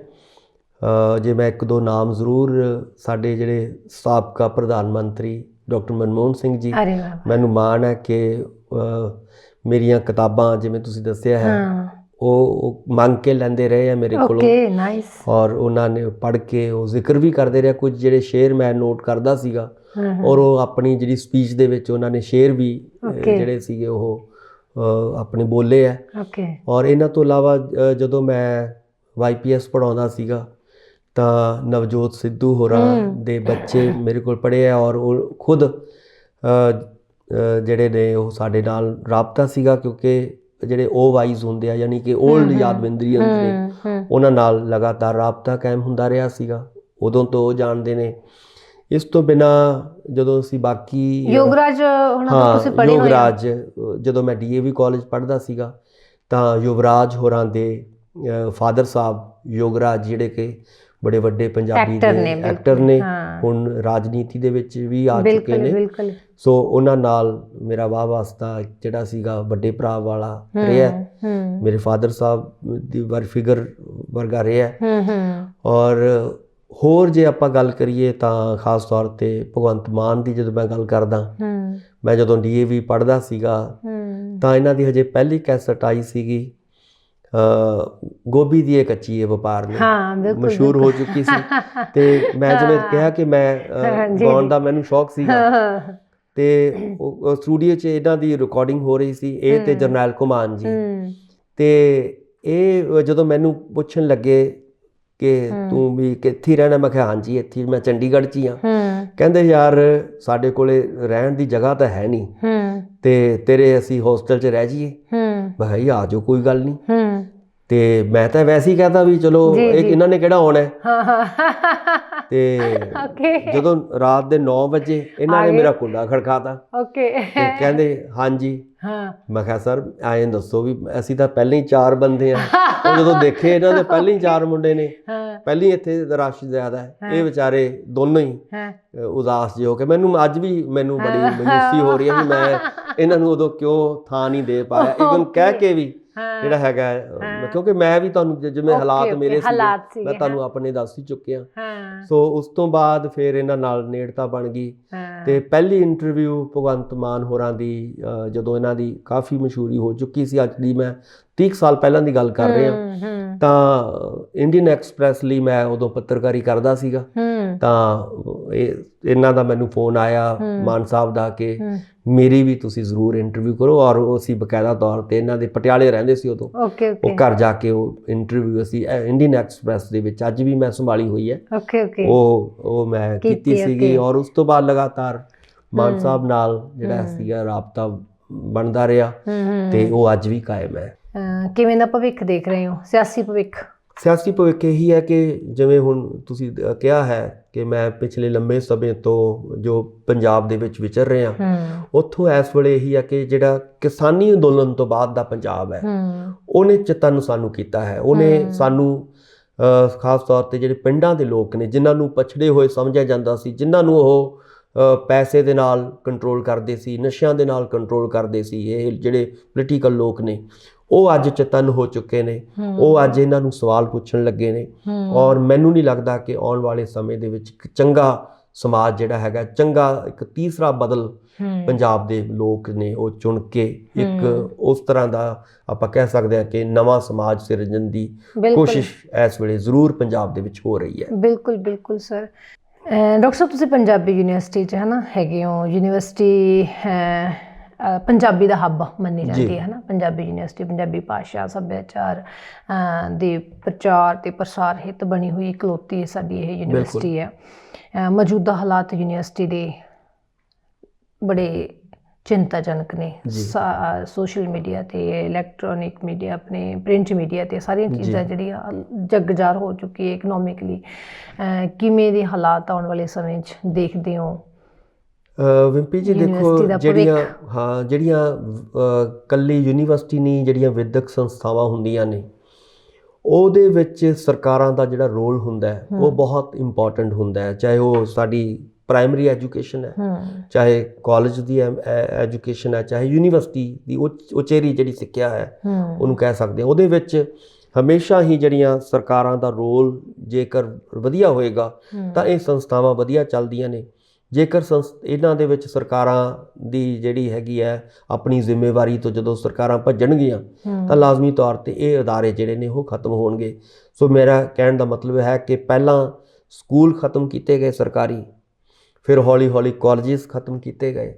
ਜੇ ਮੈਂ ਇੱਕ ਦੋ ਨਾਮ ਜ਼ਰੂਰ, ਸਾਡੇ ਜਿਹੜੇ ਸਾਬਕਾ ਪ੍ਰਧਾਨ ਮੰਤਰੀ ਡਾਕਟਰ ਮਨਮੋਹਨ ਸਿੰਘ ਜੀ, ਮੈਨੂੰ ਮਾਣ ਹੈ ਕਿ ਮੇਰੀਆਂ ਕਿਤਾਬਾਂ ਜਿਵੇਂ ਤੁਸੀਂ ਦੱਸਿਆ ਹੈ ਉਹ ਮੰਗ ਕੇ ਲੈਂਦੇ ਰਹੇ ਆ ਮੇਰੇ ਕੋਲੋਂ। ਔਰ ਉਹਨਾਂ ਨੇ ਪੜ੍ਹ ਕੇ ਉਹ ਜ਼ਿਕਰ ਵੀ ਕਰਦੇ ਰਹੇ ਕੁਝ ਜਿਹੜੇ ਸ਼ੇਅਰ ਮੈਂ ਨੋਟ ਕਰਦਾ ਸੀਗਾ, ਔਰ ਉਹ ਆਪਣੀ ਜਿਹੜੀ ਸਪੀਚ ਦੇ ਵਿੱਚ ਉਹਨਾਂ ਨੇ ਸ਼ੇਅਰ ਵੀ ਜਿਹੜੇ ਸੀਗੇ ਉਹ ਆਪਣੇ ਬੋਲੇ ਆ। ਔਰ ਇਹਨਾਂ ਤੋਂ ਇਲਾਵਾ ਜਦੋਂ ਮੈਂ YPS ਪੜ੍ਹਾਉਂਦਾ ਸੀਗਾ ਤਾਂ ਨਵਜੋਤ ਸਿੱਧੂ ਹੋਰਾਂ ਦੇ ਬੱਚੇ ਮੇਰੇ ਕੋਲ ਪੜ੍ਹੇ ਆ, ਔਰ ਉਹ ਖੁਦ ਜਿਹੜੇ ਨੇ ਉਹ ਸਾਡੇ ਨਾਲ ਰਾਬਤਾ ਸੀਗਾ, ਕਿਉਂਕਿ ਜਿਹੜੇ OYs ਹੁੰਦੇ ਆ ਯਾਨੀ ਕਿ ਓਲਡ ਯਾਦਵਿੰਦਰੀਅਨਸ ਨੇ, ਉਹਨਾਂ ਨਾਲ ਲਗਾਤਾਰ ਰਾਬਤਾ ਕਾਇਮ ਹੁੰਦਾ ਰਿਹਾ ਸੀਗਾ, ਉਦੋਂ ਤੋਂ ਉਹ ਜਾਣਦੇ ਨੇ। ਇਸ ਤੋਂ ਬਿਨਾਂ ਜਦੋਂ ਅਸੀਂ ਬਾਕੀ ਯੋਗਰਾਜ ਤੁਸੀਂ ਪੜ੍ਹੇ ਹੋਏ? ਯੋਗਰਾਜ, ਜਦੋਂ ਮੈਂ DAV ਕਾਲਜ ਪੜ੍ਹਦਾ ਸੀਗਾ ਤਾਂ ਯੁਵਰਾਜ ਹੋਰਾਂ ਦੇ ਫਾਦਰ ਸਾਹਿਬ ਯੋਗਰਾਜ ਜਿਹੜੇ ਕਿ ਬੜੇ ਵੱਡੇ ਪੰਜਾਬੀ ਦੇ ਐਕਟਰ ਨੇ, ਹੁਣ ਰਾਜਨੀਤੀ ਦੇ ਵਿੱਚ ਵੀ ਆ ਚੁੱਕੇ ਨੇ। ਸੋ ਉਹਨਾਂ ਨਾਲ ਮੇਰਾ ਵਾਹ ਵਾਸਤਾ ਜਿਹੜਾ ਸੀਗਾ ਵੱਡੇ ਭਰਾ ਵਾਲਾ ਰਿਹਾ, ਮੇਰੇ ਫਾਦਰ ਸਾਹਿਬ ਦੀ ਫਿਗਰ ਵਰਗਾ ਰਿਹਾ। ਔਰ ਹੋਰ ਜੇ ਆਪਾਂ ਗੱਲ ਕਰੀਏ ਤਾਂ ਖਾਸ ਤੌਰ 'ਤੇ ਭਗਵੰਤ ਮਾਨ ਦੀ ਜਦੋਂ ਮੈਂ ਗੱਲ ਕਰਦਾ, ਮੈਂ ਜਦੋਂ DAV ਪੜ੍ਹਦਾ ਸੀਗਾ ਤਾਂ ਇਹਨਾਂ ਦੀ ਹਜੇ ਪਹਿਲੀ ਕੈਸਟ ਆਈ ਸੀਗੀ, ਗੋਭੀ ਦੀ ਇਹ ਕੱਚੀ ਹੈ ਵਪਾਰ ਨੇ, ਮਸ਼ਹੂਰ ਹੋ ਚੁੱਕੀ ਸੀ। ਤੇ ਮੈਂ ਜਿਵੇਂ ਕਿਹਾ ਕਿ ਮੈਂ ਗਾਉਣ ਦਾ ਮੈਨੂੰ ਸ਼ੌਕ ਸੀਗਾ, ਤੇ ਉਹ ਸਟੂਡੀਓ 'ਚ ਇਹਨਾਂ ਦੀ ਰਿਕਾਰਡਿੰਗ ਹੋ ਰਹੀ ਸੀ, ਇਹ ਤੇ ਜਰਨੈਲ ਘੁਮਾਨ ਜੀ। ਤੇ ਇਹ ਜਦੋਂ ਮੈਨੂੰ ਪੁੱਛਣ ਲੱਗੇ ਕਿ ਤੂੰ ਵੀ ਕਿੱਥੇ ਰਹਿਣਾ, ਮੈਂ ਕਿਹਾ ਹਾਂਜੀ ਇੱਥੇ, ਮੈਂ ਚੰਡੀਗੜ੍ਹ 'ਚ ਹੀ ਹਾਂ। ਕਹਿੰਦੇ ਯਾਰ ਸਾਡੇ ਕੋਲੇ ਰਹਿਣ ਦੀ ਜਗ੍ਹਾ ਤਾਂ ਹੈ ਨਹੀਂ, ਤੇ ਤੇਰੇ ਅਸੀਂ ਹੋਸਟਲ 'ਚ ਰਹਿ ਜਾਈਏ। ਮੈਂ ਕਿਹਾ ਜੀ ਆ ਜਾਓ, ਕੋਈ ਗੱਲ ਨਹੀਂ। ਤੇ ਮੈਂ ਤਾਂ ਵੈਸੇ ਹੀ ਕਹਿੰਦਾ ਵੀ ਚਲੋ ਇਹਨਾਂ ਨੇ ਕਿਹੜਾ ਆਉਣਾ। ਤੇ ਜਦੋਂ ਰਾਤ ਦੇ 9 ਵਜੇ ਇਹਨਾਂ ਨੇ ਮੇਰਾ ਕੁੰਡਾ ਖੜਕਾਤਾ, ਕਹਿੰਦੇ ਹਾਂਜੀ। ਮੈਂ ਕਿਹਾ ਸਰ ਐਂ ਦੱਸੋ ਵੀ ਅਸੀਂ ਤਾਂ ਪਹਿਲਾਂ ਹੀ 4 ਬੰਦੇ ਆ। ਉਹ ਜਦੋਂ ਦੇਖੇ ਇਹਨਾਂ ਦੇ ਪਹਿਲਾਂ ਹੀ 4 ਮੁੰਡੇ ਨੇ, ਪਹਿਲਾਂ ਹੀ ਇੱਥੇ ਰਸ਼ ਜ਼ਿਆਦਾ ਹੈ, ਇਹ ਵਿਚਾਰੇ ਦੋਨੋਂ ਹੀ ਉਦਾਸ ਜਿਹੇ ਹੋ ਕੇ, ਮੈਨੂੰ ਅੱਜ ਵੀ ਮੈਨੂੰ ਬੜੀ ਮਾਯੂਸੀ ਹੋ ਰਹੀ ਹੈ ਵੀ ਮੈਂ ਇਹਨਾਂ ਨੂੰ ਉਦੋਂ ਕਿਉਂ ਥਾਂ ਨਹੀਂ ਦੇ ਪਾਇਆ, ਇਵਨ ਕਹਿ ਕੇ ਵੀ ਜਿਹੜਾ ਹੈਗਾ, ਕਿਉਂਕਿ ਮੈਂ ਵੀ ਤੁਹਾਨੂੰ ਜਿਵੇਂ ਹਾਲਾਤ ਮੇਰੇ ਸੀ ਮੈਂ ਤੁਹਾਨੂੰ ਆਪਣੇ ਦੱਸ ਹੀ ਚੁੱਕਿਆ। ਸੋ ਉਸ ਤੋਂ ਬਾਅਦ ਫਿਰ ਇਹਨਾਂ ਨਾਲ ਨੇੜਤਾ ਬਣ ਗਈ। ਤੇ ਪਹਿਲੀ ਇੰਟਰਵਿਊ ਭਗਵੰਤ ਮਾਨ ਹੋਰਾਂ ਦੀ ਜਦੋਂ ਇਹਨਾਂ ਦੀ ਕਾਫੀ ਮਸ਼ਹੂਰੀ ਹੋ ਚੁੱਕੀ ਸੀ, ਅੱਜ ਦੀ ਮੈਂ 30 ਸਾਲ ਪਹਿਲਾਂ ਦੀ ਗੱਲ ਕਰ ਰਿਹਾ, ਤਾਂ ਇੰਡੀਅਨ ਐਕਸਪ੍ਰੈਸ ਲਈ ਮੈਂ ਉਦੋਂ ਪੱਤਰਕਾਰੀ ਕਰਦਾ ਸੀਗਾ। ਤਾਂ ਇਹਨਾਂ ਦਾ ਮੈਨੂੰ ਫੋਨ ਆਇਆ ਮਾਨ ਸਾਹਿਬ ਦਾ ਕਿ ਮੇਰੀ ਵੀ ਤੁਸੀਂ ਜ਼ਰੂਰ ਇੰਟਰਵਿਊ ਕਰੋ, ਔਰ ਅਸੀਂ ਬਕਾਇਦਾ ਤੌਰ 'ਤੇ ਇਹਨਾਂ ਦੇ ਪਟਿਆਲੇ ਰਹਿੰਦੇ ਸੀ ਉਦੋਂ, ਉਹ ਘਰ ਜਾ ਕੇ ਉਹ ਇੰਟਰਵਿਊ ਅਸੀਂ ਇੰਡੀਅਨ ਐਕਸਪ੍ਰੈਸ ਦੇ ਵਿੱਚ ਅੱਜ ਵੀ ਮੈਂ ਸੰਭਾਲੀ ਹੋਈ ਹੈ, ਉਹ ਮੈਂ ਕੀਤੀ ਸੀਗੀ। ਔਰ ਉਸ ਤੋਂ ਬਾਅਦ ਲਗਾਤਾਰ ਮਾਨ ਸਾਹਿਬ ਨਾਲ ਜਿਹੜਾ ਸੀਗਾ ਰਾਬਤਾ ਬਣਦਾ ਰਿਹਾ, ਤੇ ਉਹ ਅੱਜ ਵੀ ਕਾਇਮ ਹੈ। ਕਿਵੇਂ ਦਾ ਭਵਿੱਖ ਦੇਖ ਰਹੇ ਹੋ, ਸਿਆਸੀ ਭਵਿੱਖ? ਸਿਆਸੀ ਭਵਿੱਖ ਇਹੀ ਹੈ ਕਿ ਜਿਵੇਂ ਹੁਣ ਤੁਸੀਂ ਕਿਹਾ ਹੈ ਕਿ ਮੈਂ ਪਿਛਲੇ ਲੰਬੇ ਸਮੇਂ ਤੋਂ ਜੋ ਪੰਜਾਬ ਦੇ ਵਿੱਚ ਵਿਚਰ ਰਿਹਾ, ਉੱਥੋਂ ਇਸ ਵੇਲੇ ਇਹੀ ਹੈ ਕਿ ਜਿਹੜਾ ਕਿਸਾਨੀ ਅੰਦੋਲਨ ਤੋਂ ਬਾਅਦ ਦਾ ਪੰਜਾਬ ਹੈ, ਉਹਨੇ ਚੇਤਨ ਸਾਨੂੰ ਕੀਤਾ ਹੈ। ਉਹਨੇ ਸਾਨੂੰ ਖਾਸ ਤੌਰ 'ਤੇ ਜਿਹੜੇ ਪਿੰਡਾਂ ਦੇ ਲੋਕ ਨੇ, ਜਿਨ੍ਹਾਂ ਨੂੰ ਪਛੜੇ ਹੋਏ ਸਮਝਿਆ ਜਾਂਦਾ ਸੀ, ਜਿਨ੍ਹਾਂ ਨੂੰ ਉਹ ਪੈਸੇ ਦੇ ਨਾਲ ਕੰਟਰੋਲ ਕਰਦੇ ਸੀ, ਨਸ਼ਿਆਂ ਦੇ ਨਾਲ ਕੰਟਰੋਲ ਕਰਦੇ ਸੀ, ਇਹ ਜਿਹੜੇ ਪੋਲੀਟੀਕਲ ਲੋਕ ਨੇ, ਉਹ ਅੱਜ ਚੇਤਨ ਹੋ ਚੁੱਕੇ ਨੇ। ਉਹ ਅੱਜ ਇਹਨਾਂ ਨੂੰ ਸਵਾਲ ਪੁੱਛਣ ਲੱਗੇ ਨੇ, ਔਰ ਮੈਨੂੰ ਨਹੀਂ ਲੱਗਦਾ ਕਿ ਆਉਣ ਵਾਲੇ ਸਮੇਂ ਦੇ ਵਿੱਚ ਇੱਕ ਚੰਗਾ ਸਮਾਜ ਜਿਹੜਾ ਹੈਗਾ, ਚੰਗਾ ਇੱਕ ਤੀਸਰਾ ਬਦਲ ਪੰਜਾਬ ਦੇ ਲੋਕ ਨੇ ਉਹ ਚੁਣ ਕੇ ਇੱਕ ਉਸ ਤਰ੍ਹਾਂ ਦਾ ਆਪਾਂ ਕਹਿ ਸਕਦੇ ਹਾਂ ਕਿ ਨਵਾਂ ਸਮਾਜ ਸਿਰਜਣ ਦੀ ਕੋਸ਼ਿਸ਼ ਇਸ ਵੇਲੇ ਜ਼ਰੂਰ ਪੰਜਾਬ ਦੇ ਵਿੱਚ ਹੋ ਰਹੀ ਹੈ। ਬਿਲਕੁਲ ਬਿਲਕੁਲ ਸਰ। ਡਾਕਟਰ ਸਾਹਿਬ ਤੁਸੀਂ ਪੰਜਾਬੀ ਯੂਨੀਵਰਸਿਟੀ 'ਚ ਹੈ ਨਾ ਹੈਗੇ ਹੋ, ਯੂਨੀਵਰਸਿਟੀ ਪੰਜਾਬੀ ਦਾ ਹੱਬ ਮੰਨੀ ਜਾਂਦੀ ਹੈ ਨਾ, ਪੰਜਾਬੀ ਯੂਨੀਵਰਸਿਟੀ ਪੰਜਾਬੀ ਭਾਸ਼ਾ ਸੱਭਿਆਚਾਰ ਦੇ ਪ੍ਰਚਾਰ ਤੇ ਪ੍ਰਸਾਰ ਹਿੱਤ ਬਣੀ ਹੋਈ ਇਕਲੌਤੀ ਸਾਡੀ ਇਹ ਯੂਨੀਵਰਸਿਟੀ ਹੈ। ਮੌਜੂਦਾ ਹਾਲਾਤ ਯੂਨੀਵਰਸਿਟੀ ਦੇ ਬੜੇ ਚਿੰਤਾਜਨਕ ਨੇ। ਜੀ। ਸੋਸ਼ਲ ਮੀਡੀਆ ਤੇ, ਇਲੈਕਟ੍ਰੋਨਿਕ ਮੀਡੀਆ, ਆਪਣੇ ਪ੍ਰਿੰਟ ਮੀਡੀਆ ਤੇ ਸਾਰੀਆਂ ਜੀ। ਚੀਜ਼ਾਂ ਜਿਹੜੀਆਂ ਜਗਜ਼ਾਰ ਹੋ ਚੁੱਕੀ ਹੈ ਇਕਨੋਮਿਕਲੀ। ਕਿਵੇਂ ਦੇ ਹਾਲਾਤ ਆਉਣ ਵਾਲੇ ਸਮੇਂ 'ਚ ਦੇਖਦੇ ਹੋ? ਵਿੰਪੀ ਜੀ ਦੇਖੋ, ਯੂਨੀਵਰਸਿਟੀ ਦਾ ਜਿਹੜੀਆਂ ਕੱਲੀ ਯੂਨੀਵਰਸਿਟੀ ਨਹੀਂ, ਜਿਹੜੀਆਂ ਵਿਦਿਅਕ ਸੰਸਥਾਵਾਂ ਹੁੰਦੀਆਂ ਨੇ ਉਹਦੇ ਵਿੱਚ ਸਰਕਾਰਾਂ ਦਾ ਜਿਹੜਾ ਰੋਲ ਹੁੰਦਾ ਹੈ ਉਹ ਬਹੁਤ ਇੰਪੋਰਟੈਂਟ ਹੁੰਦਾ ਹੈ। ਚਾਹੇ ਉਹ ਸਾਡੀ ਪ੍ਰਾਇਮਰੀ ਐਜੂਕੇਸ਼ਨ ਹੈ, ਚਾਹੇ ਕਾਲਜ ਦੀ ਐਜੂਕੇਸ਼ਨ ਹੈ, ਚਾਹੇ ਯੂਨੀਵਰਸਿਟੀ ਦੀ ਉਚੇਰੀ ਜਿਹੜੀ ਸਿੱਖਿਆ ਹੈ ਉਹਨੂੰ ਕਹਿ ਸਕਦੇ ਹਾਂ। ਉਹਦੇ ਵਿੱਚ ਹਮੇਸ਼ਾ ਹੀ ਜਿਹੜੀਆਂ ਸਰਕਾਰਾਂ ਦਾ ਰੋਲ ਜੇਕਰ ਵਧੀਆ ਹੋਏਗਾ ਤਾਂ ਇਹ ਸੰਸਥਾਵਾਂ ਵਧੀਆ ਚੱਲਦੀਆਂ ਨੇ। ਜੇਕਰ ਇਹਨਾਂ ਦੇ ਵਿੱਚ ਸਰਕਾਰਾਂ ਦੀ ਜਿਹੜੀ ਹੈਗੀ ਹੈ ਆਪਣੀ ਜ਼ਿੰਮੇਵਾਰੀ ਤੋਂ ਜਦੋਂ ਸਰਕਾਰਾਂ ਭੱਜਣਗੀਆਂ ਤਾਂ ਲਾਜ਼ਮੀ ਤੌਰ 'ਤੇ ਇਹ ਅਦਾਰੇ ਜਿਹੜੇ ਨੇ ਉਹ ਖਤਮ ਹੋਣਗੇ। ਸੋ ਮੇਰਾ ਕਹਿਣ ਦਾ ਮਤਲਬ ਹੈ ਕਿ ਪਹਿਲਾਂ ਸਕੂਲ ਖਤਮ ਕੀਤੇ ਗਏ ਸਰਕਾਰੀ, ਫਿਰ ਹੌਲੀ ਹੌਲੀ ਕਾਲਜਿਸ ਖਤਮ ਕੀਤੇ ਗਏ,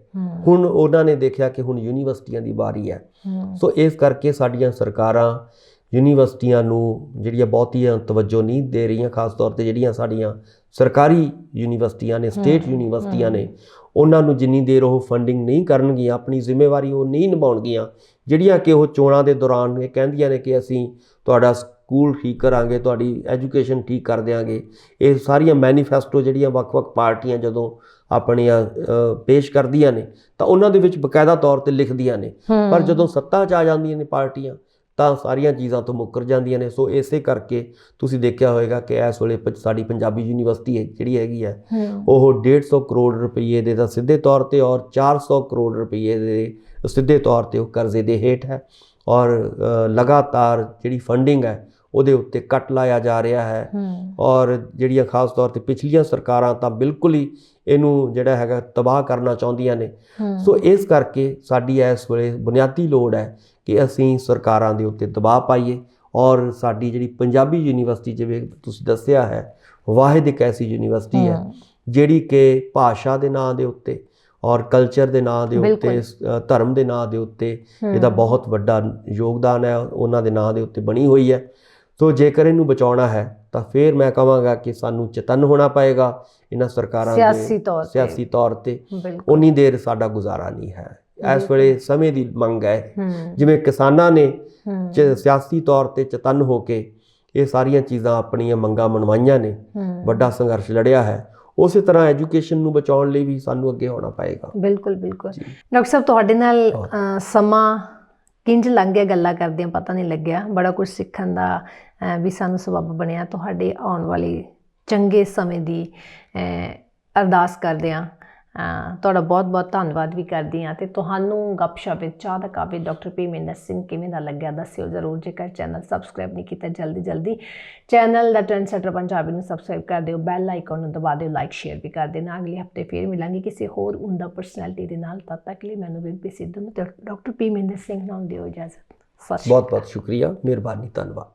ਹੁਣ ਉਹਨਾਂ ਨੇ ਦੇਖਿਆ ਕਿ ਹੁਣ ਯੂਨੀਵਰਸਿਟੀਆਂ ਦੀ ਵਾਰੀ ਹੈ। ਸੋ ਇਸ ਕਰਕੇ ਸਾਡੀਆਂ ਸਰਕਾਰਾਂ ਯੂਨੀਵਰਸਿਟੀਆਂ ਨੂੰ ਜਿਹੜੀਆਂ ਬਹੁਤੀਆਂ ਤਵੱਜੋ ਨਹੀਂ ਦੇ ਰਹੀਆਂ। ਖਾਸ ਤੌਰ 'ਤੇ ਜਿਹੜੀਆਂ ਸਾਡੀਆਂ ਸਰਕਾਰੀ ਯੂਨੀਵਰਸਿਟੀਆਂ ਨੇ, ਸਟੇਟ ਯੂਨੀਵਰਸਿਟੀਆਂ ਨੇ, ਉਹਨਾਂ ਨੂੰ ਜਿੰਨੀ ਦੇਰ ਉਹ ਫੰਡਿੰਗ ਨਹੀਂ ਕਰਨਗੀਆਂ, ਆਪਣੀ ਜ਼ਿੰਮੇਵਾਰੀ ਉਹ ਨਹੀਂ ਨਿਭਾਉਣਗੀਆਂ, ਜਿਹੜੀਆਂ ਕਿ ਉਹ ਚੋਣਾਂ ਦੇ ਦੌਰਾਨ ਇਹ ਕਹਿੰਦੀਆਂ ਨੇ ਕਿ ਅਸੀਂ ਤੁਹਾਡਾ ਸਕੂਲ ਠੀਕ ਕਰਾਂਗੇ, ਤੁਹਾਡੀ ਐਜੂਕੇਸ਼ਨ ਠੀਕ ਕਰ ਦਿਆਂਗੇ। ਇਹ ਸਾਰੀਆਂ ਮੈਨੀਫੈਸਟੋ ਜਿਹੜੀਆਂ ਵੱਖ-ਵੱਖ ਪਾਰਟੀਆਂ ਜਦੋਂ ਆਪਣੀਆਂ ਪੇਸ਼ ਕਰਦੀਆਂ ਨੇ ਤਾਂ ਉਹਨਾਂ ਦੇ ਵਿੱਚ ਬਕਾਇਦਾ ਤੌਰ 'ਤੇ ਲਿਖਦੀਆਂ ਨੇ, ਪਰ ਜਦੋਂ ਸੱਤਾ 'ਚ ਆ ਜਾਂਦੀਆਂ ਨੇ ਪਾਰਟੀਆਂ ਤਾਂ ਸਾਰੀਆਂ ਚੀਜ਼ਾਂ ਤੋਂ ਮੁੱਕਰ ਜਾਂਦੀਆਂ ਨੇ। ਸੋ ਇਸੇ ਕਰਕੇ ਤੁਸੀਂ ਦੇਖਿਆ ਹੋਵੇਗਾ ਕਿ ਇਸ ਵੇਲੇ ਸਾਡੀ ਪੰਜਾਬੀ ਯੂਨੀਵਰਸਿਟੀ ਜਿਹੜੀ ਹੈਗੀ ਹੈ ਉਹ 150 ਕਰੋੜ ਰੁਪਈਏ ਦੇ ਤਾਂ ਸਿੱਧੇ ਤੌਰ 'ਤੇ ਔਰ 400 ਕਰੋੜ ਰੁਪਈਏ ਦੇ ਸਿੱਧੇ ਤੌਰ 'ਤੇ ਉਹ ਕਰਜ਼ੇ ਦੇ ਹੇਠ ਹੈ, ਔਰ ਲਗਾਤਾਰ ਜਿਹੜੀ ਫੰਡਿੰਗ ਹੈ ਉਹਦੇ ਉੱਤੇ ਕੱਟ ਲਾਇਆ ਜਾ ਰਿਹਾ ਹੈ। ਔਰ ਜਿਹੜੀਆਂ ਖਾਸ ਤੌਰ 'ਤੇ ਪਿਛਲੀਆਂ ਸਰਕਾਰਾਂ ਤਾਂ ਬਿਲਕੁਲ ਹੀ ਇਹਨੂੰ ਜਿਹੜਾ ਹੈਗਾ ਤਬਾਹ ਕਰਨਾ ਚਾਹੁੰਦੀਆਂ ਨੇ। ਸੋ ਇਸ ਕਰਕੇ ਸਾਡੀ ਇਸ ਵੇਲੇ ਬੁਨਿਆਦੀ ਲੋੜ ਹੈ ਕਿ ਅਸੀਂ ਸਰਕਾਰਾਂ ਦੇ ਉੱਤੇ ਦਬਾਅ ਪਾਈਏ, ਔਰ ਸਾਡੀ ਜਿਹੜੀ ਪੰਜਾਬੀ ਯੂਨੀਵਰਸਿਟੀ, ਜਿਵੇਂ ਤੁਸੀਂ ਦੱਸਿਆ ਹੈ, ਵਾਹਿਦ ਇੱਕ ਐਸੀ ਯੂਨੀਵਰਸਿਟੀ ਹੈ ਜਿਹੜੀ ਕਿ ਭਾਸ਼ਾ ਦੇ ਨਾਂ ਦੇ ਉੱਤੇ ਔਰ ਕਲਚਰ ਦੇ ਨਾਂ ਦੇ ਉੱਤੇ, ਧਰਮ ਦੇ ਨਾਂ ਦੇ ਉੱਤੇ ਇਹਦਾ ਬਹੁਤ ਵੱਡਾ ਯੋਗਦਾਨ ਹੈ, ਉਹਨਾਂ ਦੇ ਨਾਂ ਦੇ ਉੱਤੇ ਬਣੀ ਹੋਈ ਹੈ। ਸੋ ਜੇਕਰ ਇਹਨੂੰ ਬਚਾਉਣਾ ਹੈ ਤਾਂ ਫਿਰ ਮੈਂ ਕਹਾਂਗਾ ਕਿ ਸਾਨੂੰ ਚੇਤੰਨ ਹੋਣਾ ਪਏਗਾ ਇਹਨਾਂ ਸਰਕਾਰਾਂ ਦੇ ਸਿਆਸੀ ਤੌਰ 'ਤੇ। ਉਨੀ ਦੇਰ ਸਾਡਾ ਗੁਜ਼ਾਰਾ ਨਹੀਂ ਹੈ। ਇਸ ਵੇਲੇ ਸਮੇਂ ਦੀ ਮੰਗ ਹੈ। ਜਿਵੇਂ ਕਿਸਾਨਾਂ ਨੇ ਸਿਆਸੀ ਤੌਰ 'ਤੇ ਚੇਤੰਨ ਹੋ ਕੇ ਇਹ ਸਾਰੀਆਂ ਚੀਜ਼ਾਂ ਆਪਣੀਆਂ ਮੰਗਾਂ ਮਨਵਾਈਆਂ ਨੇ, ਵੱਡਾ ਸੰਘਰਸ਼ ਲੜਿਆ ਹੈ, ਉਸੇ ਤਰ੍ਹਾਂ ਐਜੂਕੇਸ਼ਨ ਨੂੰ ਬਚਾਉਣ ਲਈ ਵੀ ਸਾਨੂੰ ਅੱਗੇ ਆਉਣਾ ਪਏਗਾ। ਬਿਲਕੁਲ ਬਿਲਕੁਲ। ਡਾਕਟਰ ਸਾਹਿਬ, ਤੁਹਾਡੇ ਨਾਲ ਸਮਾਂ ਕਿੰਝ ਲੰਘ ਗਿਆ ਗੱਲਾਂ ਕਰਦਿਆਂ, ਪਤਾ ਨਹੀਂ ਲੱਗਿਆ। ਬੜਾ ਕੁਝ ਸਿੱਖਣ ਦਾ ਵੀ ਸਾਨੂੰ ਸਬੱਬ ਬਣਿਆ। ਤੁਹਾਡੇ ਆਉਣ ਵਾਲੇ ਚੰਗੇ ਸਮੇਂ ਦੀ ਅਰਦਾਸ ਕਰਦੇ ਹਾਂ। ਤੁਹਾਡਾ ਬਹੁਤ ਬਹੁਤ ਧੰਨਵਾਦ ਵੀ ਕਰਦੀ ਹਾਂ। ਅਤੇ ਤੁਹਾਨੂੰ ਗੱਪਸ਼ਪ ਵਿੱਚ ਚਾਹ ਦਾ ਕੱਪ ਡਾਕਟਰ ਪਰਮਿੰਦਰ ਸਿੰਘ ਕਿਵੇਂ ਦਾ ਲੱਗਿਆ ਦੱਸਿਓ ਜ਼ਰੂਰ। ਜੇਕਰ ਚੈਨਲ ਸਬਸਕ੍ਰਾਈਬ ਨਹੀਂ ਕੀਤਾ, ਜਲਦੀ ਚੈਨਲ ਦਾ ਟ੍ਰੈਂਡਸੈਟਰ ਪੰਜਾਬੀ ਨੂੰ ਸਬਸਕ੍ਰਾਈਬ ਕਰ ਦਿਓ, ਬੈਲ ਆਈਕਨ ਨੂੰ ਦਬਾ ਦਿਓ, ਲਾਈਕ ਸ਼ੇਅਰ ਵੀ ਕਰ ਦੇਣਾ। ਅਗਲੇ ਹਫਤੇ ਫਿਰ ਮਿਲਾਂਗੇ ਕਿਸੇ ਹੋਰ ਉਮਦਾ ਪਰਸਨੈਲਿਟੀ ਦੇ ਨਾਲ। ਤਦ ਤੱਕ ਲਈ ਮੈਨੂੰ ਵਿੰਪੀ ਸਿੱਧੂ ਨੂੰ ਡਾਕਟਰ ਪਰਮਿੰਦਰ ਸਿੰਘ ਨਾਲ ਦਿਓ ਇਜਾਜ਼ਤ। ਬਹੁਤ ਬਹੁਤ ਸ਼ੁਕਰੀਆ, ਮਿਹਰਬਾਨੀ, ਧੰਨਵਾਦ।